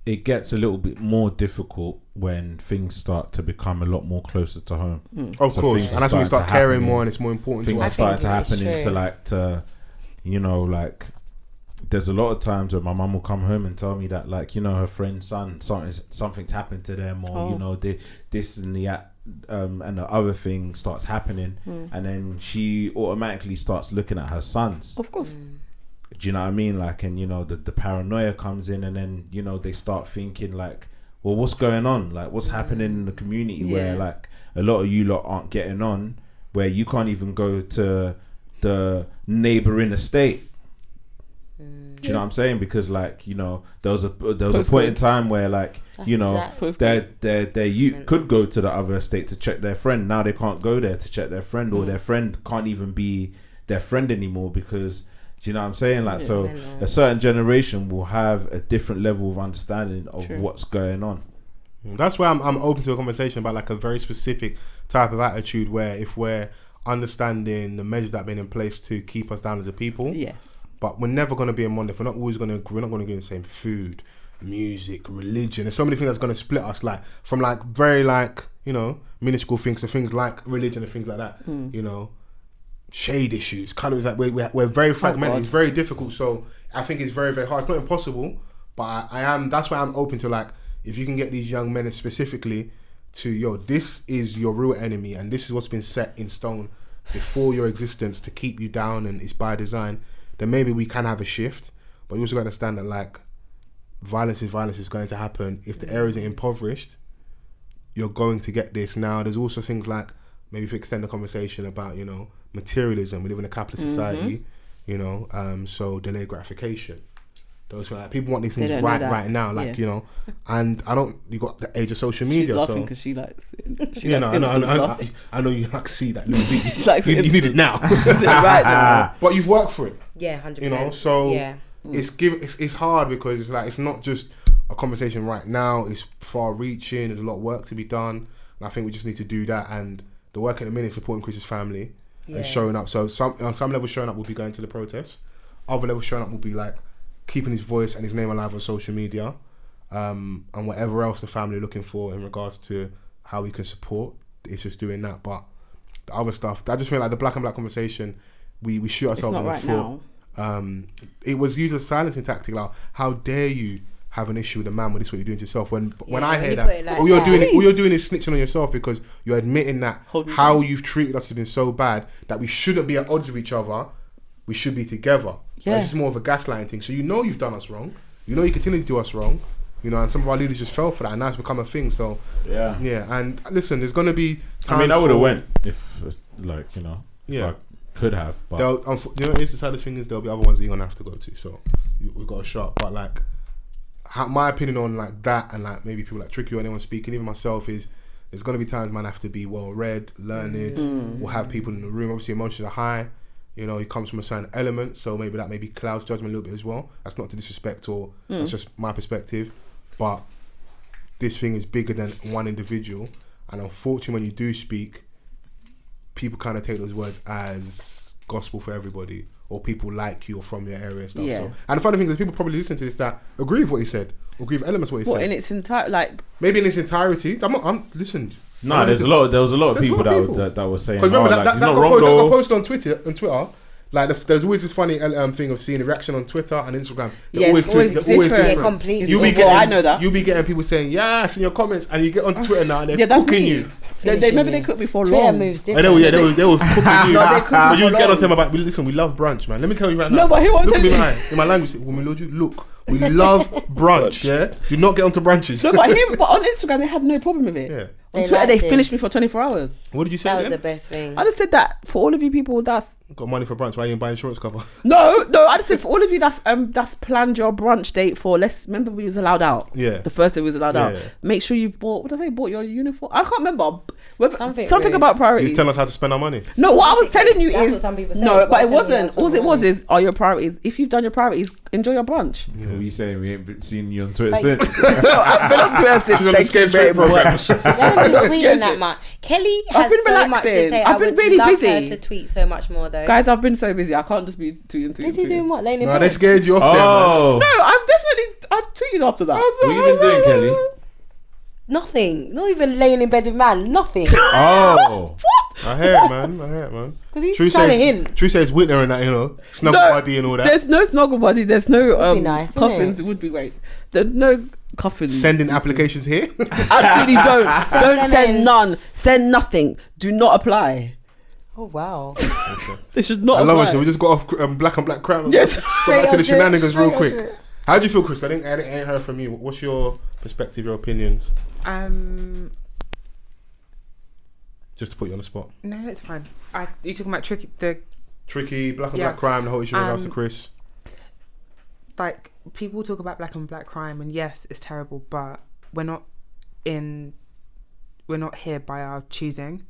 It gets a little bit more difficult when things start to become a lot more closer to home. Of course, and that's when we start caring more, and it's more important. Things are starting to happen into you know, like there's a lot of times where my mum will come home and tell me that, like, you know, her friend's son, something's happened to them, or you know, this and that, and the other thing starts happening, and then she automatically starts looking at her sons. Of course. Do you know what I mean? Like, and you know, the paranoia comes in, and then, you know, they start thinking like, well, what's going on? Like, what's happening in the community where like a lot of you lot aren't getting on, where you can't even go to the neighbouring estate. Do you know what I'm saying? Because, like, you know, there was a point in time where, like, you know, their youth could go to the other estate to check their friend. Now they can't go there to check their friend, or their friend can't even be their friend anymore because, do you know what I'm saying? Like, so a certain generation will have a different level of understanding of what's going on. That's why I'm open to a conversation about like a very specific type of attitude where if we're understanding the measures that have been in place to keep us down as a people, but we're never going to be in one. If we're not always going to, we're not going to get the same food, music, religion. There's so many things that's going to split us, like from like very like, you know, minuscule things to things like religion and things like that. You know, shade issues, colours. Like we're very fragmented. It's very difficult. So I think it's very, very hard. It's not impossible, but I am. That's why I'm open to, like, if you can get these young men specifically to, this is your real enemy, and this is what's been set in stone before your existence to keep you down, and it's by design, then maybe we can have a shift. But you also got to understand that, like, violence is going to happen. If the area is impoverished, you're going to get this. Now, there's also things like, maybe if we extend the conversation about, you know, materialism. We live in a capitalist society, you know, so delayed gratification. Those like, people want these things right now, like, you know, and you got the age of social media. She's laughing because she likes I know you like see that. She likes you need it now. right now. But you've worked for it. Yeah, 100%. You know, so it's hard because it's like, it's not just a conversation right now, it's far reaching, there's a lot of work to be done, and I think we just need to do that. And the work at the minute is supporting Chris's family and showing up. So on some level showing up will be going to the protests, other level showing up will be like keeping his voice and his name alive on social media, and whatever else the family are looking for in regards to how we can support, it's just doing that. But the other stuff, I just feel like the black and black conversation, we shoot ourselves in the foot. It was used as a silencing tactic, like, how dare you have an issue with a man when this is what you're doing to yourself. When I hear that, like, all you're doing is snitching on yourself, because you're admitting that how you've treated us has been so bad that we shouldn't be at odds with each other. We should be together. It's just more of a gaslighting thing. So you know you've done us wrong. You know you continue to do us wrong. You know, and some of our leaders just fell for that, and now it's become a thing. So yeah. And listen, there's gonna be times, I mean, I would have went if, like, you know, if I could have. But you know, it's the saddest thing is there'll be other ones that you're gonna have to go to. So we've got a shot. But like, my opinion on like that, and like maybe people like Tricky or anyone speaking, even myself, is there's gonna be times man have to be well read, learned. We'll have people in the room. Obviously, emotions are high. You know, he comes from a certain element, so maybe that maybe clouds judgment a little bit as well. That's not to disrespect, or that's just my perspective. But this thing is bigger than one individual, and unfortunately, when you do speak, people kind of take those words as gospel for everybody, or people like you or from your area and stuff. So, and the funny thing is, people probably listen to this that agree with what he said, or agree with elements of what he said. In its entire, like, maybe in its entirety. Listen. No, there was a lot of people that were saying. Because remember that got posted on Twitter. Like, there's always this funny thing of seeing a reaction on Twitter and Instagram. They're always different. Yeah, completely. I know that. You'll be getting people saying yes in your comments, and you get on Twitter now and they're cooking you. They cooked me for Twitter long. moves They were cooking you. But you just get on to them about, listen, we love brunch, man. Let me tell you right now. No, but he won't tell you. In my language, look, we love brunch, yeah? Do not get onto brunches. No, but on Instagram, they had no problem with it. Yeah. On Twitter, they finished me for 24 hours. What did you say? That was the best thing. I just said that for all of you people that's got money for brunch. Why you didn't buy insurance cover? No. I just said for all of you that's planned your brunch date for. Let's remember we was allowed out. Yeah. The first day we was allowed out. Yeah. Make sure you've bought. What did they bought your uniform? I can't remember. Something about You priorities. was telling us how to spend our money. No, what I was telling you That's is what some people say. no, but it What I'm telling you, wasn't. that's what All it I'm was telling is are your priorities. If you've done your priorities, enjoy your brunch. What are you saying? We ain't seen you on Twitter Like- since. No, I've been on Twitter since. She's on the Thank you Escape very Straight program. much. You haven't been tweeting Excuse that me. much. Kelly I've has been so much to relaxing. say. I've I been would really love busy. her to tweet so much more though. Guys, I've been so busy. I can't just be tweeting. Is he doing what? Laying in No, bed? they scared you off Oh, No, I've tweeted after that. what you been doing, Kelly? Nothing. Not even laying in bed with man. Nothing. Oh, there. I hear it, man. Because he's True trying to says, hint. True says Whitner and that, snuggle buddy and all that. There's no snuggle buddy. There's no be nice, wouldn't coffins. It would be great. There's no coffins. Sending applications here. Absolutely don't. Don't them send in. none. Send nothing. Do not apply. Oh wow. They should not I apply. love it. So we just got off Black and Black Crown. Yes. Got back to the Straight shenanigans real onto quick. it. How do you feel, Chris? I ain't heard from you. What's your perspective, your opinions? Just to put you on the spot. No, it's fine. You talking about Tricky, Black and Yeah. Black crime, the whole issue in regards to Chris. like people talk about black and black crime, and yes, it's terrible, but we're not here by our choosing.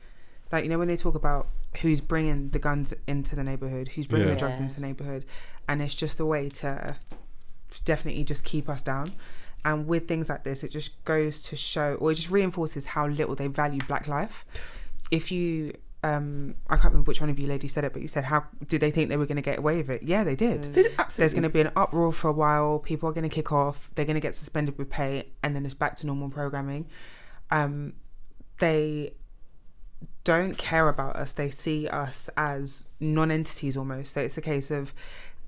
Like, when they talk about who's bringing the guns into the neighborhood, who's bringing the drugs into the neighborhood, and it's just a way to definitely just keep us down. And with things like this, it just goes to show, or it just reinforces how little they value black life. If you I can't remember which one of you ladies said it, but you said, how did they think they were going to get away with it? Yeah, they did. There's going to be an uproar for a while. People are going to kick off. They're going to get suspended with pay, and then it's back to normal programming. They don't care about us. They see us as non-entities almost. So it's a case of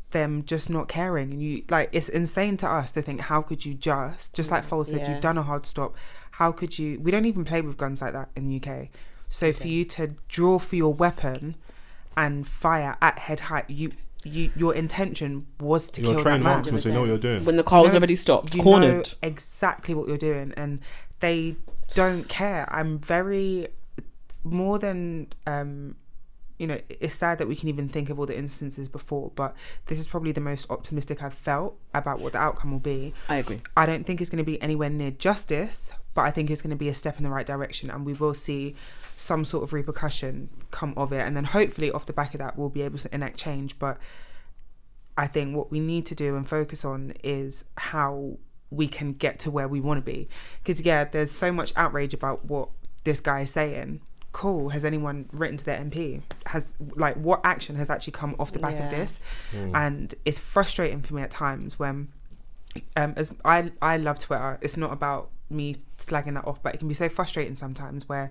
them just not caring. And it's insane to us to think, how could you just like Fols said, you've done a hard stop. How could you? We don't even play with guns like that in the UK. So for you to draw for your weapon and fire at head height, your intention was to kill that man. You're a trained marksman, so you know what you're doing. When the car was already stopped, you cornered. know exactly what you're doing, and they don't care. I'm very more than it's sad that we can even think of all the instances before, but this is probably the most optimistic I've felt about what the outcome will be. I agree. I don't think it's going to be anywhere near justice, but I think it's going to be a step in the right direction, and we will see some sort of repercussion come of it, and then hopefully off the back of that we'll be able to enact change. But I think what we need to do and focus on is how we can get to where we want to be, because there's so much outrage about what this guy is saying. Cool. Has anyone written to their MP? What action has actually come off the back of this? And it's frustrating for me at times when as I love Twitter. It's not about me slagging that off, but it can be so frustrating sometimes where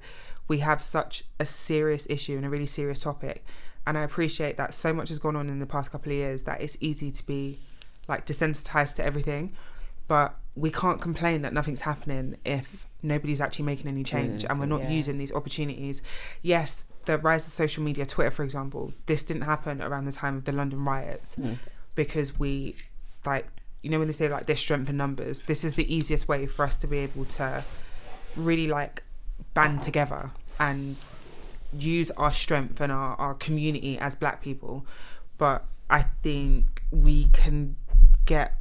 we have such a serious issue and a really serious topic, and I appreciate that so much has gone on in the past couple of years that it's easy to be desensitized to everything, but we can't complain that nothing's happening if nobody's actually making any change, and we're not using these opportunities. Yes, the rise of social media, Twitter for example, this didn't happen around the time of the London riots, because we when they say there's strength in numbers, this is the easiest way for us to be able to really band together and use our strength and our community as black people. But I think we can get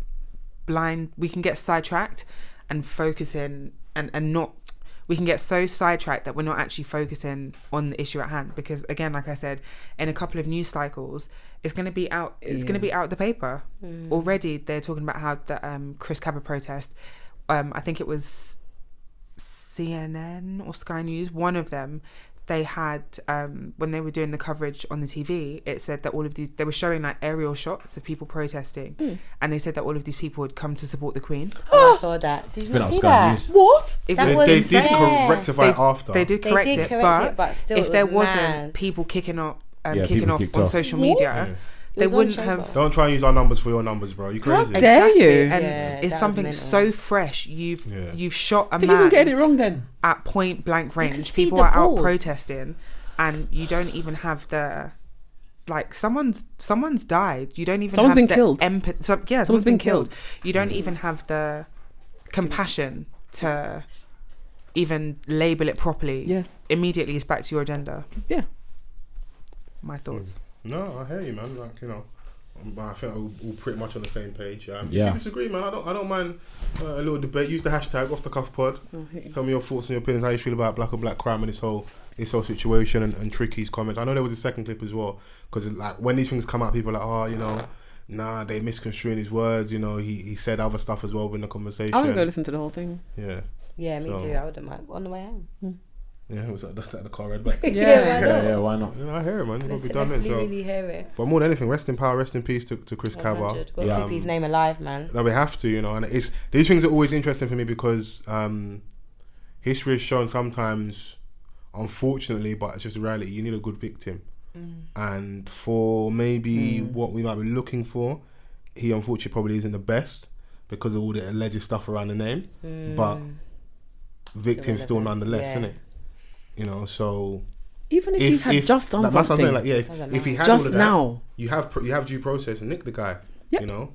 sidetracked and focusing and not, we can get so sidetracked that we're not actually focusing on the issue at hand, because again, like I said, in a couple of news cycles it's going to be out the paper. Already they're talking about how the ChrisKaba protest, I think it was CNN or Sky News, one of them, they had when they were doing the coverage on the TV, it said that all of these, they were showing aerial shots of people protesting, and they said that all of these people had come to support the Queen. I saw that. Did you not see that? What? They did rectify it after. They did correct it, but still, if there wasn't mad. people kicking off people on kicked off. social media, they wouldn't have. Don't try and use our numbers for your numbers, bro. You crazy? How dare you? And it's something so fresh. You've shot a Did man you even get it wrong then? at point blank range. see People the are out balls. protesting, and you don't even have the someone's died. You don't even Someone's have been the killed. Someone's been killed. You don't even have the compassion to even label it properly, immediately it's back to your agenda. Yeah. My thoughts. No, I hear you, man. Like, you know, I think we're all pretty much on the same page. If Yeah. you disagree, man, I don't mind a little debate. Use the hashtag #OffTheCuffPod. Tell me your thoughts and your opinions, how you feel about black on black crime and this whole situation, and Tricky's comments. I know there was a second clip as well, because like when these things come out, people are like, oh, you know, nah, they misconstruing his words. You know, he said other stuff as well in the conversation. I want to go listen to the whole thing. Yeah. Yeah, me too. I wouldn't mind on the way home. Yeah, was that the car red back? Yeah, why not? You know, I hear it, man. Let's Be done, so. really hear it. But more than anything, rest in power, rest in peace to ChrisKaba. Got to keep his name alive, man. No, we have to, you know, and it's these things are always interesting for me because history has shown sometimes, unfortunately, but it's just a reality, you need a good victim. And for maybe what we might be looking for, he unfortunately probably isn't the best because of all the alleged stuff around the name. But victim still nonetheless, isn't it? You know, so even if he had just done something, like, if he had just all of that, now, you have due process and nick the guy. You know,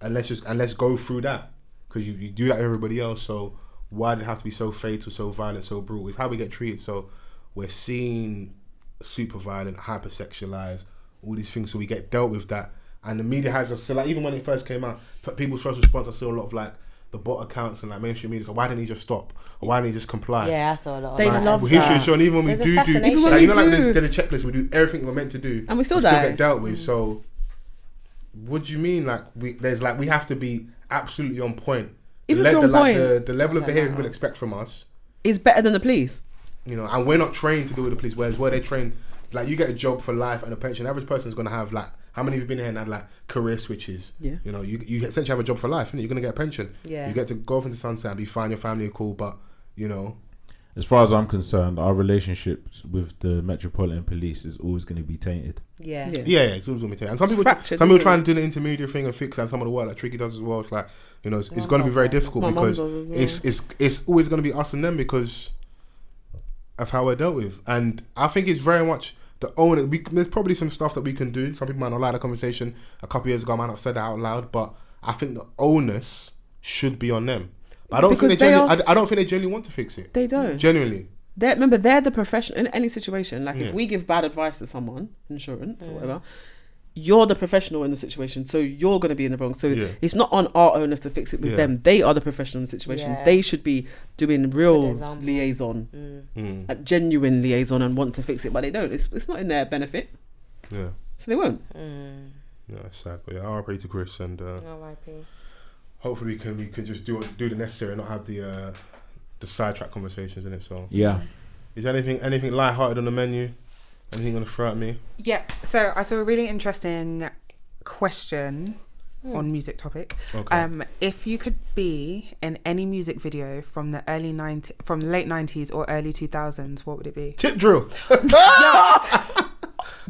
and let's go through that, because you do that with everybody else. So why did it have to be so fatal, so violent, so brutal? It's how we get treated. So we're seen super violent, hypersexualized, all these things. So we get dealt with that, and the media has us. So like even when it first came out, people's first response, I saw a lot of like the bot accounts and like mainstream media. So why didn't he just stop? Or why didn't he just comply? Yeah, I saw a lot of they that. love history that. showing even when There's we do, assassination. like, you know, like there's a checklist. We do everything we're meant to do, and we still get dealt with. So what do you mean? Like we have to be absolutely on point. Even if you're on point, the level of behaviour people expect from us is better than the police. You know, and we're not trained to deal with the police. Whereas where they train, like you get a job for life and a pension. The average person's gonna have like, how many of you been here and had like career switches? Yeah. You know, you essentially have a job for life, and you're gonna get a pension. Yeah. You get to go off into sunset and be fine. Your family are cool, but you know. As far as I'm concerned, our relationships with the Metropolitan Police is always going to be tainted. Yeah, it's always going to be tainted. And some people try and do the intermediary thing and fix that. And some of the work like Tricky does as well. It's like, you know, it's going to be very difficult because it's always going to be us and them because of how we're dealt with. And I think it's very much the owner. There's probably some stuff that we can do. Some people might not like the conversation. A couple of years ago, I might not have said that out loud, but I think the onus should be on them. I don't think they genuinely want to fix it. They don't. Genuinely. Remember, they're the professional in any situation. Like if we give bad advice to someone, insurance or whatever, you're the professional in the situation, so you're going to be in the wrong. So it's not on our owners to fix it with them. They are the professional in the situation. They should be doing real liaison, a genuine liaison, and want to fix it, but they don't. It's not in their benefit. Yeah. So they won't. Yeah, it's sad. But yeah, R.I.P. to Chris and R.I.P. Hopefully we can just do the necessary and not have the sidetrack conversations in it. So is there anything lighthearted on the menu? Anything gonna throw at me? Yeah. So I saw a really interesting question on music topic. Okay. If you could be in any music video from the late 90s or early 2000s, what would it be? Tip drill.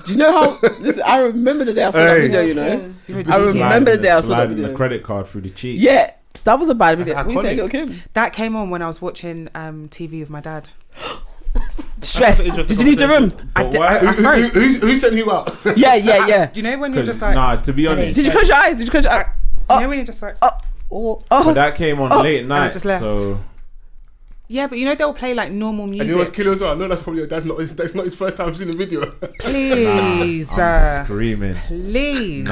Do you know how? Listen, I remember the day I saw that video. You know, I remember the day I saw that video. The credit card through the cheek. Yeah, that was a bad video. What you say, Little Kim? That came on when I was watching TV with my dad. Stressed. Did you leave the room? Who sent you out? Yeah. Do you know when you're just like? Nah, to be honest. Did you close your eyes? You know when you're just like? But that came on late night. So. Yeah, but you know they'll play like normal music. And you know what's killer as well? No, that's not his first time seeing the video. Please, I'm screaming. Please,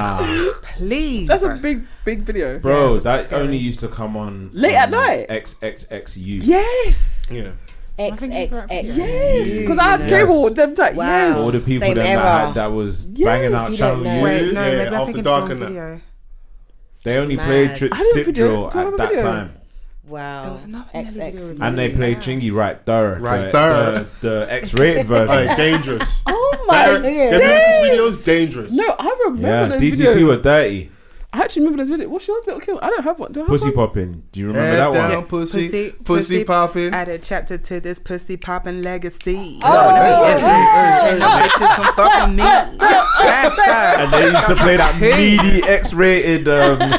please. That's a big video, bro. That only used to come on late at night. XXXU. Yes. Yeah. XXX. Yes, because I had cable with them type. Yes. All the people that was banging out channel U. Wait, no, maybe I'm thinking of the video. They only played Tip Drill at that time. Wow. There was another XX. And they played Chingy right there. The X-rated version. Dangerous. Oh my god. The videos dangerous. No, I remember those videos. DTP were dirty. I actually remember those videos. What's yours, Little Kim? I don't have one. Do I have Pussy one? popping. Do you remember that one? Down, pussy popping. Add a chapter to this pussy popping legacy. And bitches come fuck with me. And they used to play that meaty X-rated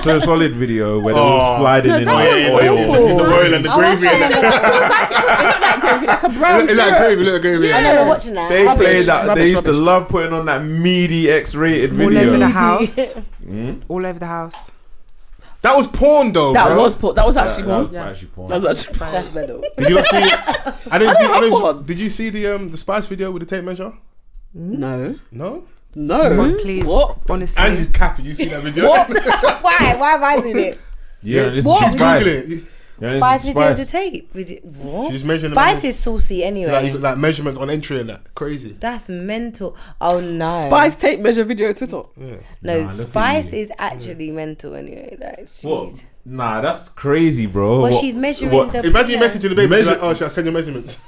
So Solid video where they were sliding in the oil and the gravy. It looked like gravy, like a brown syrup. It's like gravy, little gravy. I never watching that. They played that. They used to love putting on that meaty X-rated video. All over the house. All over the house. That was porn though. That bro. was porn. That was actually porn. Actually porn. That was actually porn. That's mental. Did you not see it? I didn't have one. did you see the Spice video with the tape measure? No. No. God, please. What? Honestly. Angie's capping. You see that video? What? Why have I seen it? Yeah, listen What? to Just Spice. Google it. Yeah, Spice listen to video of the Spice. tape. What? She's measuring the Spice measurements. is saucy anyway. Like, you got, like measurements on entry and that. Crazy. That's mental. Oh no. Spice tape measure video Twitter. Yeah. No, Nah, look at Spice you. is actually mental anyway. Like, What? she's... Nah, that's crazy, bro. Well, What- she's measuring what- the... Imagine you pillow. messaging the baby. She's Measure- like, oh, should I send you measurements?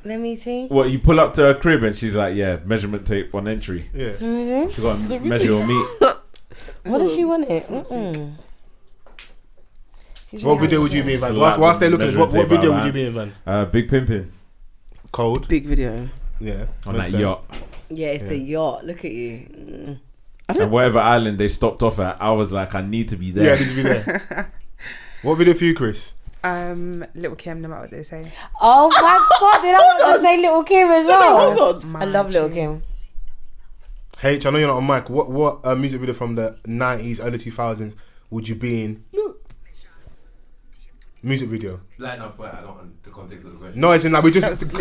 Let me see. What, you pull up to her crib and she's like, yeah, measurement tape on entry. Yeah. Mm-hmm. She got to measure your meat. What does she want it? Mm-mm. What video would you be in, Vans? Slap Whilst they're looking at this, what measuring tape video out, would you man. be in, Vans? Big pimping Cold. Big video. Yeah. on that 100%. yacht. Yeah, it's the yacht. Look at you. Mm. And whatever island they stopped off at, I was like, I need to be Yeah, there. did you be there? What video for you, Chris? Little Kim, no matter what they say. Oh my god, did I want to say Little Kim as well? Hold on. I love Little Kim. H, I know you're not on mic. What music video from the 90s, early 2000s would you be in? Music video. Like, no, but I don't the context of the question. No, it's in like we just that's it.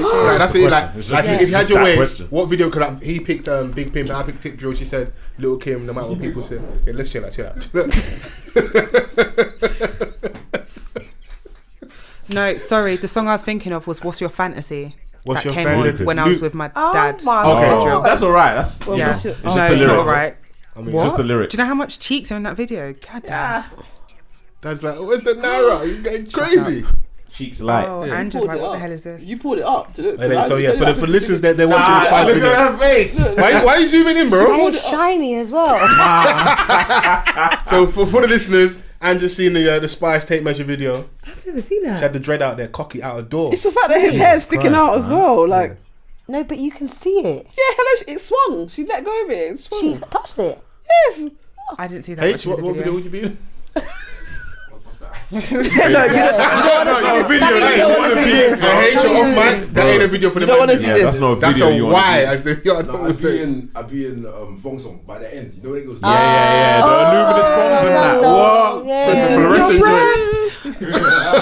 Like, It's like just- if you had it's your that way, question. what video could like, he picked Big Pimp and I picked Tip Drill. She said Little Kim. No matter what people say, yeah, let's chill out. No, sorry. The song I was thinking of was "What's Your Fantasy." What's that your came fantasy? on when I was with my dad. my Okay. Oh, that's alright. That's Yeah. what's your- it's No, just it's the not lyrics. right. I mean, Just the lyrics. Do you know how much cheeks are in that video? God damn. Dad's like, where's the Naira? You're going crazy. Cheeks light. Oh, Yeah. and just like, what the hell is this? You pulled it up to do it. And then, so yeah, for listeners, they're watching the Ah, Spice look video. at her face. Why are you zooming in, bro? And it's shiny as well. So for the listeners, and just seeing the Spice tape measure video, I've never seen she that. had the dread out there, cocky out a door. It's the fact that his hair's sticking Christ, out as man. well. Like, No, but you can see it. yeah, hello, it swung. She let go of it. It swung. She touched it. Yes. I didn't see that. H, much of what the video would you be in? What's that? No, you don't No, video. Hey, don't wanna see this. Hey, H, you're off mic. That ain't a video for the You don't man. wanna see Yeah, this. that's not a That's video a you why, want to as the yard No, would say. I'd be in Fong Song by the end. You know when it goes. Yeah. The luminous phones and that. What? Yeah. That's a fluorescent joints.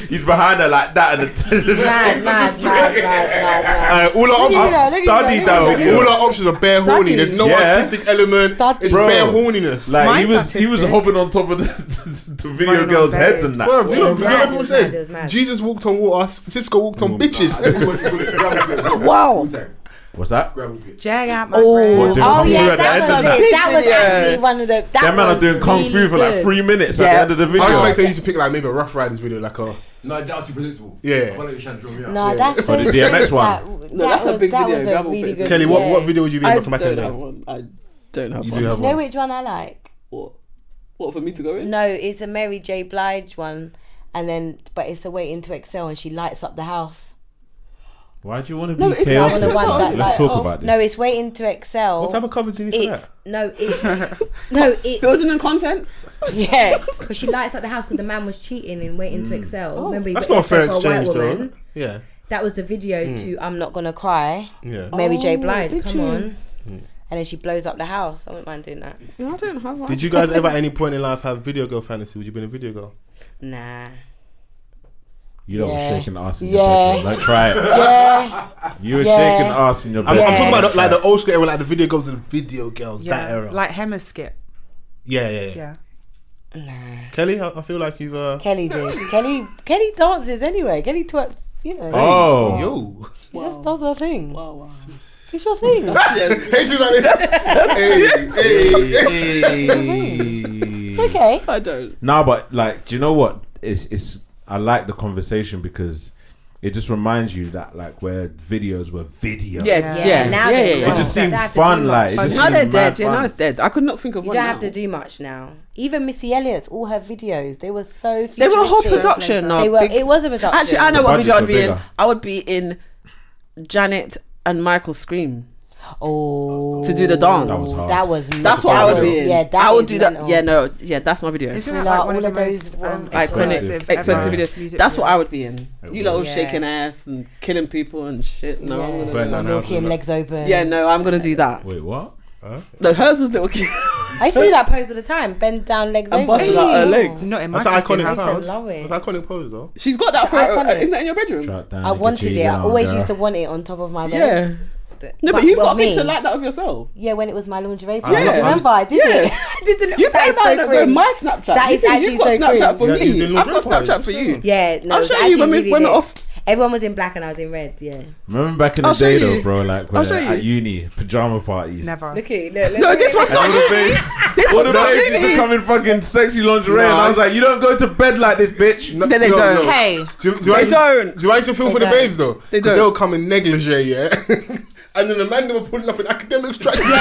He's behind her like that, and Mad. All our options. Look at Studied that. that video. All our options are bare horny. There's no Yeah. artistic element. It's Bro. bare horniness. Like Mine's he was artistic. hopping on top of the video Running on girls' beds. heads and that. Bro, do you know was what mad, people it was said? mad, it was mad. Jesus walked on water. Cisco walked on bitches. Wow. What's that? Gravel pit. Jag out my Oh. breath. What, doing Oh kung fu yeah, at the that end was of it. that? That was video. actually one of the. That man are doing kung fu for like 3 minutes at the Yeah. end of the I video. expect they used to pick like maybe a Rough Riders video, like a No, that was too predictable. Yeah. I thought you were trying to draw me out. No, Yeah. that's Oh, so the true. DMX one. No, that's a big that video, was a Gravel really Pit. good. Kelly. yeah. What video would you be I in from back in don't the have day? one. I don't have You one. do have You know one. which one I like? What for me to go in? No, it's a Mary J. Blige one, and then but it's a Waiting to Excel, and she lights up the house. Why do you want to No, be it's chaotic? the one that, Let's like, talk about this. No, it's Waiting to Excel. What type of coverage do you need for It's that? no, it's no, it's Building and contents. yeah. Because she lights up the house because the man was cheating in Waiting to Excel. Remember, he That's got not a fair for a white exchange, though. woman. Yeah, That was the video to "I'm Not Gonna Cry." yeah. Mary J. Oh, Blige, did come you? on. And then she blows up the house. I wouldn't mind doing that. No, I don't have one. Did you guys ever at any point in life have video girl fantasy? Would you be in a video girl? Nah. You know, Yeah. shaking ass in your Yeah. bedroom. Don't try it. Yeah. You were Yeah. shaking ass in your I'm, bedroom. I'm talking about Don't like try the old school era, like the video girls and video girls, that Yeah, era. like Hemmer skit. Yeah. Yeah. Nah. Kelly, I feel like you've. Kelly did. Kelly dances anyway. Kelly twerks, you know. Oh. Yo. She just does her thing. Wow. It's your thing. Hey, she's like, hey. It's okay. I don't. Nah, but like, do you know what? It's I like the conversation because it just reminds you that like where videos were video. Yeah. Now Yeah, they're yeah, It gone. just You seemed don't have to fun, do like. much. It just Now they're seemed dead. mad Yeah, fun. now it's dead. I could not think of You one. don't now. have to do much now. Even Missy Elliott's, all her videos, they were so They were a whole futuristic. production. They were. It was a production. Actually, I know The what video budgets I'd be were in. bigger. I would be in Janet and Michael Scream Oh, to do the dance. That was hard. That was. That's what I would be in. Yeah, that I would is do that. mental. Yeah, no, yeah, that's my video. Isn't Thriller, that like one all of the of most those Iconic, expensive ever. video. music That's what I videos? would be in. It You know, was. shaking ass and killing people and shit. No, I'm Yeah. gonna. Burn down Little houses Kim and that. legs open. Yeah, no, I'm gonna do that. Wait, what? No, hers was Little Kim. I used to do that pose all the time. Bend down, legs And over. busting out her legs. Not in my That's an Christian iconic household. pose. love it. That's an iconic pose though. She's got that It's for iconic. isn't that in your bedroom? Shut down, I wanted get it. you I down, always girl. used to want it on top of my Yeah. bed. No, but you've got a me. picture like that of yourself. Yeah, when it was my lingerie. Yeah. Do you remember? I did it. I did the little. You that better is so find out cringe. my Snapchat. That You is think actually you've got so Snapchat for cringe. Yeah, he's me. in I've got lingerie Snapchat parties. for you. Yeah, no, I'll it's show you actually when we really went lit. off. Everyone was in black and I was in red. Yeah. Remember back in the I'll show day you. though, bro, like I'll when show at you. uni, pajama parties. Never. Look. No, this was And not all the babes, This all was the not babes used to uni. come in fucking sexy lingerie, and Nah. I was like, you don't go to bed like this, bitch. No, They no, don't. no. Hey, Do They don't. you know I used to feel for the don't. babes though? They 'Cause don't. They'll come in negligee, yeah. And then the man they were putting up in academic tracksuits.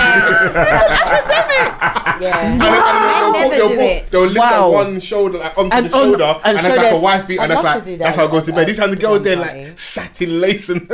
Yeah. And I never do it. they'll lift Wow. that one shoulder like onto And the shoulder, and and, that's show like their- a wife beat, and I'd that's love like to do that that's how I go to at bed. These time the girls there pajama like party. satin lace and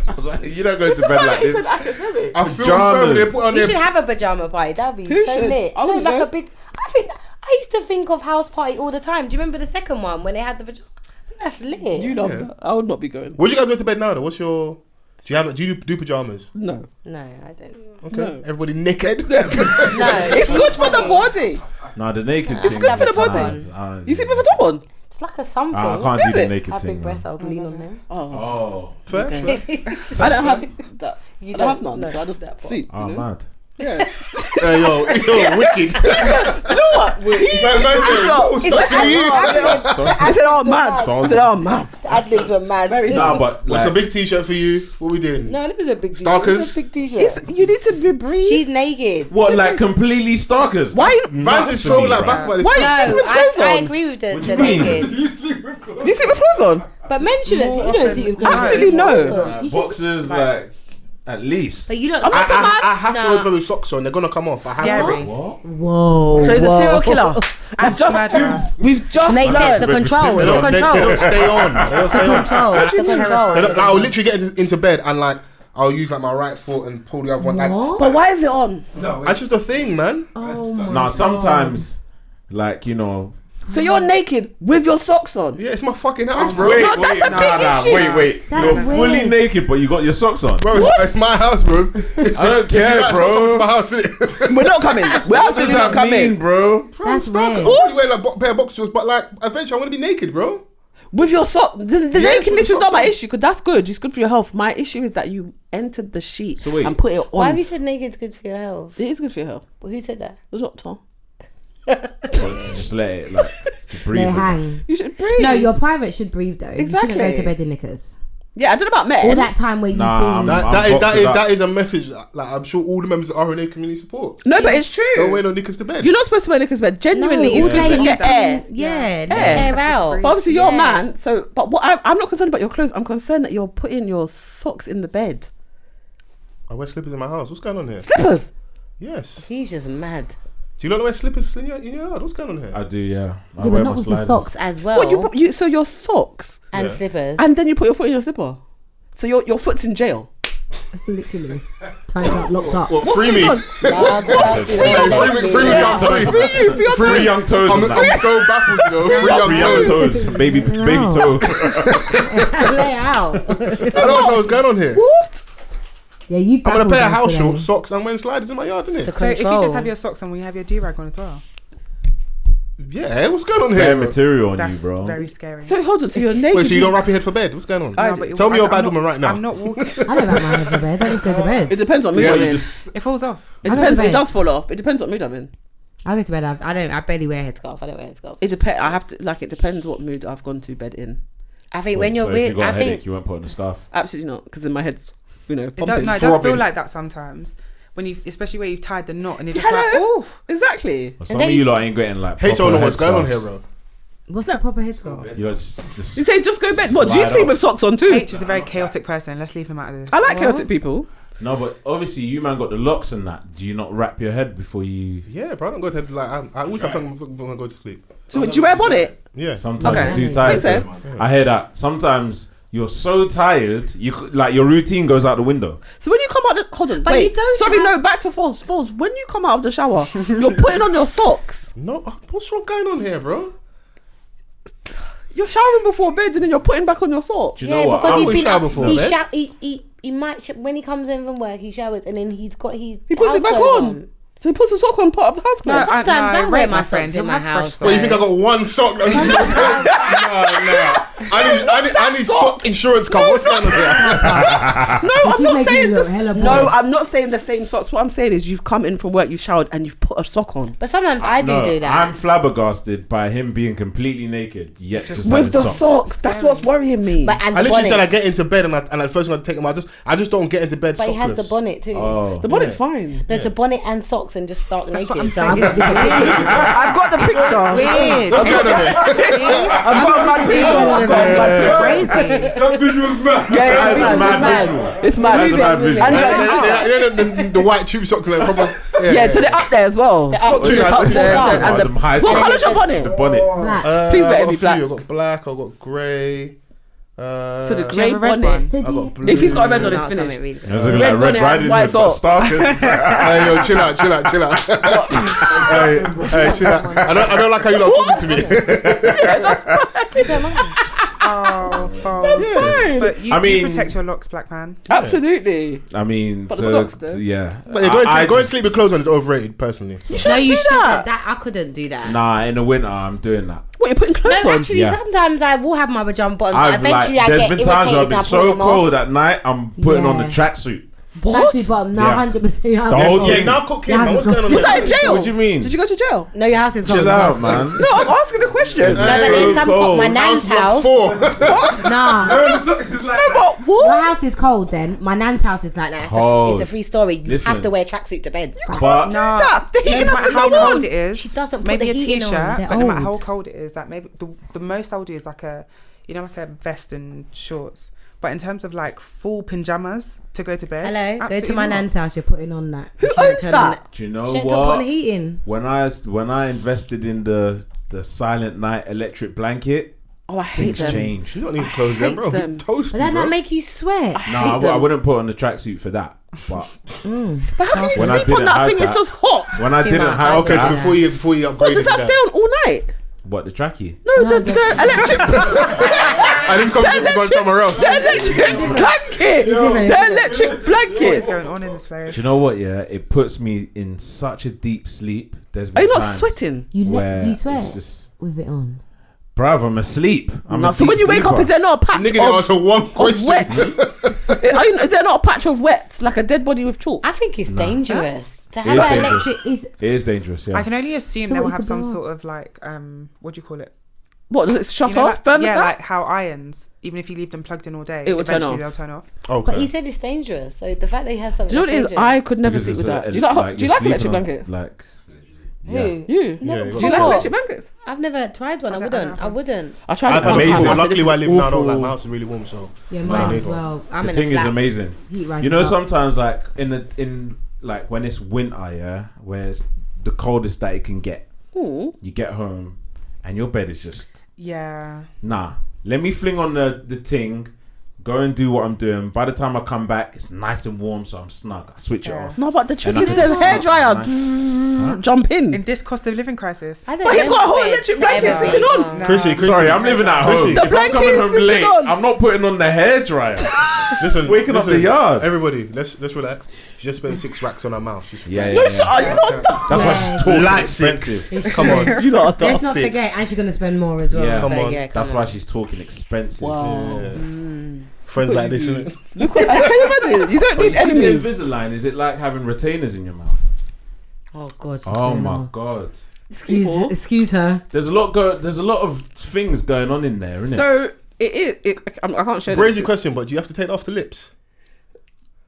I was like, you don't go to bed like this. academic. I feel Pajamas. so when they put on You their should have a pajama party. That'd be Who so should? lit. I No, wouldn't like go. a big. I think I used to think of house party all the time. Do you remember the second one when they had the pajama? I think that's lit. You love that. I would not be going. What do you guys go to bed now though? What's your do you do pajamas? No. No, I don't. Okay. No. Everybody naked. No, It's good for the body. Nah, the naked It's thing. good for the body. You see me with a top on? It's like a something. I can't Is do the it? naked Have thing. big breasts. Man. I'll lean on them. Oh. Oh, Fair. I don't have that. You I don't have don't? none, No, so I just that sleep. oh You know? mad. Yeah. Yo, wicked. You know what? I said, oh, man. I said, oh, man. The ad-libs were mad. Nah, but What's a like, big t-shirt for you? What we doing? No, it was a big Stalkers? T-shirt. It was a big T-shirt. It's, you need to be breathe. She's naked. what, like completely stalkers? Why That's you- Vans nuts is to so me, like bro. back by Why the you sleeping with No, clothes I on? agree with the you mean? naked. Do you sleep with clothes? Do you sleep with clothes on? But men shouldn't see. You don't see it. Absolutely no. Boxers, like, at least. But you don't. I have to Nah. go to with socks on. They're gonna come off. I have scary. What? Whoa. So he's a serial killer. We've just They said it's the Very control. particular. It's the They don't control. stay on. They don't It's the stay on. control. It's the control. They don't- like, I'll literally get into bed and like I'll use like my right foot and pull the other one. Like But why is it on? No, that's just a thing, man. Oh my Nah, sometimes, like, you know. So you're naked with your socks on? Yeah, it's my fucking house, bro. Wait, No, that's wait, a big issue. wait. That's You're fully weird. naked, but you got your socks on. Bro, it's my house, bro. I don't care, Like, come to my bro. house, innit? We're not coming. We're What does absolutely not that mean, coming. bro? That's Stop. weird. I'm probably wearing like a pair of boxers, but like eventually I want to be naked, bro. With your sock. The Yes, with the nakedness is socks not my on. issue because that's good. It's good for your health. My issue is that you entered the sheet So wait. and put it Why have on. you said naked's good for your health? It is good for your health. Well, who said that? The doctor. But to just let it, like, to breathe. They hang. You should breathe. No, your private should breathe though. You shouldn't go Exactly. to bed in knickers. Yeah, I don't know about men. All that time where you've Nah, been. That is a message like I'm sure all the members of the RNA community support. No, but it's true. Don't wear no knickers to bed. You're not supposed to wear knickers, but genuinely, it's all good day to get you've air. been- Yeah, let Air. air out. But obviously, you're a Yeah. man. So, but what I'm not concerned about your clothes. I'm concerned that you're putting your socks in the bed. I wear slippers in my house. What's going on here? Slippers. Yes. He's just mad. Do you not wear slippers in your yard? What's going on here? I do, yeah. I Yeah, wear but my not with the sliders. socks. As well. What you so your socks, and Yeah. slippers. and then you put your foot in your slipper. So your foot's in jail. Literally. Tied up, locked up. What, free me? Nah, Free me, John, free. Free you, free your Free toes. young toes. I'm on that. so baffled, you know. Free Free young young toes. toes. Baby Wow. toe. Lay out. I don't know what's going on here. What? Yeah, you. I'm gonna pair of house shorts, socks, and wearing sliders in my yard, innit? So if you just have your socks on, will you have your do-rag on as well? Yeah, what's going on Bare here? material on That's you, bro. very scary. So hold on. So you're naked. Wait, so you don't wrap your head for bed? What's going on? I No, do. but Tell me you're a bad I'm not- woman right now. I'm not walking. I don't wrap my head for bed. I just go to bed. It depends what mood Yeah, I'm you in. just It falls off. It I go depends. to It bed. does fall off. It depends what mood I'm in. I go to bed. I barely wear headscarf. I don't wear headscarf. It depends. I have to like. It depends what mood I've gone to bed in. I think when you're so if you with, got a I headache, think you won't put on a scarf. Absolutely not, because in my head's It pumping. does, no, it does throbbing. feel like that sometimes. When you, especially where you've tied the knot and you're just Hello? like, oh, Exactly. Well, some then of you lot ain't getting like. Hey, don't know what's going on headscarves. here, bro. What's that proper headscarf? You lot just You say just go bed. What? Do you Slide sleep off. with socks on too? H is a very chaotic person. Let's leave him out of this. I like chaotic people. no, but obviously you man got the locks and that. Do you not wrap your head before you? Yeah, bro. I don't go to bed like I always have something when I go to sleep. So do you wear a bonnet? Yeah. Sometimes Okay. you're too Makes tired. sense. I hear that. Sometimes you're so tired, like your routine goes out the window. So when you come out, hold on, But wait. you don't Sorry, have- no. Back to Fols. Fols. When you come out of the shower, you're putting on your socks. No, what's wrong going on here, bro? You're showering before bed, and then you're putting back on your socks. Do you know what? because I he's always been shower up- before he bed. he might when he comes in from work he showers and then he's got his He puts it house back clothes on. So he puts a sock on part of the house clothes. Sometimes I wear my socks in my house. Well, you think I got one sock? No. I need sock insurance cover. What's going on here? I'm not saying the same socks. What I'm saying is you've come in from work, you've showered, and you've put a sock on. But sometimes I do that. I'm flabbergasted by him being completely naked, yet just with the socks. That's what's worrying me. But, I literally said I get into bed and at first I'm going to take them out. I just don't get into bed But sockless. he has the bonnet too. The bonnet's fine. There's a bonnet and socks and just stark naked. what I'm So saying. I've got the picture. Weird. What's going on here? I've got a picture. Crazy. That visual's mad. Yeah, it's mad. That's a mad visual. The white tube socks and proper. Yeah, so they're up there as well. Not too Up there. Oh, And them high what socks. colour's your bonnet? The bonnet. Please I've better got be a few. black. I've got black. I've got grey. So the Do you grey have a red bonnet. one? So I've do got you, blue. If he's got a red on, it's No, finished. something really good. It's looking Red like Red bonnet and Riding white Hood, but socks. Starkers. Hey, yo, chill out. Hey, chill out. I don't like how you lot are talking to me. Oh, Fols. That's fine. But you, I mean- you protect your locks, black man. Absolutely. I mean, But the socks, though. yeah. But yeah, going to sleep with clothes on is overrated, personally. You shouldn't do that. I couldn't do that. Nah, in the winter, I'm doing that. What, you're putting clothes No, on? actually, Yeah. sometimes I will have my pajama bottom, but I've eventually I there's get been irritated times where I've and been I pull so them cold off. at night, I'm putting on the Yeah. tracksuit. What? That's but no, Yeah. 100%. The whole thing. Now cocaine, man. What's going on Was that in there? jail? What do you mean? Did you go to jail? No, your house is Chill cold. out, man. No, I'm asking a question. No, but there's some my nan's house. Nah. It's like What? Your house is cold then. My nan's house is like that. Cold. It's a free story. You Listen. have to wear tracksuit to bed. But Do that. The No heating matter has how to be cold on. it is, She doesn't put maybe a the heating on. t-shirt, They're but no matter how old. cold it is, like maybe the most I'll do is like a, like a vest and shorts. But in terms of like full pajamas to go to bed, Hello, go to absolutely my not. nan's House, you're putting on that. Who owns that? do you know She ain't put on what? the heating. When I invested in the Silent Night electric blanket, Oh, I hate things them. changed. You don't need clothes then, bro. them. Toasty, But that bro. not make you sweat. No, I wouldn't put on the tracksuit for that. But But how can you When I sleep on didn't that have thing? It's that- just hot. when I too didn't much. have Okay, so that, before you upgraded What, does that to stay on all night? what, the trackie? No, the electric this conversation's gone somewhere else. the electric blanket. The electric What is blanket. going on in this place? Do you know what? Yeah, it puts me in such a deep sleep. There's Are been you not times sweating? where Do you it's sweat just, with it on? bruv, I'm asleep. I'm No, a so when deep you wake up, sleeper. is there not a patch Nigga didn't answer one of question. wet? Is there not a patch of wet, like a dead body with chalk? I think it's dangerous to It have is that dangerous. electric. Is It is dangerous, yeah. I can only assume So they what will you have could some blow sort of like what do you call it? What, does it shut You know, off? like, Burn yeah, that? like how irons, even if you leave them plugged in all day, It will turn eventually off. they'll turn off. But he said it's dangerous. So the fact that he has something. Do you know what it is? that's I could never Because sleep it's with a- that. Do you like you're electric sleeping on, blanket? Like, dangerous. You? Yeah, Do you you like got- electric blankets? I've never tried one. I wouldn't. I wouldn't. I tried it I one made time. it. I said, Luckily, this where I is live now, I don't like awful. my house is really warm, so yeah, mine Nah. as well. I'm the in thing a is flat. amazing. Heat rises You know, up. sometimes like in like when it's winter, yeah, where it's the coldest that it can get. Ooh. You get home and your bed is just Yeah. nah. Let me fling on the ting, go and do what I'm doing. By the time I come back, it's nice and warm, so I'm snug. I switch it Yeah. off. No, but the trick And I is can the snug. hairdryer. Nice. Jump in. In this cost of living crisis. I don't But he's know got a whole bed electric to blanket ever sitting be on. No. Chrissy, Sorry, I'm living at home. Chrissy. The If I'm coming blanket home is late, sitting on. I'm not putting on the hairdryer. Listen, Waking up the listen, yard. Everybody, let's relax. She just spent 6 racks on her mouth. She's Yeah, No, yeah, shut up. You not done. That's why she's talking Like expensive. 6. Come on. You lot are Let's dumb. not 6. forget, and she's gonna spend more as well. Yeah, Come So, on. yeah, come That's on. why she's talking expensive. Wow. Friends like this, innit? Look at, can you imagine? You don't But need you see the enemies. Invisalign, is it like having retainers in your mouth? Oh God. she's Oh so my nice. god. Excuse her. There's a lot of things going on in there, isn't it? So it is. I can't show Brazy this. question, but do you have to take off the lips?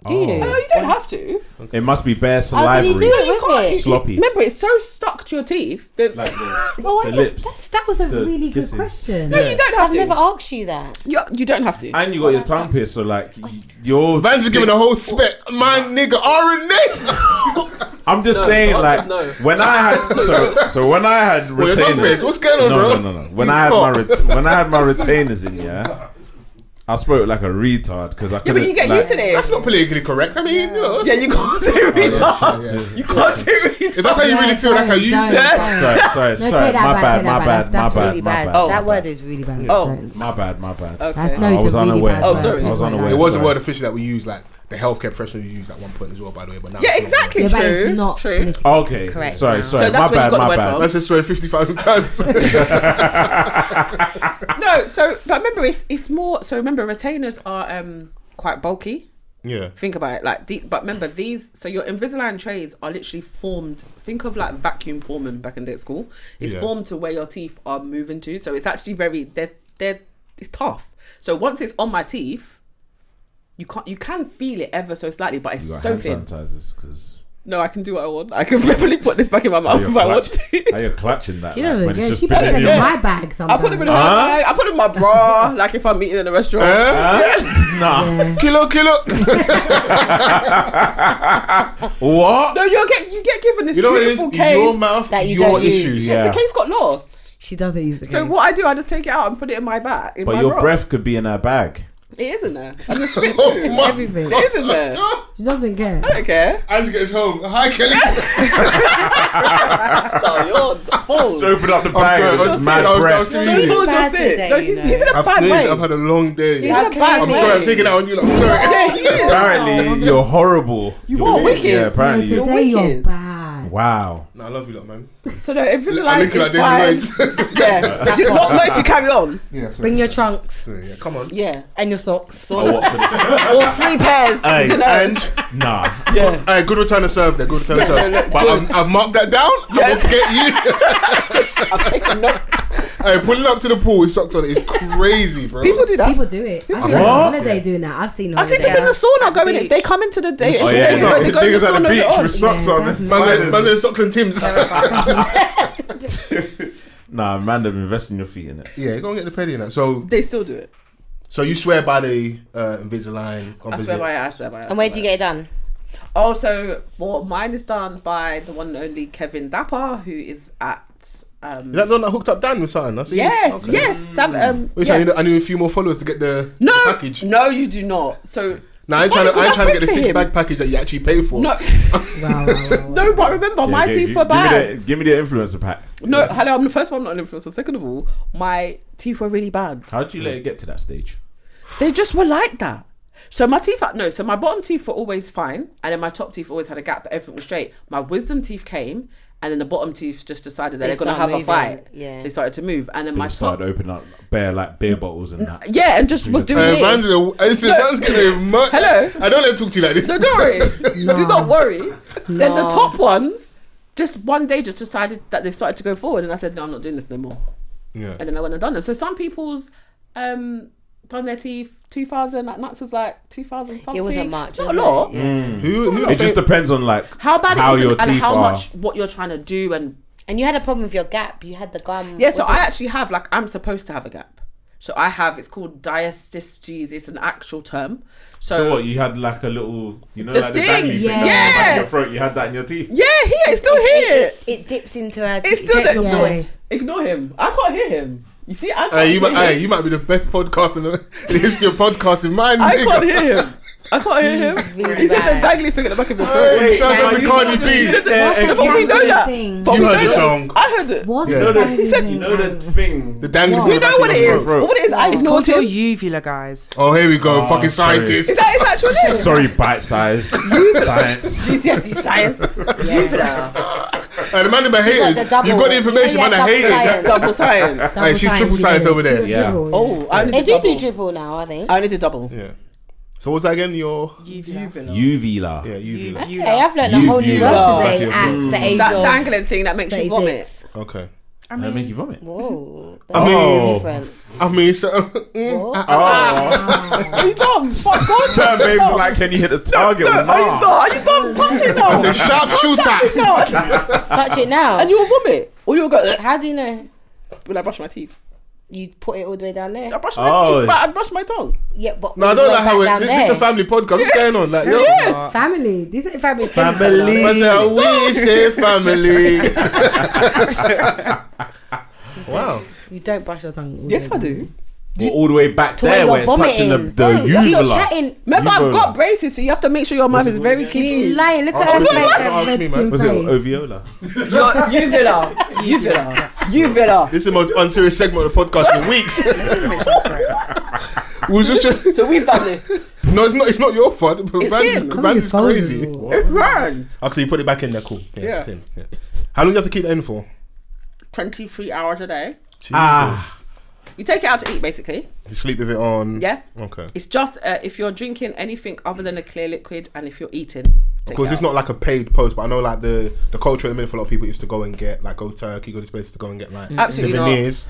Do you? No, you don't have to. It must be bare How can you do salivary. it with it? Sloppy. Remember, it's so stuck to your teeth. That Like the, Well, why the just- lips. That was a The really good kissing. question. no, you don't have I've to. never asked you that. You don't have to. And you got your tongue pierced, so like your Vans is giving a whole spec. My nigga, R&A. I'm just saying, like when I had so when I had Well, your tongue retainers. pierced. What's going on, bro? No. When I had my retainers in, yeah, I spoke like a retard because I Yeah, couldn't. but you get like, used to this. That's not politically correct. I mean, you know, Yeah, you can't do retard. You can't do if retard. that's how you really feel, that's how you Don't, feel. don't. Sorry. No, take that My back, bad. take that My back. bad. That's My Really bad. bad. My That bad. word is really bad. Oh. Don't. My bad. Okay. No, I it's was a really unaware. bad Oh, word. sorry. I was unaware. It was a sorry. word of fish that we use like the healthcare professionals used at one point as well, by the way. But now Yeah, it's not exactly. Yeah, but True. it's not True. political. Okay, Correct. sorry. So that's My where you got the bad. word there. from. Let's just swear 50,000 times. No, so but remember, it's more. So remember, retainers are quite bulky. Yeah. Think about it, but remember these. So your Invisalign trays are literally formed. Think of like vacuum forming back in day at school. It's formed to where your teeth are moving to. So it's actually it's tough. So once it's on my teeth, you can feel it ever so slightly, but it's You got so hand thin. sanitizers because. No, I can do what I want. I can definitely put this back in my mouth if I want to. How you clutching that? You know, when it's just she been puts it in in your my bag I sometimes. put them in her bag. I put them in my bra, like if I'm eating in a restaurant. Nah. Kilo. What? No, you get given this You know what it is? beautiful Your case. mouth, that you your don't use. issues. Yeah. The case got lost. She doesn't use the So case. what I do, I just take it out and put it in my bag. In But my your bra. breath could be in her bag. It is in there. And the spit Oh too. my Everything. God. It is in there. She doesn't care. I don't care. Ange gets home. Hi, Kelly. No, you're the fool. Open up the I'm bag. sorry, and I it's was mad too breath. easy. No, He's just bad it. today, No, you know. he's in a bad way. I've had a long day. He's in a bad I'm way. sorry, I'm taking it out on you. Like, I'm sorry. Yeah, he is. Apparently, you're horrible. You are wicked. Yeah, apparently. No, you're today you're wicked. bad. Wow. No, I love you, lot, man. So no, Invisalign I'm looking is like fine. David Lloyd's. Yeah. You not if you carry on. Yeah, sorry. Bring your trunks Sorry, yeah, come on. Yeah. and your socks. Oh, what for this? Or 3 pairs. Hey, You know? Ange. Nah. Yeah. Hey, good return to serve there. Good return to serve. But I've marked that down. I'm gonna get you. I'm taking note. Hey, pulling up to the pool with socks on it is crazy, bro. People do that. People do it. I've seen What? on holiday doing that. I've seen I see holiday. people in the sauna going in. Beach. They come into the day. Oh, yeah, no, they go in the niggas at the sauna beach on. with socks Yeah, on. that's and nice. Man, socks and Tims. Nah, man, them investing your feet in it. Yeah, go and get the petty in that. So They still do it. you swear by the Invisalign. I swear by it. I swear by it. And where do you get it done? Oh, so mine is done by the one and only Kevin Dapper, who is at. Is that the one that hooked up Dan with something? I see. Yes, Okay. yes. Wait, Yeah. so I need a few more followers to get the package. No, you do not. So No, I ain't funny trying to 'cause I get the spoke to 6-bag him. package that you actually pay for. no, Wow. no. But remember, my Yeah, teeth were bad. Give me the influencer pack. No, hello. I'm the first one, I'm not an influencer. Second of all, my teeth were really bad. How did you let it get to that stage? They just were like that. So my teeth, so my bottom teeth were always fine, and then my top teeth always had a gap, but everything was straight. My wisdom teeth came, and then the bottom teeth just decided that They they're gonna start have moving, a fight. yeah. They started to move, and then my People top, started opening up beer bottles and that. yeah, and just was doing Van's this. gonna much. Hello? I don't let him talk to you like this. So don't worry. Do not worry. Then the No. top ones, just one day, just decided that they started to go forward, and I said, no, I'm not doing this no more. Yeah. And then I went and done them. So some people's done their teeth 2000. Like Nuts was like 2000 something. It wasn't much. It's not a wasn't lot. it? Yeah. Who It just depends on like How bad how it is your and teeth how are. much what you're trying to do and And you had a problem with your gap. You had the gum. yeah. So was I it- actually have I'm supposed to have a gap. So I have. It's called diastasis. It's an actual term. So what? You had like a little, The like the thing, dangly thing yeah. that's back in your throat. You had that in your teeth. Yeah, it's still here. It dips into her. It's still there. Yeah. Yeah. Ignore him. I can't hear him. You see, I can't Hey, hear him. you might be the best podcaster in the history of podcasting. Mine, I nigga. can't hear him. I can't hear him. really He's in bad. the dangly thing at the back of his throat. Hey, shout out to Cardi B. But we know that. But You we heard know the that. song. I heard it. What's Yeah. the You know dangly he said- thing? You know the thing. The dangly We know what it is. throat. But what it is, I It's ignored called your him. uvula, guys. Oh, here we go. Oh, Fucking sorry. scientist. Is that his actual name? Sorry, bite size science. GCSE science. The man in my haters. the double- You've got the information, you know, man. I yeah, hate double it. science. Double science. Hey, she's triple science over there. Yeah. Oh, I only They did do double. triple now, I think. I only did double. Yeah. So what's that again? Your Uvula. yeah, you. Okay, I've learned a whole new Uvula. word today Yeah. at the age That of. dangling thing that makes you 36. vomit. Okay. That make you vomit. Whoa. I mean- different. I mean, so Are you dumb? Fuck God. Some babes are like, can you hit the target? No, or are you not? dumb? Are you dumb? Touch it it's a now. sharpshooter. Touch it now. And you will vomit. Or you'll go, How do you know? will I brush my teeth? You put it all the way down there. I brush my Oh. teeth, but I brush my tongue. Yeah, but No, I all don't the know way how back down this is a there. family podcast. What's going on? Like, yo. Family. This is family. Family. I said, we say family. Wow. You don't brush your tongue. Yes, I do. Or all the way back To where there you're where it's touching vomiting. the So you're uvula. chatting. Remember, I've Uvula. got braces, so you have to make sure your mouth is very clean. Lying. Look Ask at her me, face. man. That Ask red me, skin man. Was it face. oviola? Uvula. Uvula. Uvula. This is the most unserious segment of the podcast in weeks. We was just So we've done this. No, it's not. It's not your fault. It's Vans him. Vans is crazy. It's Vans. Okay, you put it back in there. Cool. Yeah. It's in. Yeah. How long do you have to keep it in for? 23 hours a day. Jesus. You take it out to eat, basically. You sleep with it on. Yeah. Okay. It's just if you're drinking anything other than a clear liquid, and if you're eating. Because it's not like a paid post, but I know like the culture at the minute for a lot of people is to go and get like go Turkey, go to this place to go and get like Absolutely the not. veneers.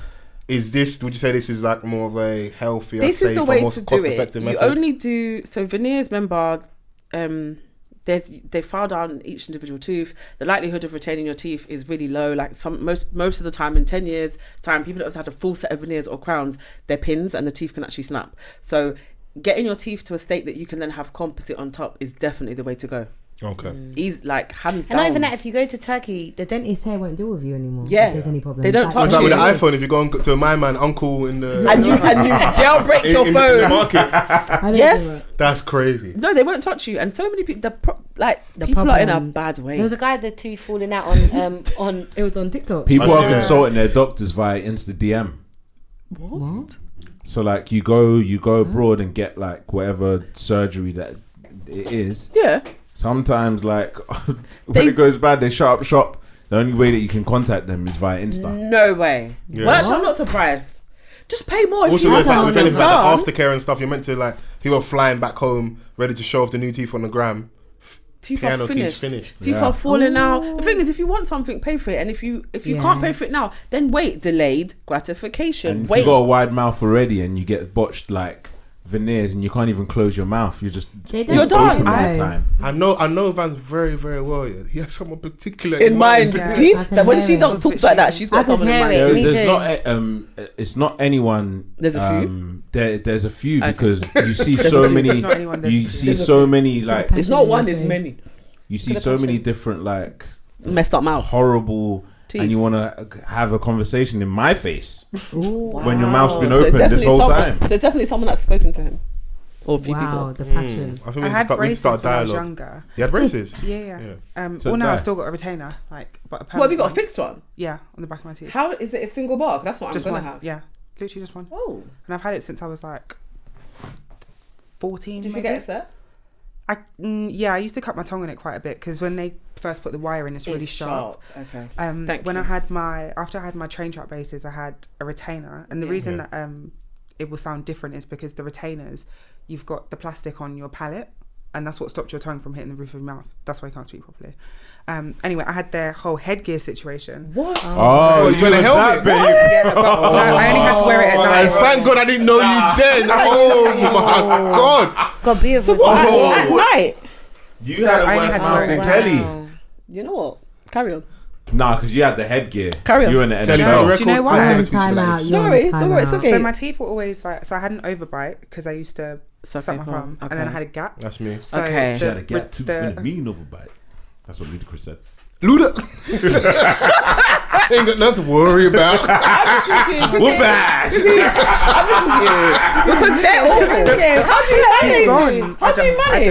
Is this? Would you say this is like more of a healthier, This is safer, the way more to do cost-effective it. method? You only do so veneers. Remember, they file down each individual tooth. The likelihood of retaining your teeth is really low. Like most of the time, in 10 years time, people that have had a full set of veneers or crowns, they're pins and the teeth can actually snap. So getting your teeth to a state that you can then have composite on top is definitely the way to go. Okay. He's like hands down. And not even that, if you go to Turkey, the dentist here won't deal with you anymore. Yeah. If there's any problem. They don't touch It's like with the you. iPhone, if you go to my man uncle in the and you jailbreak your in phone. the market, Yes. that's crazy. No, they won't touch you. And so many people, people are in a bad way. There was a guy, the tooth falling out on it was on TikTok. People I see are that. consulting their doctors via Insta DM. What? So like you go abroad and get like whatever surgery that it is. Yeah. Sometimes like when it goes bad, they shut up shop. The only way that you can contact them is via Insta. No way. Yeah. Well, actually, I'm not surprised. Just pay more if Also, you with want something anything like done. the aftercare and stuff, you're meant to like people are flying back home ready to show off the new teeth on the gram. Teeth Piano are keys finished. finished. Teeth Yeah. are falling out. The thing is, if you want something, pay for it. And if you can't pay for it now, then wait. Delayed gratification. And if Wait. you got a wide mouth already and you get botched like veneers and you can't even close your mouth, you're just They You're done. open all the No. time. I know Vans very, very well. Yeah. He has someone particular in mind. Yeah. See I can that when hear she it. don't talk like that, she's got I can someone in hear mind. it. Me There's too. not it's not anyone. There's a few? There's a few Okay. because you see There's so a few. many. There's not anyone, there's You a few. see There's a so few. many like It's not one, it's many. you see Could so have many passion. different like Messed up mouth. horrible. Teeth. And you want to have a conversation in my face Ooh, when your mouth's been So it's open this definitely whole someone- time. So it's definitely someone that's spoken to him. Or a few wow, people. the passion. I think I we had need to braces start when I was dialogue. younger. You had braces? Yeah. So Well, now die. I've still got a retainer, like, but a What have you got? A permanent one. fixed one? Yeah, on the back of my teeth. How is it a single bar? That's what Just I'm one. gonna have. Yeah, literally just one. Oh, And I've had it since I was like 14. did you maybe. forget it's there? Yeah, I used to cut my tongue on it quite a bit because when they first put the wire in, it's really sharp. Okay. When you. after I had my train trap braces, I had a retainer, and the reason that it will sound different is because the retainers, you've got the plastic on your palate, and that's what stopped your tongue from hitting the roof of your mouth. That's why you can't speak properly. Anyway, I had their whole headgear situation. What? Oh, you wear a helmet, babe. Yeah, but no, I only had to wear it at And night. thank God I didn't know you then. Oh my God. Got beautiful. So what? Oh. At night? You So had a I only worse had to mouth wear than it. Kelly. You know what? Carry on. Nah, because you had the headgear. Carry on. You were in the Kelly, for the NFL. record, Do you know why? I never You're speak to you on like timeout. this. You're on Sorry, don't worry, it's timeout. okay. So my teeth were always like, so I had an overbite because I used to suck my palm, and then I had a gap. That's me. So Okay. She had a gap tooth and a the, mean overbite. That's what Ludacris said. Luda. Ain't got nothing to worry about. Whoop ass. Because they're awful. How do you It's manage? gone. How do you manage?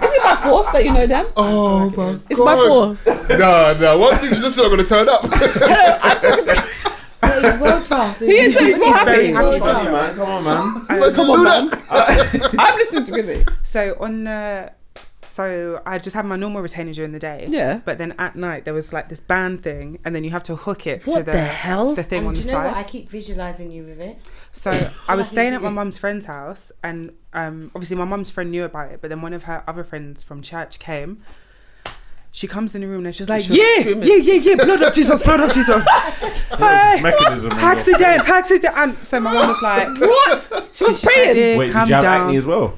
Is it by force that you know them? Oh my God. It's by force. No. One thing she's just not going to turn up. Yeah, he's well chuffed. He is, he's more very happy. happy. Funny, man. Come on, man. Come on, man. I'm listening to Grizzy. So I just had my normal retainer during the day. Yeah. But then at night there was like this band thing, and then you have to hook it to What the hell? the thing And on do the you know side. what? I keep visualizing you with it. So I was staying at my mum's friend's house, and obviously my mum's friend knew about it, but then one of her other friends from church came. She comes in the room and she's like, yeah, blood of Jesus, blood of Jesus. Hey, Mechanism. accident. And so my mum was like, What? She was praying. Wait, calm did you have down. acne as well?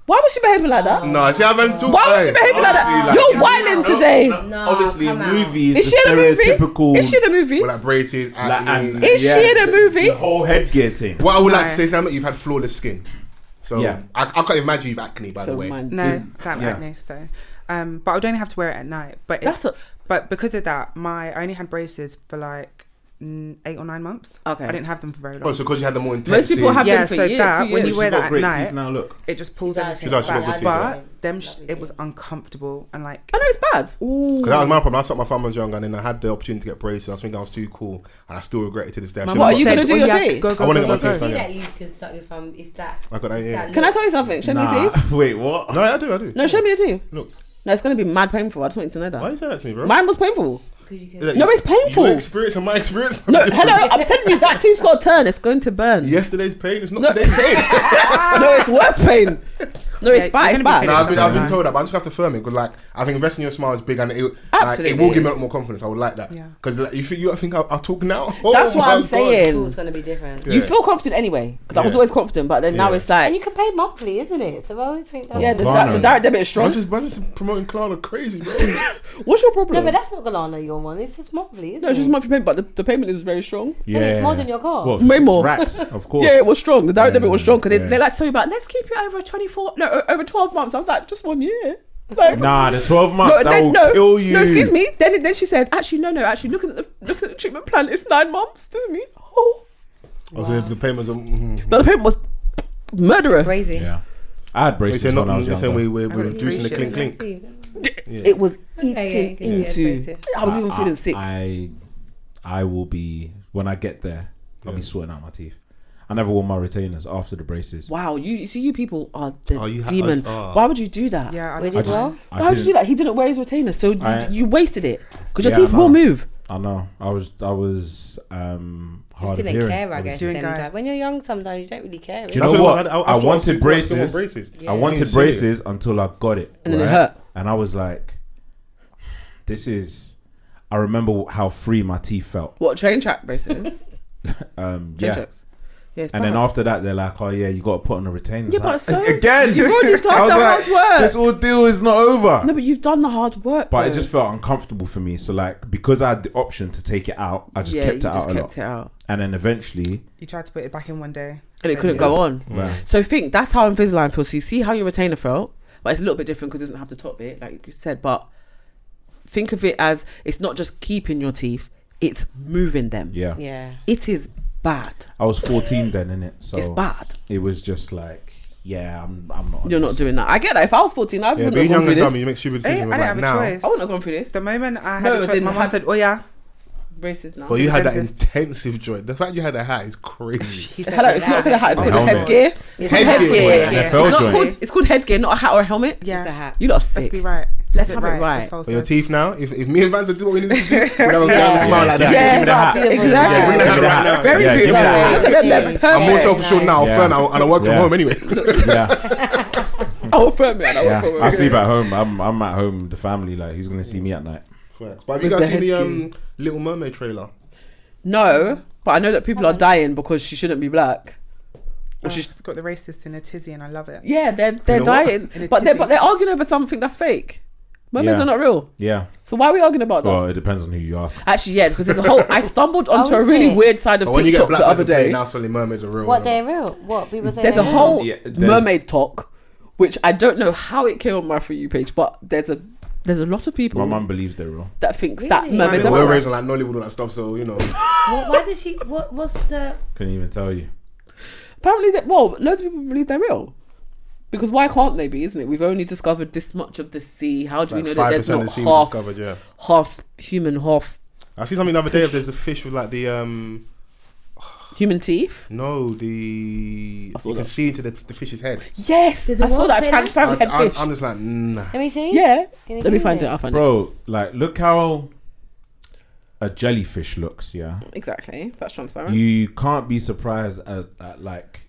Why was she behaving like that? No, see how Vans talk? Why was she Hey. behaving like that? Obviously, like- You're whining today. No, Obviously, in come out. movies, Is the she in a movie? stereotypical. Is she in a movie? Well, like braces, acne. Is she in a movie? The whole headgear thing. What I would like No. to say, Sam, you've had flawless skin. So Yeah. I can't imagine you've acne, by the way. man, no, don't have Yeah. acne. So, but I would only have to wear it at night. But That's but because of that, I only had braces for like 8 or 9 months. Okay. I didn't have them for very long. Oh, so because you had the more intense. Most people have them for so years, that 2 when years. you wear that at great night, teeth now. Look, it just pulls everything She does, she got back. good teeth, But them, it was uncomfortable and like. I know it's bad. Because that was my problem. I sucked my thumb when I was young, and then I had the opportunity to get braces. I think I was too cool, and I still regret it to this day. What are you gonna do your teeth? Go, I want to get my See teeth done. that you can suck your thumb. Is that? I got that. Yeah. Can I tell you something? Show me your teeth. Wait, what? No, I do. No, show me your teeth. Look, No, it's gonna be mad painful. I just want you to know that. why you say that to me, bro? Mine was painful. Is that No, it's painful. Your experience and my experience. No, hello. I'm telling you, that tooth's got to turn. It's going to burn. Yesterday's pain is not today's pain. No, it's worse pain. No, it's bad. It's bad. No, I've been told that, but I just have to firm it because, like, I think investing in your smile is big, and it will give me a lot more confidence. I would like that. Because like, you think I'll talk now? Oh, that's what I'm saying. It's gonna be different. You feel confident anyway, because I was always confident, but then now it's like. And you can pay monthly, isn't it? So I always think that. Yeah, the direct debit is strong. I'm just promoting Klarna crazy, bro. What's your problem? No, but that's not Klarna, your one. It's just monthly, isn't it? No, it's just monthly payment, but the payment is very strong. Yeah, it's more than your car. Well, Way more. Racks, of course. Yeah, it was strong. The direct debit was strong because Yeah. they like to tell you about, let's keep it over 12 months. I was like, just 1 year. Like, Nah, the 12 months that will kill you. No, excuse me. Then she said, actually, no. Actually, look at the treatment plan. It's 9 months. Doesn't mean So the payments are. The payment was murderous. Crazy. Yeah, I had braces when I was younger. We're reducing the clink. It was eating into. I was even feeling sick. I will be when I get there. I'll be sorting out my teeth. I never wore my retainers after the braces. Wow, you people are the you demon. Why would you do that? Yeah, I We did did well. Why would you do that? He didn't wear his retainers, so you wasted it because your Yeah, teeth I will know. move. I know. I was Just hard of didn't hearing. care, I guess. doing then, that. like, when you're young, sometimes you don't really care. Do you That's know what what? I I thought wanted people still want braces. braces. I wanted Yeah. braces until I got it. And then it right? hurt. And I was like, this is. I remember how free my teeth felt. What, train track braces? Yeah. Tracks. Yeah, it's And then bad. after that, they're like, "Oh yeah, you got to put on the retainers." Yeah, but Like, so again, you've already done I was the like, hard work. this ordeal is not over. No, but you've done the hard work. But though. it just felt uncomfortable for me. So like, because I had the option to take it out, I just kept it out a lot. And then eventually, You tried to put it back in one day. And it couldn't go on. Right. So think that's how Invisalign feels. So you see how your retainer felt, but it's a little bit different because it doesn't have the top bit, like you said. But think of it as it's not just keeping your teeth; it's moving them. yeah, Yeah. It is bad. I was 14 then, innit? So It's bad. it was just like, yeah, I'm not. on You're not this. doing that. I get that. If I was 14, I Yeah, wouldn't being have gone young through and dumb, this. you make stupid I decisions. didn't Like have a now, choice. I wouldn't have gone through this. The moment I No, had a it choice, didn't my mum have- said, "Oh yeah." Braces now. but you had that Dentist. intensive joy. The fact you had a hat is crazy. He said, Hello, it's not for the hat. It's called a Helmet. headgear. It's called Headgear. headgear. NFL It's not joint. called. It's called headgear, not a hat or a helmet. Yeah. It's a hat. You lot are Let's sick. be right. Let's Get have it right. as Fols But your said. teeth now, if me and Vans had do what we need to do, we'd have a smile like that. Yeah, give me the hat. exactly. Yeah, bring the hat right now. Very Yeah, give me beautiful. the hat. Look at them. I'm more Perfect. self-assured now, Yeah. firm, and I work from Yeah. home anyway. Yeah, I will firm it. I will yeah. firm it. I sleep at home. I'm at home. with The family, like, who's gonna see me at night? But have you With guys the seen the Little Mermaid trailer? No, but I know that people are dying because she shouldn't be black. Or she's, She's got the racist in a tizzy, and I love it. yeah, they're know what? dying, In a but tizzy. they're arguing over something that's fake. Mermaids Yeah. are not real. Yeah. So why are we arguing about that? Well, it depends on who you ask. Actually, yeah, because there's a whole. I stumbled onto a is really it? weird side of But when you get TikTok black the other person playing, day. now suddenly mermaids are real. What, they're real? What? People say There's a they're whole real? Yeah, there's- mermaid talk, which I don't know how it came on my For You page, but there's a lot of people My mum believes they're real. that thinks that Really? mermaids We're are real. raised on like Nollywood and that stuff, so you know. Why did she? What's the? Couldn't even tell you. Apparently, loads of people believe they're real. Because why can't they be, isn't it? We've only discovered this much of the sea. How do we know that there's 5% of not the sea was half, discovered, yeah. half human, half I see something the other day of there's a fish with like the human teeth? no, you thought can that- see into the fish's head. Yes, There's a I saw what? that Say transparent I'm head fish. just like, nah. Let me see. Yeah, Can you let me do find it? it. I'll find it. Bro, like, look how a jellyfish looks, yeah? Exactly, that's transparent. You can't be surprised at like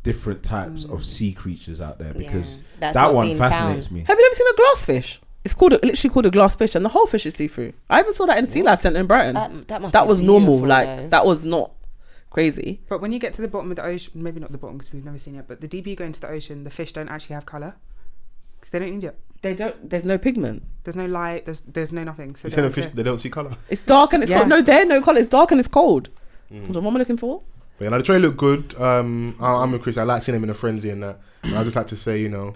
different types of sea creatures out there because That's that not one being fascinates found. me. Have you ever seen a glassfish? It's literally called a glassfish, and the whole fish is see-through. I even saw that in Sea Life Centre in Brighton. That That was normal. beautiful, Like though. that was not crazy. But when you get to the bottom of the ocean, maybe not the bottom because we've never seen it, but the deeper you go into the ocean, the fish don't actually have colour because they don't need it. They don't. There's no pigment. There's no light. There's no nothing. So You they seen a don't fish? care. They don't see color. It's dark and it's Yeah. cold. No, there, no colour. It's dark and it's cold. Hold on, what am I looking for? But yeah, the trailer looked good. I'm with Chris. I like seeing him in a frenzy and that. And I just like to say, you know,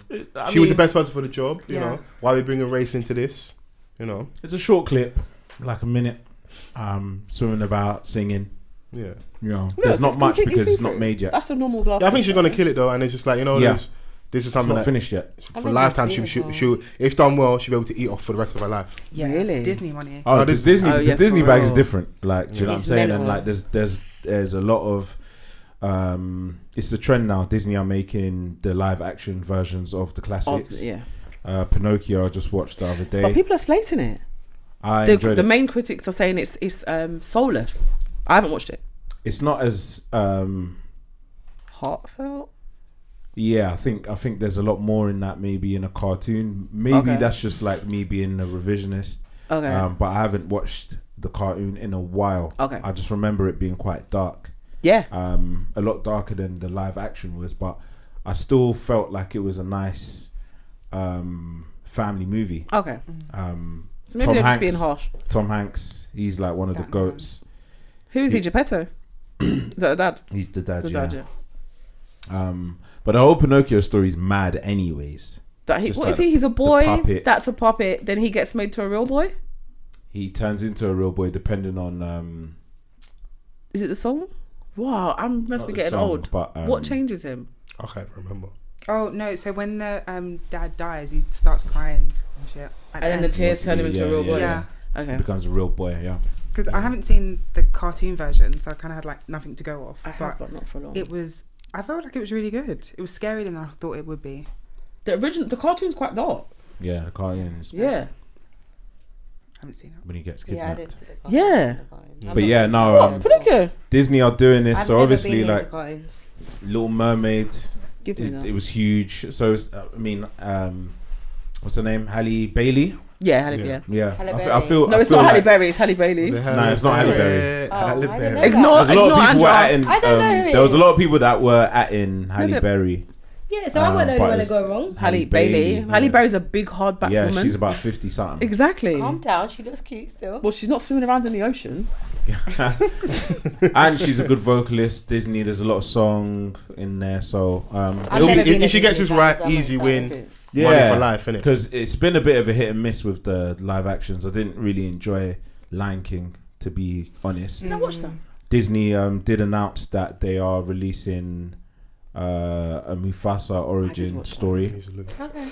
she was the best person for the job. You Yeah. know, why we bringing race into this? You know, It's a short clip, like a minute. Swimming about, singing. Yeah. You know, there's not much because it's not made yet. That's a normal glass. Yeah, I think she's gonna kill it though, and it's just like, you know, this is something not that finished yet. For lifetime, she'll if done well, she'll be able to eat off for the rest of her life. Yeah, really? Disney money. Oh, the Disney bag is different. Like, do you know what I'm saying? mental. And like, there's a lot of it's the trend now. Disney are making the live action versions of the classics. Pinocchio I just watched the other day. But people are slating it. I enjoyed it. The main critics are saying it's soulless. I haven't watched it. It's not as Heartfelt. yeah, I think there's a lot more in that, maybe in a cartoon. Maybe that's just like me being a revisionist. Okay. But I haven't watched the cartoon in a while. Okay. I just remember it being quite dark. Yeah. A lot darker than the live action was, but I still felt like it was a nice family movie. Okay. So maybe Tom they're Hanks, just being harsh. Tom Hanks, he's like one of the goats. Who is he? Geppetto? Is that the dad? He's the dad, The yeah. dad, yeah. But the whole Pinocchio story is mad anyways. That he, Just what like is he? He's a boy. puppet. That's a puppet. Then he gets made to a real boy. He turns into a real boy depending on Is it the song? Wow, I must not be the getting song, old. but What changes him? I can't remember. Oh no! So when the dad dies, he starts crying and shit. And then the tears turn him into a real boy. Yeah. He Okay. becomes a real boy, yeah. Because I haven't seen the cartoon version, so I kind of had like nothing to go off. I have, but not for long. It was. I felt like it was really good. It was scarier than I thought it would be. The cartoon's quite dark. Yeah, the cartoon is Yeah. I haven't seen it. when he gets Yeah, I kidnapped. did see the cartoon. Yeah. But yeah, no, What? Pinocchio. Disney are doing this, I've so never obviously been into like cartoons. Little Mermaid, Give me that. it was huge. So it's, what's her name? Halle Bailey. Yeah, Halle. Yeah. Yeah, Halle I Berry. feel. No, I it's feel not Halle like- Berry. It's Halle Bailey. No, it's not Halle Berry. I didn't know Ignore. There's a lot of people Andrew. were at in. I don't know who it There was a is. lot of people that were at in Halle No, Berry. Yeah, so I wouldn't know but when to it's- go wrong. Halle Bailey. Halle Berry's a big hardback Yeah, woman. she's about 50 something. Exactly. Calm down, she looks cute still. Well, she's not swimming around in the ocean. And she's a good vocalist. Disney, there's a lot of song in there, so I've never been If she a gets Disney this right, fan, so I'm easy excited. win. Money for life, innit? Because it's been a bit of a hit and miss with the live actions. I didn't really enjoy Lion King, to be honest. I watched that. Disney did announce that they are releasing a Mufasa origin story. Okay.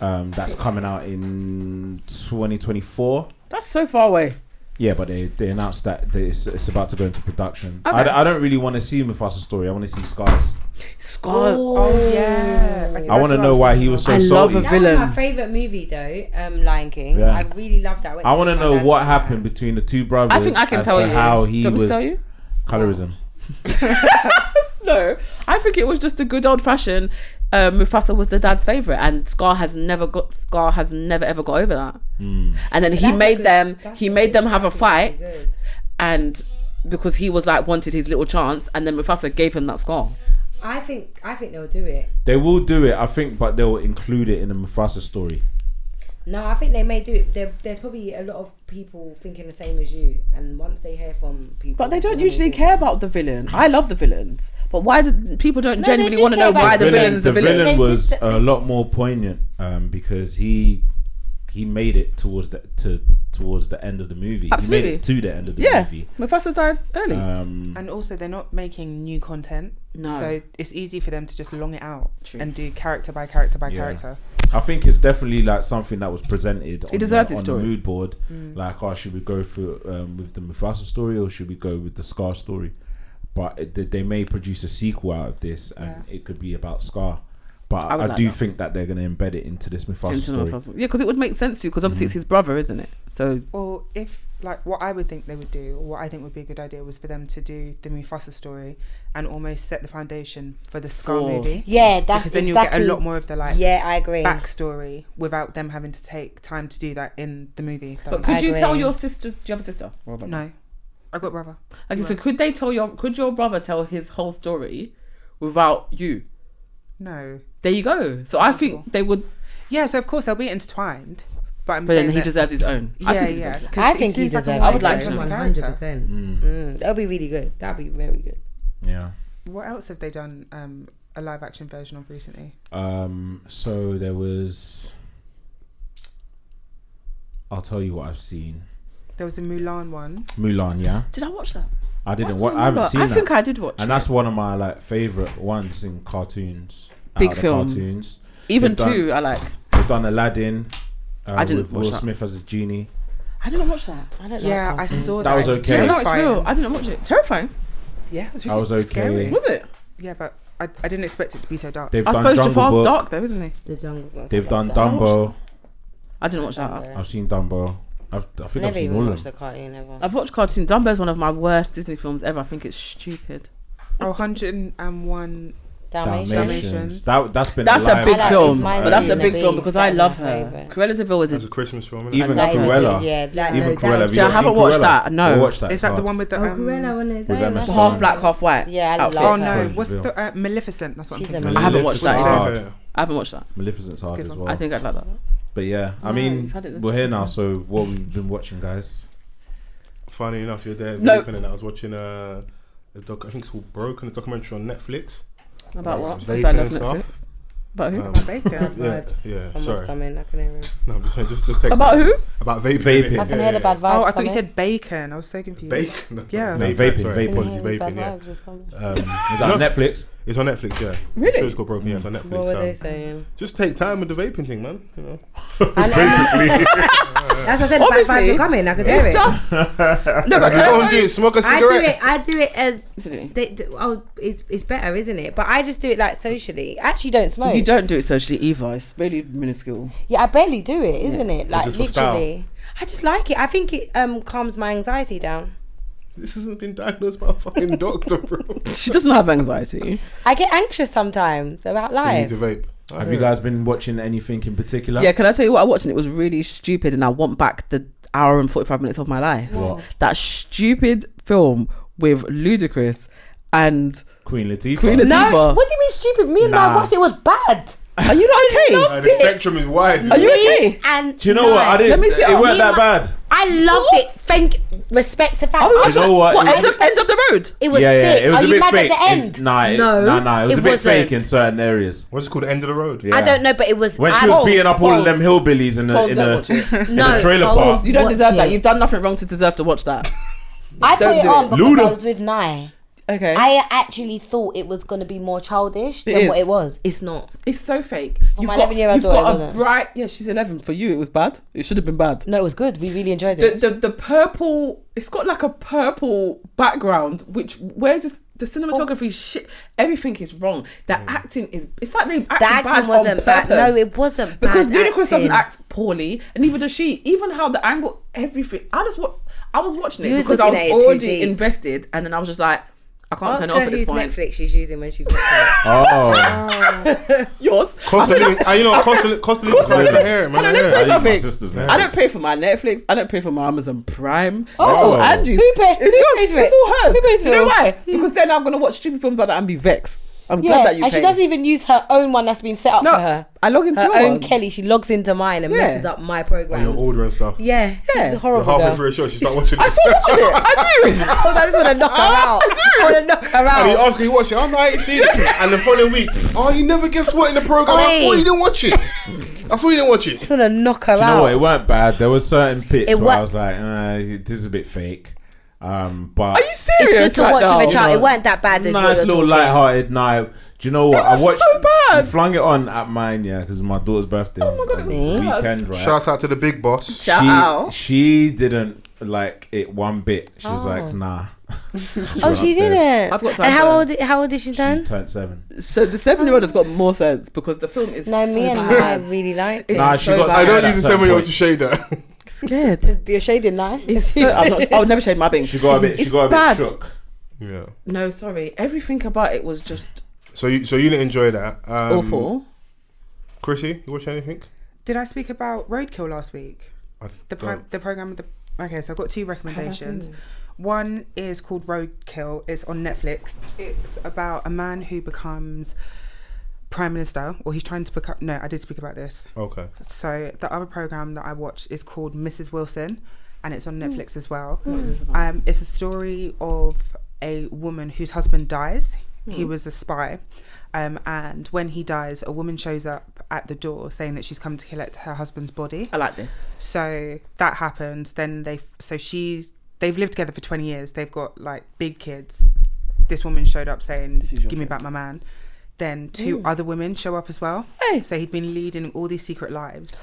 That's coming out in 2024. That's so far away. Yeah, but they announced that it's about to go into production. Okay. I don't really want to see Mufasa's story. I want to see Scar's. Scar. Oh yeah. Okay, I want to know why he was so I love salty. a That was villain. my favourite movie though, Lion King. Yeah. I really loved that. I want to know what happened between the two brothers. I think I can as tell to you. how he Do you want me was to tell you? colorism. No, I think it was just a good old fashioned. Mufasa was the dad's favorite, and Scar has never ever got over that. And then he made them have a fight, and because he was like wanted his little chance, and then Mufasa gave him that scar. I think they'll do it. They will do it, I think, but they'll include it in the Mufasa story. No, I think they may do it. There's probably a lot of people thinking the same as you, and once they hear from people, But they don't then usually do care it. about the villain. I love the villains, but why do people don't No, genuinely they do want to care know about why the the villain. villain's a The villain? villain They was did- a lot more poignant because he made it towards the end of the movie. Absolutely. He made it to the end of the Yeah, movie. Mufasa died early. And also, they're not making new content, No. so it's easy for them to just long it out True. and do character by character by Yeah. character. I think it's definitely like something that was presented on, deserves the, his on story. the mood board. Like, should we go for with the Mufasa story or should we go with the Scar story? But they may produce a sequel out of this, and it could be about Scar. But I would I like do that. think that they're going to embed it into this Mufasa Into story. Mufasa. Yeah, because it would make sense to you, because obviously it's his brother, isn't it? So Or if, like, what I would think they would do, or what I think would be a good idea, was for them to do the Mufasa story and almost set the foundation for the Scar For- movie. Yeah, that's Because then exactly. you'll get a lot more of the like Yeah, I agree. backstory without them having to take time to do that in the movie. but That could I you agree. tell your sisters? Do you have a sister? no, I got a brother. Okay, so could your brother tell his whole story without you? No. There you go. So I think they would, Yeah, so of course they'll be intertwined, but I'm but saying then he that- deserves his own. Yeah, I think he yeah. deserves it. 'cause I it think he seems like a deserves. more I would like to. interesting 100%. character. That'll be really good. That'll be very good. Yeah. What else have they done a live action version of recently? So there was. I'll tell you what I've seen. There was a Mulan one. Mulan, yeah. Did I watch that? I didn't watch. I haven't seen I that. think I did watch And it. that's one of my like favorite ones in cartoons. Big out of the film. Cartoons. Even They've 2, I like. They've done Aladdin. I didn't with watch Will that. Smith as his genie. I didn't watch that. I don't Yeah, like I cartoons. saw That that. was It's okay. No, it's terrifying. real. I didn't watch it. Terrifying. Yeah, it's That really was okay. scary. Was it? Yeah, but I didn't expect it to be so dark. They've I done suppose Jungle Jafar's Book. dark though, isn't he? The Jungle. They've done that. Dumbo. I didn't watch that. I've seen Dumbo. I think I've Never seen even all of watched them. the cartoon ever. I've watched cartoon. Dumbo is one of my worst Disney films ever. I think it's stupid. 101 Dalmatians. That's been That's alive. a big I like film. Mine But that's a and the big film Beast. because I That's love my her. favourite. Cruella de Vil is It's a. a Christmas film. Isn't Even it? That is a Cruella. good- Yeah, that, Even no, Cruella. that Have was- you I not haven't seen watched Cruella? that, no. Go watch that. Is it's that the hard. one with the Cruella, when it's With Emma like- Stone. Half black, half white. Yeah, I outfit. love Oh her. no, what's Vil. the Maleficent? That's what I'm She's thinking. amazing. I haven't watched that. Maleficent's either. hard. I haven't watched that. Maleficent's hard Good as one. well. I think I'd like that. But yeah, I No, mean, you've had it this we're here time. now. So what we've been watching, guys? Funny enough, you're there. No. And I was watching I think it's called Broken, a documentary on Netflix. About Like what? vaping Because I love and stuff. Netflix. About who? Bacon. Bad Yeah, vibes. yeah, Someone's sorry. coming. I can hear him. No, I'm just saying, just take About that. who? About vaping. Vaping. I can hear the bad vibes. Oh, I thought coming. you said bacon. I was so confused. Bacon. Yeah. No, Vape, vaping, sorry. vape. Can you Apologies, hear the bad vaping. Yeah. vibes just coming? Is that on No. Netflix? It's on Netflix, yeah. Really? I'm sure it's called Broken. Yeah, it's on Netflix. What were they saying? Just take time with the vaping thing, man. You know. That's what I said. The bad Obviously, vibes are coming. I could hear It's it. just. No, but You can I go tell and do you? it. Smoke a I do cigarette. it. I do it as. Literally. It's better, isn't it? But I just do it like socially. I actually don't smoke. You don't do it socially either. It's really minuscule. Yeah, I barely do it, isn't it? Like just for style. literally. I just like it. I think it calms my anxiety down. This hasn't been diagnosed by a fucking doctor, bro. She doesn't have anxiety. I get anxious sometimes about You life. need to vape. Have you guys been watching anything in particular? Yeah, can I tell you what I watched? And it was really stupid, and I want back the hour and 45 minutes of my life. What? That stupid film with Ludacris and Queen Latifah. Queen Latifah. No, what do you mean stupid? Me and Nah. my watched it was bad. Are you not okay? The spectrum is wide. Are you okay? And Do you know what? I didn't. Let me see It it. weren't that bad. I loved it. Thank respect to fans. Oh, You know what? What, It end of the road? It was Yeah, sick. it was Are a you bit mad fake. at the end? Nah, it No, was a it bit wasn't. fake in certain areas. What's it called? The end of the road. Yeah. I don't know, but it was. When she I- was Fols, beating up all of Fols. them hillbillies in Fols, the don't watch it. no, trailer Fols, park. You don't watch deserve that. it. You've done nothing wrong to deserve to watch that. I put Don't it do on it. because Luda. I was with Nye. Okay. I actually thought it was going to be more childish than It what is. it was. It's not. It's so fake. For my 11-year-old you've daughter, got it a wasn't. bright. Yeah, she's 11. For you, it was bad. It should have been bad. No, it was good. We really enjoyed it. The purple. It's got like a purple background. Which where's this? The cinematography shit. Everything is wrong. The acting is. It's like they acted The acting bad wasn't on bad. purpose. No, it wasn't bad. Because Ludacris acting. doesn't act poorly, and neither does she. Even how the angle, everything. I was watching it You was because I was looking at it too already deep. invested, and then I was just like, I can't Ask turn it off her at this whose point. Netflix she's using when she's watching it. Oh, Yours. Cost of living. You know, cost of living. Cost of living. Hair, man. Hold on, let me tell you I use my something. sister's I don't Netflix. pay for my Netflix. I don't pay for my Amazon Prime. Oh. It's all Angie's. Who paid- It's who yours. paid for It's it? all hers. Who paid for You know it? why? Because then I'm gonna watch stupid films like that and be vexed. I'm glad Yeah, that you and pay. she doesn't even use her own one that's been set up No, for her. I log into Her your own one. Kelly. She logs into mine and Yeah. messes up my programs. Your order and stuff. Yeah, Yeah. she's a You're horrible halfway girl. through a show. She start watching I it. still watching it. I do. Oh, I just want to knock her out. I want to knock her And he out. asked her, you watch it? Oh, no, I ain't seen it. And the following week, oh, you never guess what in the program? I Oi. thought you didn't watch it. I thought you didn't watch I it. just want to knock her you know out. what? It weren't bad. There was certain bits It where I wa- was like, this is a bit fake. But Are you It's serious? good to right watch now? with a child. know, It weren't that bad. as what nice you're little talking. light-hearted. Now, do you know what? It was I watched. so bad. I flung it on at mine, yeah, because my daughter's birthday. Oh my God, it was bad. weekend, right? Shout out to the big boss. Shout out. She didn't like it one bit. She was like, nah. Oh, went she upstairs. didn't. I've got And time how old is she She then? turned 7. So the 7-year-old has got more sense because the film is No, so me and I bad. really liked it. It's Nah, she so got bad. I don't scared use at the certain 7-year-old to points. shade her. Scared. You're shading now. It's so, I would never shade my bing. She got a bit. She It's got a bad. bit shook. Yeah. No, sorry. Everything about it was just So you didn't enjoy that. awful. Chrissy, you watch anything? Did I speak about Roadkill last week? I The don't. program with the. Okay, so I've got 2 recommendations. One is called Roadkill. It's on Netflix. It's about a man who becomes prime minister, or he's trying to become. No, I did speak about this. Okay. So the other program that I watched is called Mrs. Wilson, and it's on Netflix as well. Mm. It's a story of a woman whose husband dies. He was a spy, and when he dies, a woman shows up at the door saying that she's come to collect her husband's body. I like this. So that happened. Then they've lived together for 20 years. They've got like big kids. This woman showed up saying, "Give me back my man." Then 2 other women show up as well. Hey. So he'd been leading all these secret lives.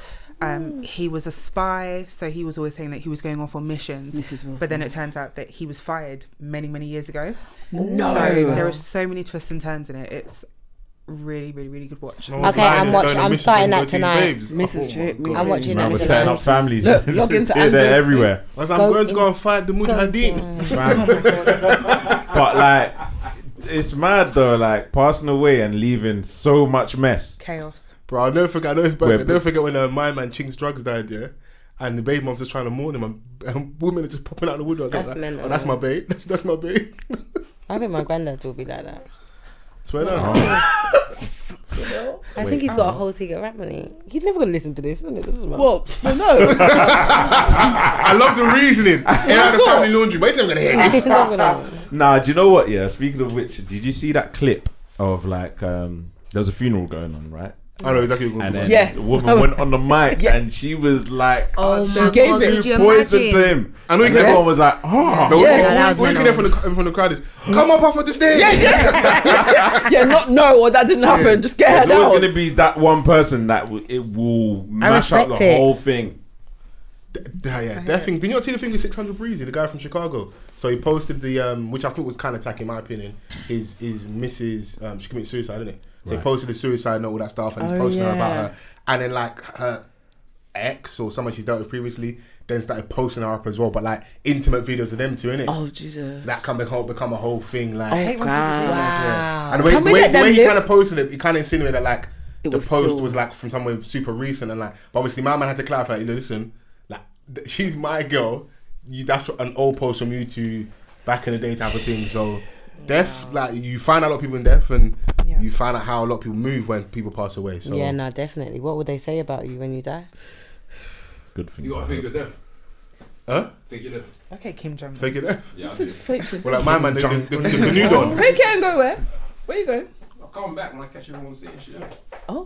He was a spy, so he was always saying that he was going off on missions. But then it turns out that he was fired many, many years ago. No. So there are so many twists and turns in it. It's really, really, really good watch. Okay, I'm starting that tonight. Mrs. Trip. I'm watching Man, that we're tonight. setting up families. Look, log into They're Andre's everywhere. I'm going to go and fight the Mujahideen. But like, it's mad though. Like passing away and leaving so much mess. Chaos. Bro, I'll never forget. I'll never forget when my man Ching's drugs died, yeah, and the baby mom's just trying to mourn him, and women are just popping out the window. That's mental. Oh, that's my babe. That's my babe. I think my granddad will be like that. Swear down. I think he's got a whole secret rap money. He's never gonna listen to this, isn't it? Well, no. I love the reasoning. Yeah, the family laundry, but he's never gonna hear this. Nah, do you know what? Yeah, speaking of which, did you see that clip of like there was a funeral going on, right? I know exactly what And you're then Yes. the woman went on the mic and she was like, Oh She my gave god, it. did you poisoned imagine? him. I know you And can- everyone was like, oh. But Yeah, what you can hear from the crowd is, come up off of the stage. Yeah, not no, or that didn't happen. Just get her There's always down. going to be that one person that it will mash up the respect it. whole thing. Yeah, that thing. Did you not see the thing with 600 Breezy, the guy from Chicago? So he posted the which I thought was kind of tacky in my opinion. His Mrs. She committed suicide, didn't it? So he posted the suicide note, all that stuff, and he's posting her about her. And then like her ex or someone she's dealt with previously, then started posting her up as well. But like intimate videos of them two, innit? Oh Jesus. So that can become a whole thing. Like, Oh God. Wow. and Can the we way let them he live? kind of posted it, he kind of insinuated that like the was post still- was like from somewhere super recent and like. But obviously, my man had to clarify. You know, listen, like she's my girl. That's an old post from you two back in the day type of thing. So death, like you find out a lot of people in death, and you find out how a lot of people move when people pass away. So Yeah, no, definitely. What would they say about you when you die? Good thing. You gotta fake your death. Huh? Fake your death. Okay, Kim Jong. Fake it death. Yeah, I do. Well, like my man, the new don. Fake it and go where? Where you going? I'll come back when I catch everyone saying shit. Oh.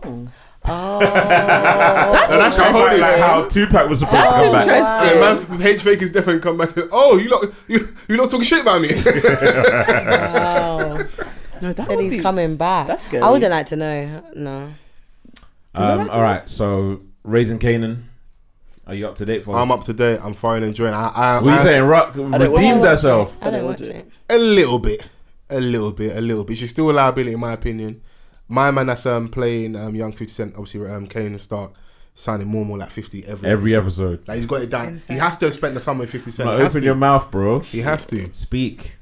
Oh, That's how Like, how Tupac was supposed to come back. interesting. Yeah, man's H fakers definitely come back. And, oh, you lot talking shit about me. wow. No, that Said would he's be coming back. That's scary. I wouldn't like to know. No. All right, so Raising Canaan. Are you up to date for us? I'm up to date. I'm fine, enjoying. What are you saying? Rock redeemed herself. I don't watch it. A little bit. She's still a liability in my opinion. My man that's playing Young 50 Cent, obviously Kane and Stark, signing more like 50 every episode. Like he's got it down. Insane. He has to have spent the summer with 50 Cent. Like, He has open to. your mouth, bro. He has to. Speak.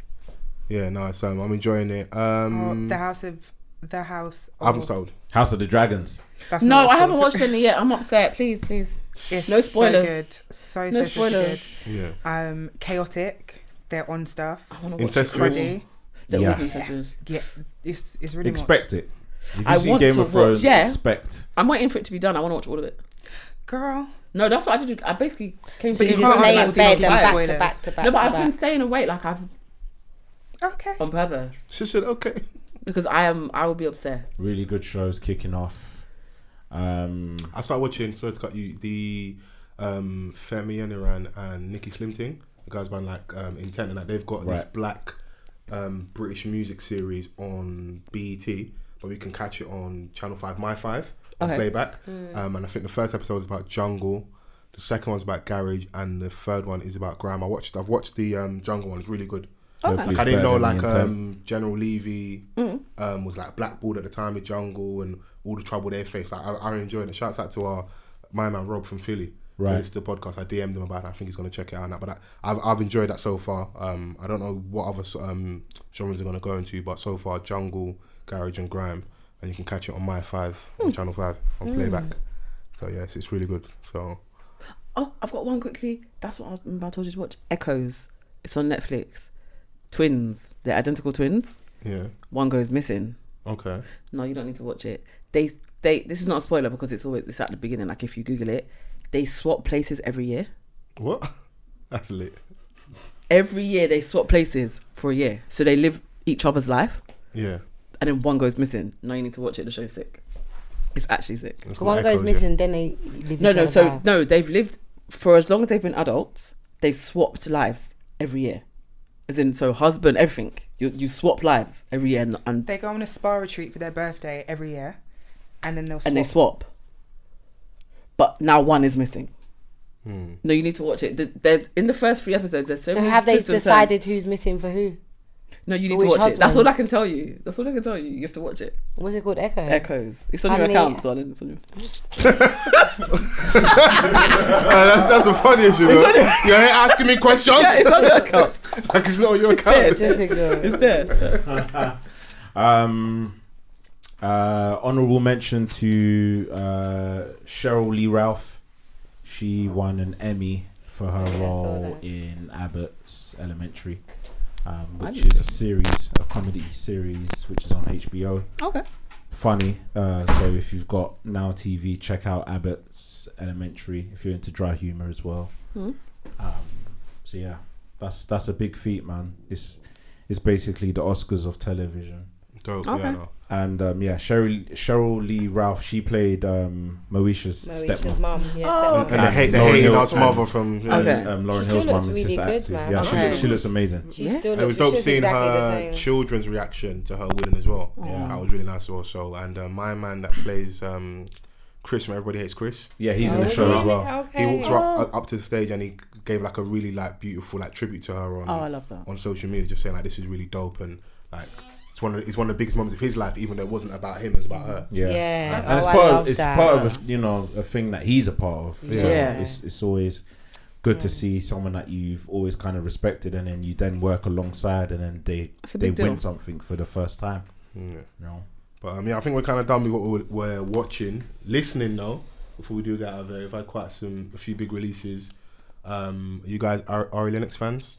Yeah, no, so I'm enjoying it. The house. I haven't sold. House of the Dragons. That's No, not what I it's haven't called. watched any yet. I'm upset. Please. It's No spoilers. So good. So No so so good. spoilers. Yeah. Chaotic. They're on stuff. I wanna watch it. Incestuous. Cruddy. There Yeah. was incestuous. Yeah, it's really Expect it. If I you see want Game to of Thrones, watch- yeah. expect. I'm waiting for it to be done. I want to watch all of it. girl. No, that's what I did. I basically came But to you the can't Lay like, in bed and do not back spoilers. to back to back No, but to I've been back. staying awake like I've Okay. on purpose She said, okay. because I will be obsessed. Really good shows kicking off. I started watching, sorry to cut you, the Femi Eniran and Nicky Slim thing. The guys band like Intent and that. They've got this black British music series on BET, but we can catch it on Channel 5, My 5, on playback. And I think the first episode is about jungle, the second one's about garage, and the third one is about grime. I've watched the jungle one. It's really good. Hopefully Like, it's I didn't know better like than the General Levy was like blackballed at the time with jungle and all the trouble they faced. Like I enjoyed it. Shouts out to my man Rob from Philly. Right. It's the podcast. I DM'd him about it. I think he's gonna check it out now. But I've enjoyed that so far. I don't know what other genres are gonna go into, but so far jungle, garage, and grime, and you can catch it on My 5 on Channel 5 on playback. So yes, it's really good. So Oh, I've got one quickly. That's what I told you to watch. Echoes. It's on Netflix. Twins. They're identical twins. yeah, One goes missing. okay. No, you don't need to watch it. They. This is not a spoiler because it's at the beginning. Like if you Google it, they swap places every year. What? That's lit. Every year they swap places for a year, so they live each other's life, Yeah. and then one goes missing. Now you need to watch it. The show's sick. It's actually sick. It's So one got goes echoes, missing, then they live They've lived for as long as they've been adults. They've swapped lives every year, as in husband, everything. You swap lives every year, and They go on a spa retreat for their birthday every year, and then they swap. But now one is missing. No, you need to watch it. There's in the first 3 episodes. There's so many. have they twists and turns. decided who's missing for who? No, you need For to which watch it. That's husband? all I can tell you. You have to watch it. What's it called? Echoes. It's on How your many- account, darling. It's on your. that's the funniest, you know. You're here asking me questions. Yeah, it's on your account. Like it's not on your account. Just ignore it. It's there. Honorable mention to Cheryl Lee Ralph. She won an Emmy for her role in Abbott's Elementary, which is a comedy series which is on HBO. Okay. Funny. So if you've got Now TV, check out Abbott's Elementary if you're into dry humor as well. So yeah, that's a big feat, man. It's basically the Oscars of television. Dope. Okay. Yeah. No. And Cheryl Lee Ralph, she played Moesha's stepmom. mum. Oh, Stepmom. And Okay. the Lauren Hating Hills Arts mother from. Okay. Lauren She Hill's still mum looks and really sister good, acting. man. Yeah, Okay. she looks amazing. She still It was looks, dope she looks seeing exactly the her same. children's reaction to her winning as well. Yeah. That was really nice also. And my man that plays Chris from Everybody Hates Chris. Yeah, he's in the show as well. He walked up to the stage and he gave like a really like beautiful like tribute to her on I love that. on social media, just saying like this is really dope and like it's one of the biggest moments of his life, even though it wasn't about him, it was about her. Yeah, Yeah. and it's part of a thing that he's a part of. So Yeah. it's always good to see someone that you've always kind of respected, and then you then work alongside, and then they big deal. win something for the first time. Yeah. You know? But I think we're kind of done with what we're watching. Listening though, before we do get out of there, we've had a few big releases. You guys are Ari Lennox fans?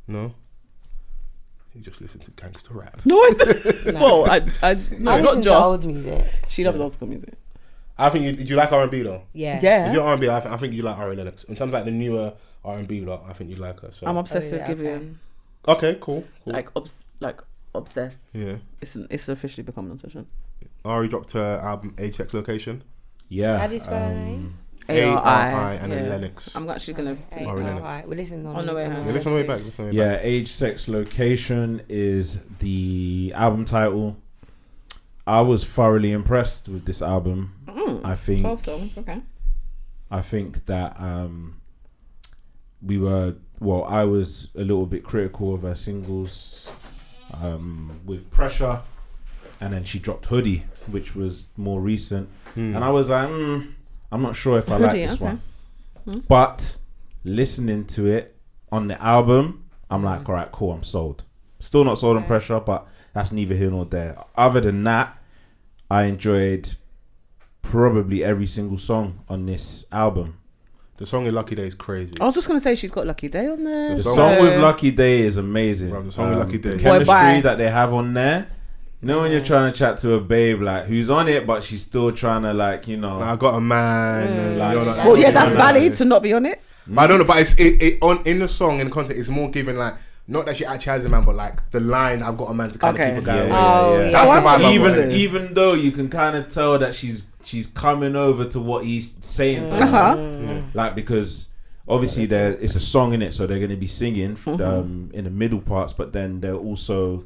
No? You just listen to gangster rap. No, I don't. Well, I I not listen to just. old music. She loves old school music. I think do you like R&B though? Yeah. Yeah. If you're R&B, I think you like Ari Lennox. In terms of like the newer R&B lot, I think you like her. So I'm obsessed with yeah, Givian. okay, cool. Like obsessed. Yeah. It's officially become an obsession. Ari dropped her album Age Sex Location. Yeah. How do you spell her name? A-R-I and then Lennox. I'm actually gonna. Ari Lennox. Alright, we're listening On the way home. Yeah, listen on the way back. Yeah, Age, Sex, Location is the album title. I was thoroughly impressed with this album. I think 12 songs, okay. I think that I was a little bit critical of her singles with Pressure, and then she dropped Hoodie, which was more recent, and I was like, I'm not sure if I like Hoodie, this okay. one. But listening to it on the album, I'm like, all right, cool, I'm sold. Still not sold on Pressure, but that's neither here nor there. Other than that, I enjoyed probably every single song on this album. The song in Lucky Day is crazy. I was just gonna say she's got Lucky Day on there. The song- song with Lucky Day is amazing. Bruv, the song with Lucky Day. The Boy, chemistry bye. that they have on there. You know when you're trying to chat to a babe like who's on it, but she's still trying to like, you know. I got a man. And Like- you're like, Well, yeah, that's Yeah. valid to not be on it. But I don't know. But it's in the song in the context, it's more given like not that she actually has a man, but like the line "I've got a man" to kind Okay. of keep a guy Yeah, away. yeah, yeah. That's the vibe. Even though you can kind of tell that she's coming over to what he's saying to her. Like because obviously it's a song in it, so they're going to be singing in the middle parts, but then there are also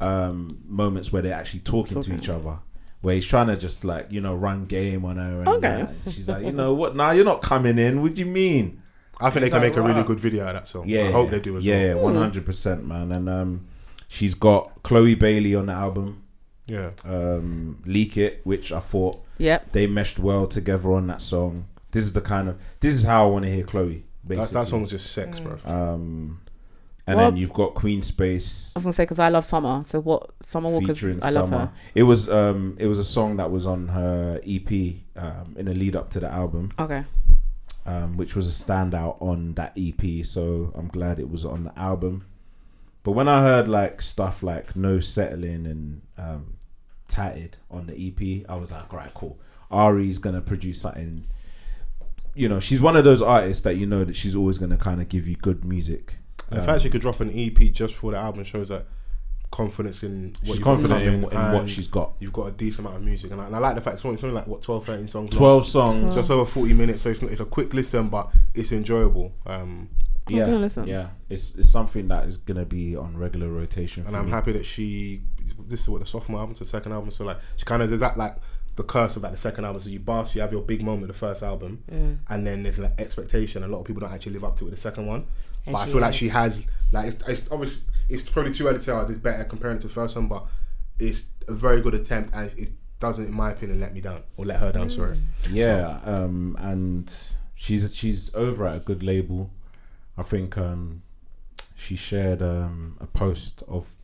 moments where they're actually talking to each other, where he's trying to just like, you know, run game on her, and Okay. she's like, you know what, nah, you're not coming in, what do you mean? I think they can like, make a really wow. good video out of that song. Yeah, I hope they do as well. Yeah, 100%, man. And she's got Chloe Bailey on the album, Yeah. Leak It, which I thought Yep. they meshed well together on that song. This is how I want to hear Chloe, basically. That song's just sex, bro. And then you've got Queen Space I was gonna say because I love Summer. So what Summer Walker's? featuring I love Summer. her. It was a song that was on her EP in the lead up to the album, Okay. which was a standout on that EP. So I'm glad it was on the album. But when I heard like stuff like No Settling and Tatted on the EP, I was like, all right, cool. Ari's gonna produce something. You know, she's one of those artists that you know that she's always gonna kind of give you good music. The fact she could drop an EP just before the album shows that confidence in what she's confident in what she's got. You've got a decent amount of music, and I like the fact it's only like what 12, 13 songs. 12 songs, just over 40 minutes. So it's a quick listen, but it's enjoyable. Yeah, gonna listen. Yeah, it's something that is gonna be on regular rotation. And I'm happy that this is what the sophomore album, so the second album. So like she kind of there's that like the curse of like the second album. So you have your big moment with the first album, and then there's like expectation. A lot of people don't actually live up to it with the second one. And but I feel like she has like it's obviously it's probably too early to say it's better comparing it to the first one, but it's a very good attempt, and it doesn't, in my opinion, let me down or let her down. Sorry. Yeah, and she's over at a good label. I think she shared a post of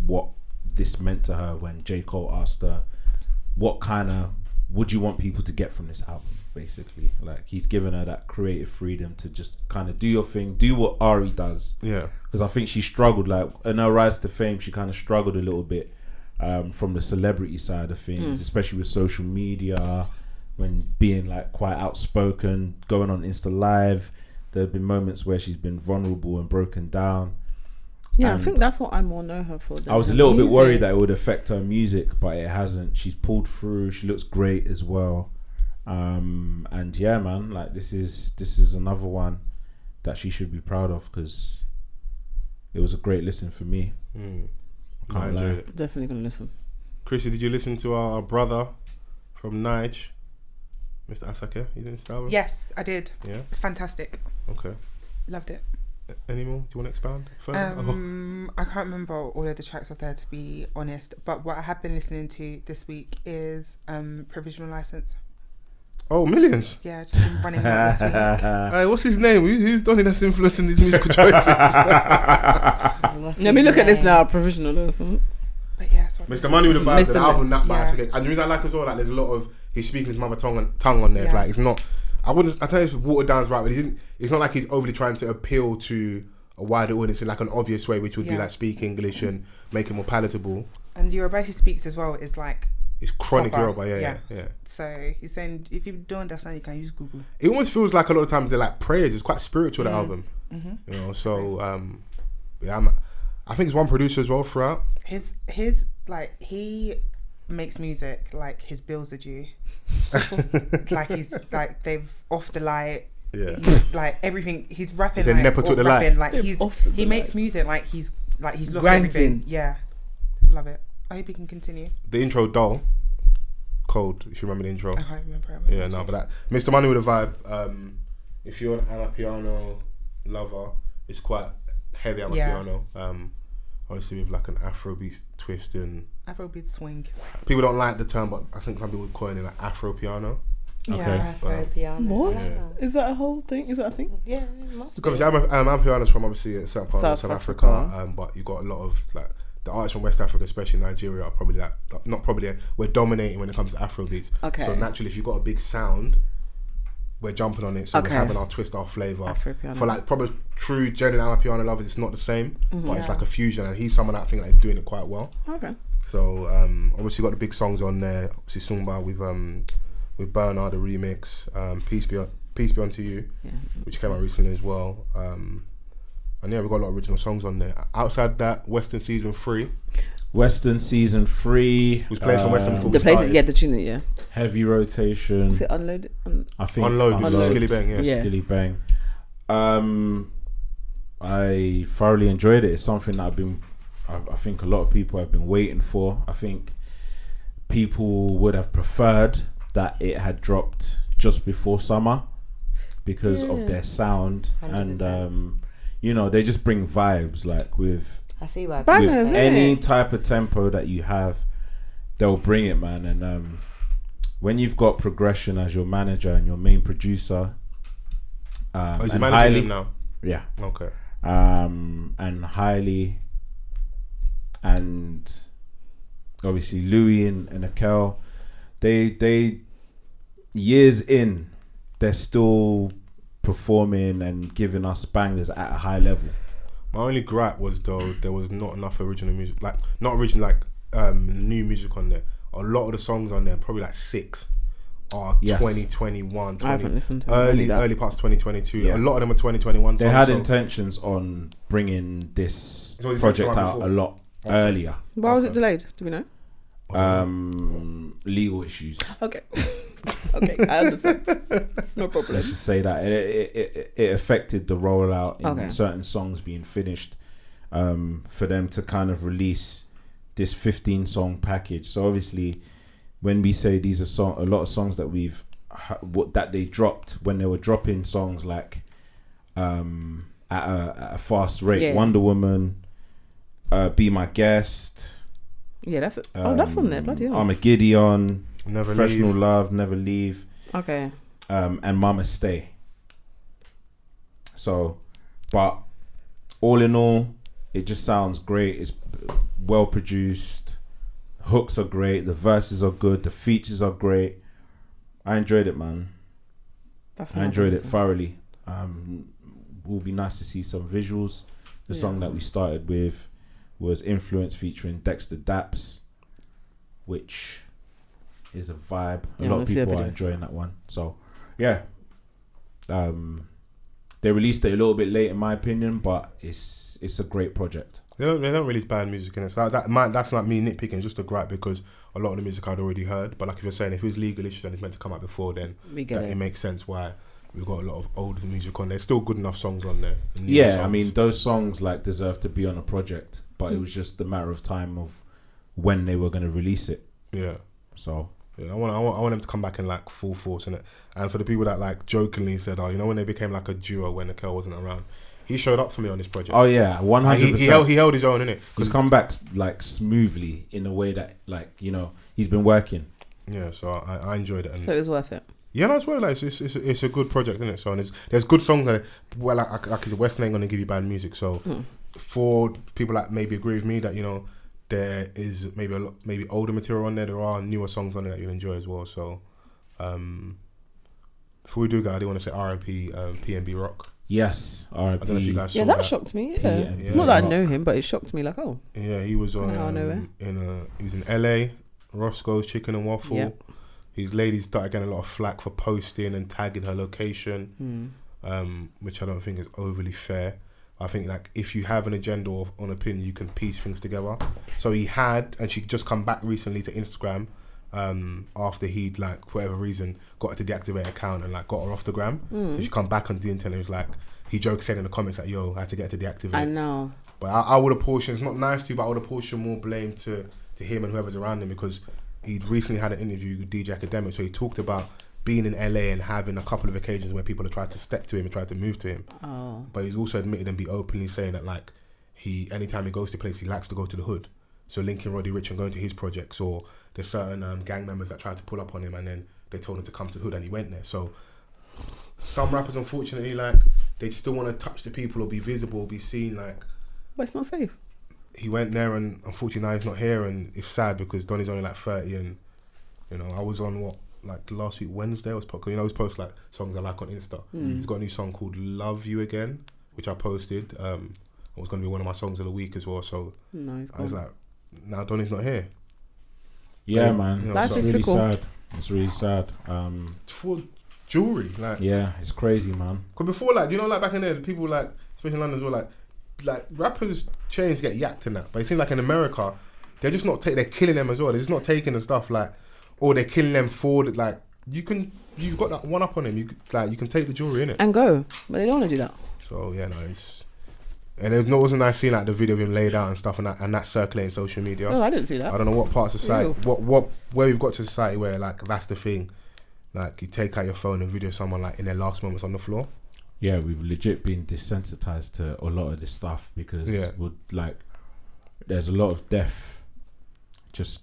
what this meant to her when J. Cole asked her, what kind of would you want people to get from this album, basically. Like, he's given her that creative freedom to just kind of do your thing, do what Ari does. Yeah. Because I think she struggled, like, in her rise to fame, she kind of struggled a little bit from the celebrity side of things, especially with social media, when being, like, quite outspoken, going on Insta Live. There have been moments where she's been vulnerable and broken down. Yeah, I think that's what I more know her for. I was a little bit worried that it would affect her music, but it hasn't. She's pulled through. She looks great as well. And yeah, man, like this is another one that she should be proud of, because it was a great listen for me. I enjoyed it. Definitely gonna listen. Chrissy, did you listen to our brother from Nige, Mr. Asake? You didn't start? Yes, I did. Yeah, it's fantastic. Okay, loved it. Any more? Do you want to expand further? I can't remember all of the tracks off there, to be honest, but what I have been listening to this week is Provisional License. Oh, Millions. Yeah, just been running that this week. Hey, what's his name? Who's done that's influencing these musical choices? Let me look at this now. Provisional License. But yeah, Mr. Money with the Vibes, the album that by Asake. And the reason I like as well, like there's a lot of he's speaking his mother tongue on there. It's like it's not. I tell you it's watered down right, but it's not like he's overly trying to appeal to a wider audience in like an obvious way, which would be like speak English and make it more palatable. And Yoruba he speaks as well is like it's chronic Yoruba, yeah. So he's saying if you don't understand, you can use Google. It almost feels like a lot of times they're like prayers. It's quite spiritual, the album. You know, so I think it's one producer as well throughout. His like he makes music like his bills are due. Like he's like they've off the light. Yeah. He's like everything. He's rapping. Like, never took the light. Like he makes music like he's lost everything. Yeah, love it. I hope he can continue. The intro, dull, cold. If you remember the intro. I can't remember. Yeah, no, but that Mr. Money with a Vibe. If you're an Amapiano lover, it's quite heavy Amapiano. Obviously with like an Afrobeat twist and Afrobeat swing. People don't like the term, but I think some people call it like Afro piano. Yeah, Afro piano. What? Yeah. Is that a whole thing? Is that a thing? Yeah, it must because be. Amapiano's from obviously a certain part of South Africa, but you got a lot of like the artists from West Africa, especially Nigeria, are probably like we're dominating when it comes to Afrobeats. Okay. So naturally, if you've got a big sound, we're jumping on it. So we're having our twist, our flavour. For like probably true genuine Amapiano lovers, it's not the same, but it's like a fusion, and he's someone that I think that is doing it quite well. Okay. So obviously got the big songs on there. Obviously Sumba with Bernard, the remix, Peace Be Unto You, which came out recently as well. And yeah, we've got a lot of original songs on there. Outside that, Western Season 3. Western Season 3. Who's playing some Western before we started. The tune, yeah. Heavy rotation. Is it Unloaded? I think Unload with Skilly Bang, yes. Yeah. Skilly Bang. I thoroughly enjoyed it. It's something that I think a lot of people have been waiting for. I think people would have preferred that it had dropped just before summer because of their sound 100%. And you know, they just bring vibes, like with I see why with any type of tempo that you have, they'll bring it, man. And when you've got Progression as your manager and your main producer, is he managing him now? Yeah. Okay. And Hailey and obviously Louis and Akel, they years in, they're still performing and giving us bangers at a high level. My only gripe was though there was not enough original music, like not original, like new music on there. A lot of the songs on there, probably like 6, are 2021, I haven't listened to early parts of 2022. Yeah. A lot of them are 2021 songs. They had intentions on bringing this project out a lot earlier. Why was it delayed? Do we know? Legal issues. Okay. Okay, I understand. No problem. Let's just say that it affected the rollout in Okay. certain songs being finished, for them to kind of release this 15 song package. So obviously, when we say these are a lot of songs that that they dropped when they were dropping songs like at a fast rate. Yeah. Wonder Woman, Be My Guest. Yeah, that's it. That's on there. Bloody hell. Armageddon, Never Professional Leave. Love, Never Leave. Okay. And Mama Stay. So, but all in all, it just sounds great. It's well produced. Hooks are great. The verses are good. The features are great. I enjoyed it, man. I enjoyed it thoroughly. Will be nice to see some visuals. The song that we started with was Influence featuring Dexter Daps, which is a vibe. A lot of people are enjoying that one. So, yeah. They released it a little bit late, in my opinion, but it's a great project. They don't release bad music in it. So that's not me nitpicking, it's just a gripe because a lot of the music I'd already heard. But like if you're saying, if it was legal issues and it's meant to come out before, then it makes sense why we've got a lot of older music on there. Still good enough songs on there. Yeah, songs. I mean, those songs like deserve to be on a project, but it was just a matter of time of when they were going to release it. Yeah. So yeah, I want them to come back in like full force in it. And for the people that like jokingly said, oh, you know, when they became like a duo when Kel wasn't around, he showed up for me on this project. Oh yeah, 100%. He held his own, innit? He's come back like smoothly in a way that, like, you know, he's been working. Yeah, so I enjoyed it. And So it was worth it. yeah, no, it's well, like it's a good project, isn't it? So and there's good songs that well, like Western ain't gonna give you bad music. So for people that maybe agree with me that, you know, there is maybe older material on there. There are newer songs on there that you'll enjoy as well. So before we do go, I do want to say R.I.P. PNB Rock. Yes, I don't know if you guys saw Yeah, that shocked me. Yeah. Yeah. Not that I know him, but it shocked me. Like, oh, Yeah, he was on he was in LA, Roscoe's Chicken and Waffle. Yep. His lady started getting a lot of flack for posting and tagging her location, which I don't think is overly fair. I think like if you have an agenda or an opinion, you can piece things together. So he had, and she just come back recently to Instagram after he'd like for whatever reason got her to deactivate her account and like got her off the gram. So she come back on the internet and was like, he joked saying in the comments that, yo, I had to get her to deactivate. I know. But I would apportion, it's not nice to, but I would apportion more blame to him and whoever's around him, because he'd recently had an interview with DJ Academic, so he talked about being in LA and having a couple of occasions where people have tried to step to him and tried to move to him. Oh. But he's also admitted and be openly saying that like anytime he goes to a place, he likes to go to the hood. So linking Roddy Ricch and going to his projects, or there's certain gang members that tried to pull up on him and then they told him to come to the hood and he went there. So some rappers, unfortunately, like they still want to touch the people or be visible, be seen. Like, But it's not safe. he went there and unfortunately now he's not here, and it's sad because Donny's only like 30, and you know I was on like last week Wednesday I was you know, I was post like songs I like on Insta. He's got a new song called Love You Again, which I posted. It was going to be one of my songs of the week as well. So No, I was like, now Donny's not here. Yeah, man. You know, Life so is It's really fickle. sad. It's really sad. it's for jewelry, like Yeah, it's crazy, man. because before, like, you know, like back in there, people like, especially in London as well, like rappers chains get yacked and that, but it seems like in America they're just not they're killing them as well. They're just not taking the stuff like, or they're killing them for the, like you've got that one up on them. You can take the jewelry in it. And go, but they don't want to do that. So yeah, no, it's and it wasn't nice seeing like the video of him laid out and stuff and that circulating social media. Oh, I didn't see that. I don't know what parts of society, Ew. where we've got to society where like that's the thing, like you take out your phone and video someone like in their last moments on the floor. Yeah, we've legit been desensitized to a lot of this stuff because there's a lot of death just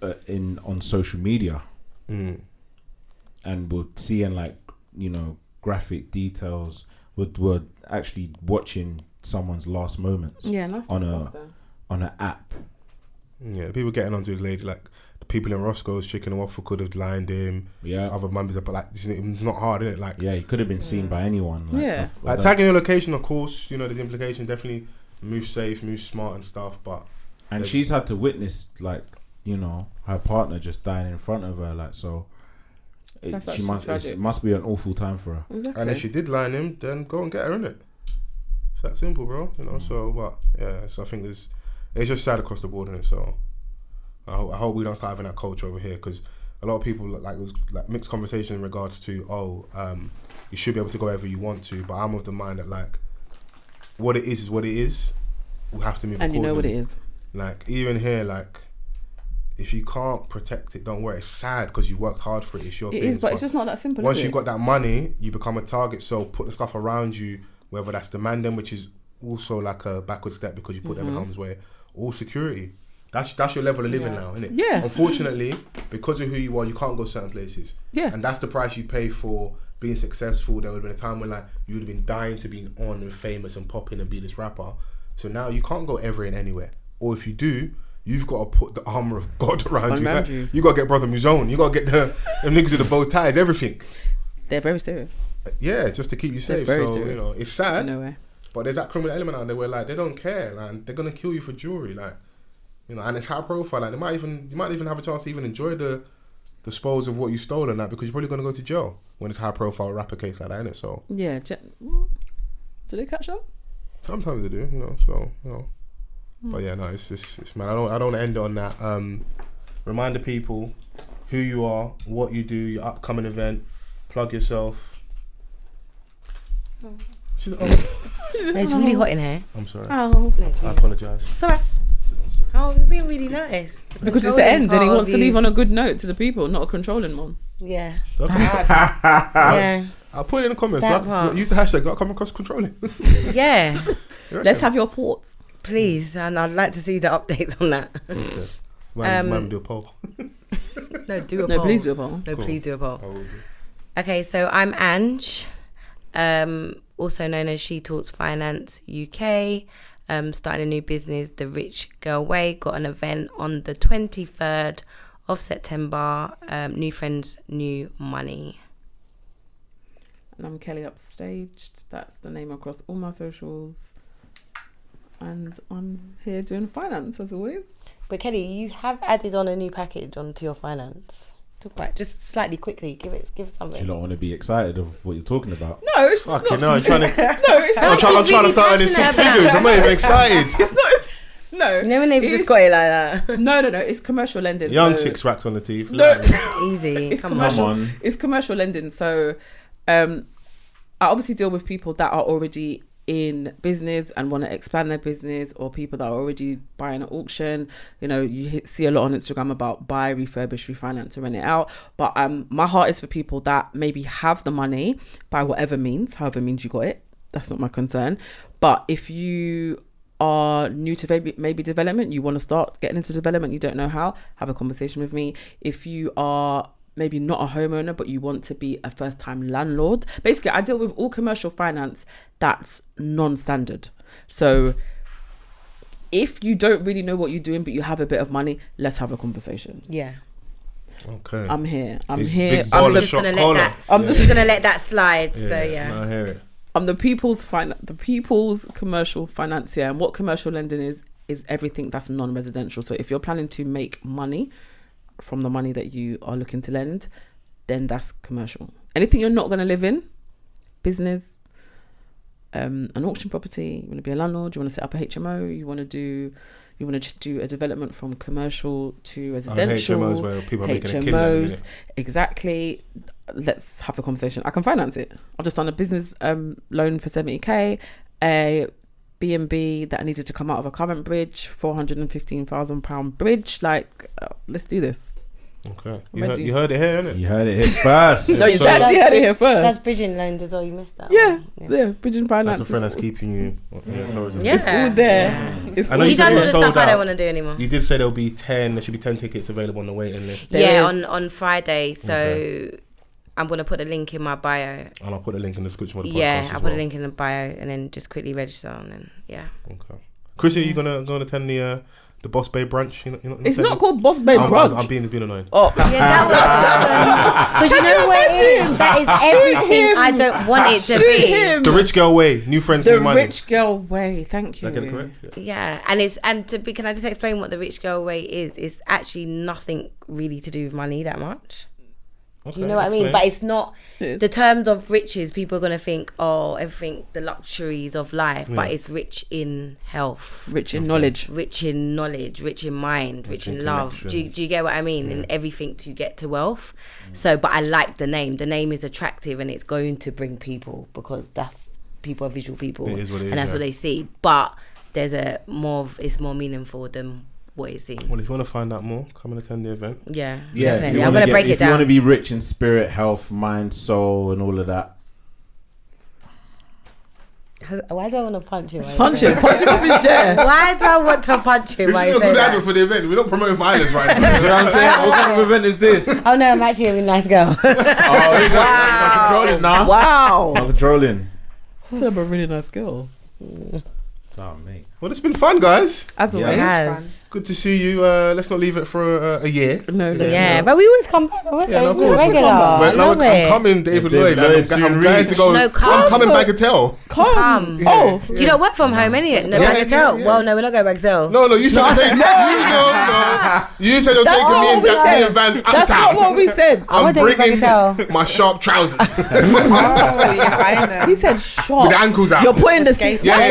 on social media, and we're seeing like, you know, graphic details. We're actually watching someone's last moments on an app. Yeah, people getting onto his lady, like the people in Roscoe's Chicken and Waffle could have lined him. Yeah, other members, but like it's not hard, is it? Like he could have been seen by anyone. Like, like tagging your location, of course, you know, there's implication. Definitely move safe, move smart and stuff. But she's had to witness, like, you know, her partner just dying in front of her, like, so. It must be an awful time for her. Exactly. And if she did line him, then go and get her, innit? It's that simple, bro. You know. So, but yeah. So I think there's it's just sad across the board, isn't it? So I hope we don't start having that culture over here, because a lot of people like it was like mixed conversation in regards to you should be able to go wherever you want to, but I'm of the mind that like what it is what it is. We have to move. And you know what it is. Like even here, like if you can't protect it, don't worry. It's sad because you worked hard for it. It's your thing. It is, but it's just not that simple. Once you've got that money, you become a target. So put the stuff around you, whether that's demanding, which is also like a backward step because you put them in harm's way, or security. That's your level of living now, isn't it? Yeah. Unfortunately, because of who you are, you can't go certain places. Yeah. And that's the price you pay for being successful. There would have been a time when like you would have been dying to be on and famous and popping and be this rapper. So now you can't go ever and anywhere. Or if you do, you've got to put the armor of God around you. You got to get Brother Muzone. You got to get them niggas with the bow ties, everything. They're very serious. Yeah, just to keep you safe. Very so, serious. you know, it's sad. No way. But there's that criminal element out there where like they don't care. Like they're going to kill you for jewelry. Like, you know, and it's high profile. Like you might even have a chance to even enjoy the spoils of what you stole and that, because you're probably going to go to jail when it's high profile rapper case like that, isn't it? So yeah, do they catch up? Sometimes they do, you know. So you know, but yeah, no, it's man. I don't want to end it on that. Remind the people who you are, what you do, your upcoming event. Plug yourself. It's really hot in here. I'm sorry. Oh, I apologise. It's alright. Oh, you're being really nice. Because it's the end and he wants to leave on a good note to the people, not a controlling one. Yeah. Yeah. I'll put it in the comments. Use the hashtag "Don't come across controlling." Yeah. Let's have your thoughts, please, and I'd like to see the updates on that. Okay. Might do a poll. No, do a poll. No, please do a poll. No, cool. please do a poll. I will do. Okay, so I'm Ange, also known as SheTalksFinance UK. Starting a new business, The Rich Girl Way. Got an event on the 23rd of September. New friends, new money. And I'm Kelly Upstaged. That's the name across all my socials. And I'm here doing finance as always. But Kelly, you have added on a new package onto your finance. Talk about it just slightly quickly. Give it something. You don't want to be excited of what you're talking about. No, it's Fucking not. no, I'm trying to. No, it's I'm trying to start earning 6 figures. I'm not even excited. It's not. No. You never just got it like that. No. It's commercial lending. Young chicks racks on the teeth. No. Easy. Come on. It's commercial lending. So, I obviously deal with people that are already in business and want to expand their business, or people that are already buying at auction. You know, you see a lot on Instagram about buy, refurbish, refinance, and rent it out. But my heart is for people that maybe have the money by whatever means, however means you got it. That's not my concern. But if you are new to maybe development, you want to start getting into development, you don't know how, have a conversation with me. If you are maybe not a homeowner, but you want to be a first-time landlord. Basically, I deal with all commercial finance that's non-standard. So if you don't really know what you're doing, but you have a bit of money, let's have a conversation. Yeah. Okay. I'm here. I'm just gonna let that slide. Yeah, so yeah. No, I hear it. I'm the people's commercial financier, and what commercial lending is everything that's non-residential. So if you're planning to make money from the money that you are looking to lend, then that's commercial. Anything you're not going to live in, business, an auction property, you want to be a landlord, you want to set up a HMO, you want to do a development from commercial to residential. HMOs where people are making a killing. Exactly. Let's have a conversation. I can finance it. I've just done a business loan for 70k, a B&B that I needed to come out of a current bridge, £415,000 bridge. Like, let's do this. Okay. You heard it here, innit? You heard it here first. No, you actually heard it here first. That's bridging loans as well. You missed that. Yeah, bridging finance. That's a friend that's keeping you on your toes. Yeah. It's all there. Yeah. It's I know She you said does all it the was sold stuff I out. don't want to do anymore. You did say there should be 10 tickets available on the waiting list. On Friday. So I'm going to put a link in my bio. And I'll put a link in the description of the podcast. Yeah, I'll put a link in the bio and then just quickly register and then, yeah. Okay. Chrissy, are you going to attend the Boss Bay brunch? You know it's not called Boss Bay brunch. I'm being annoying. Oh. Yeah, that was because you know what it is? That is everything I don't want it to be. The Rich Girl Way, new friends, new money. The Rich Girl Way, thank you. Did I get it correct? Yeah, can I just explain what the Rich Girl Way is? It's actually nothing really to do with money that much. Do you know what I mean? But it's not the terms of riches. People are gonna think, oh, everything, the luxuries of life, but it's rich in health, rich in knowledge, rich in mind, rich in love. Do you get what I mean? And everything to get to wealth. So, but I like the name. The name is attractive, and it's going to bring people because people are visual people, it is what it is, and that's what they see. But there's it's more meaningful than what it seems. Well, if you want to find out more, come and attend the event. Yeah, definitely. I'm going to break it down. If you want to be rich in spirit, health, mind, soul, and all of that. Why do I want to punch him? Punch him off his chair. Why do I want to punch him? This is a good advert for the event. We're not promoting violence right now. You know what I'm saying? What kind of event is this? Oh no, I'm actually a really nice girl. You're controlling now. Wow. I'm controlling. I'm a really nice girl. Oh, mate. Well, it's been fun, guys. As always. Good to see you. Let's not leave it for a year. No. Yeah, but we always come back. Yeah, no, of course. I'm coming, David Lloyd. I'm going to go. No, come. I'm coming Bagatelle. Come. Yeah. Oh, do you not work from home, innit? No, Bagatelle. Well, no, we're not going Bagatelle. No, you said you're taking. No. You said you're taking me and Vans uptown. That's not what we said. I'm bringing my sharp trousers. I know. He said sharp. With the ankles out. You're putting the ankles Yeah.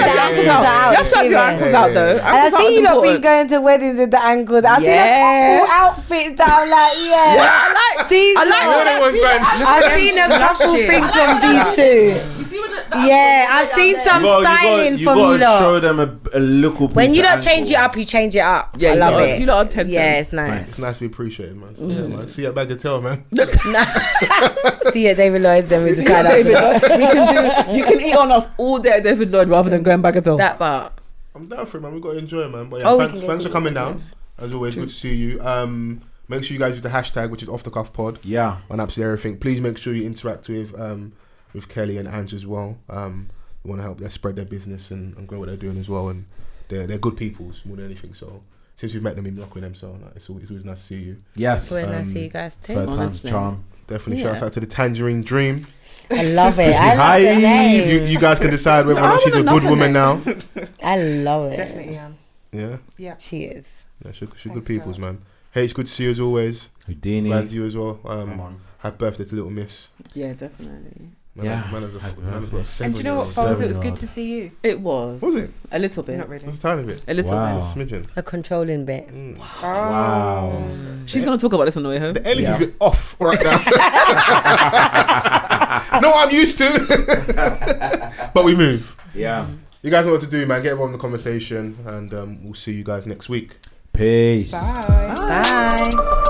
You have to have your ankles out though. And I've seen you not been going to weddings with the ankles. I've seen a couple outfits that I'm like, I like these. I've seen a couple things from these two. Yeah, I've seen some styling from you lot. You gotta show them a little piece. When you don't change it up, you change it up. Yeah, I love it. You lot are 10. Yeah, it's nice. It's nice to be appreciated, man. Yeah, man. See you at Bagatelle, man. See you at David Lloyd's then with the side up. You can eat on us all day at David Lloyd rather than going back at all. That part. I'm down for it, man. We've got to enjoy it, man. But yeah, thanks for coming down. As always, good to see you. Make sure you guys use the hashtag, which is Offthecuffpod. Yeah. On absolutely everything. Please make sure you interact with Kelly and Ange as well. We want to help them spread their business and grow what they're doing as well. And they're good people more than anything. So since we've met them, we've been rocking them. So it's always nice to see you. Yes. It's nice to see you guys too. Third time's a charm. Definitely shout out to the Tangerine Dream. I love it. I love the name. You guys can decide whether or not she's a good woman now. I love it. Definitely am. Yeah. She is. Yeah, she's good peoples, man. Hey, it's good to see you as always. Houdini. Glad you as well. Come on. Happy birthday to Little Miss. Yeah, definitely. Man, And do you know what, Fols? It was good to see you. It was. Was it? A little bit. Not really. Just a tiny bit. A little Wow. bit. Just a smidgen. A controlling bit. Wow. She's going to talk about this on the way home. The energy's a bit off right now. Not what I'm used to. But we move. Yeah. You guys know what to do, man. Get involved in the conversation, and we'll see you guys next week. Peace. Bye. Bye.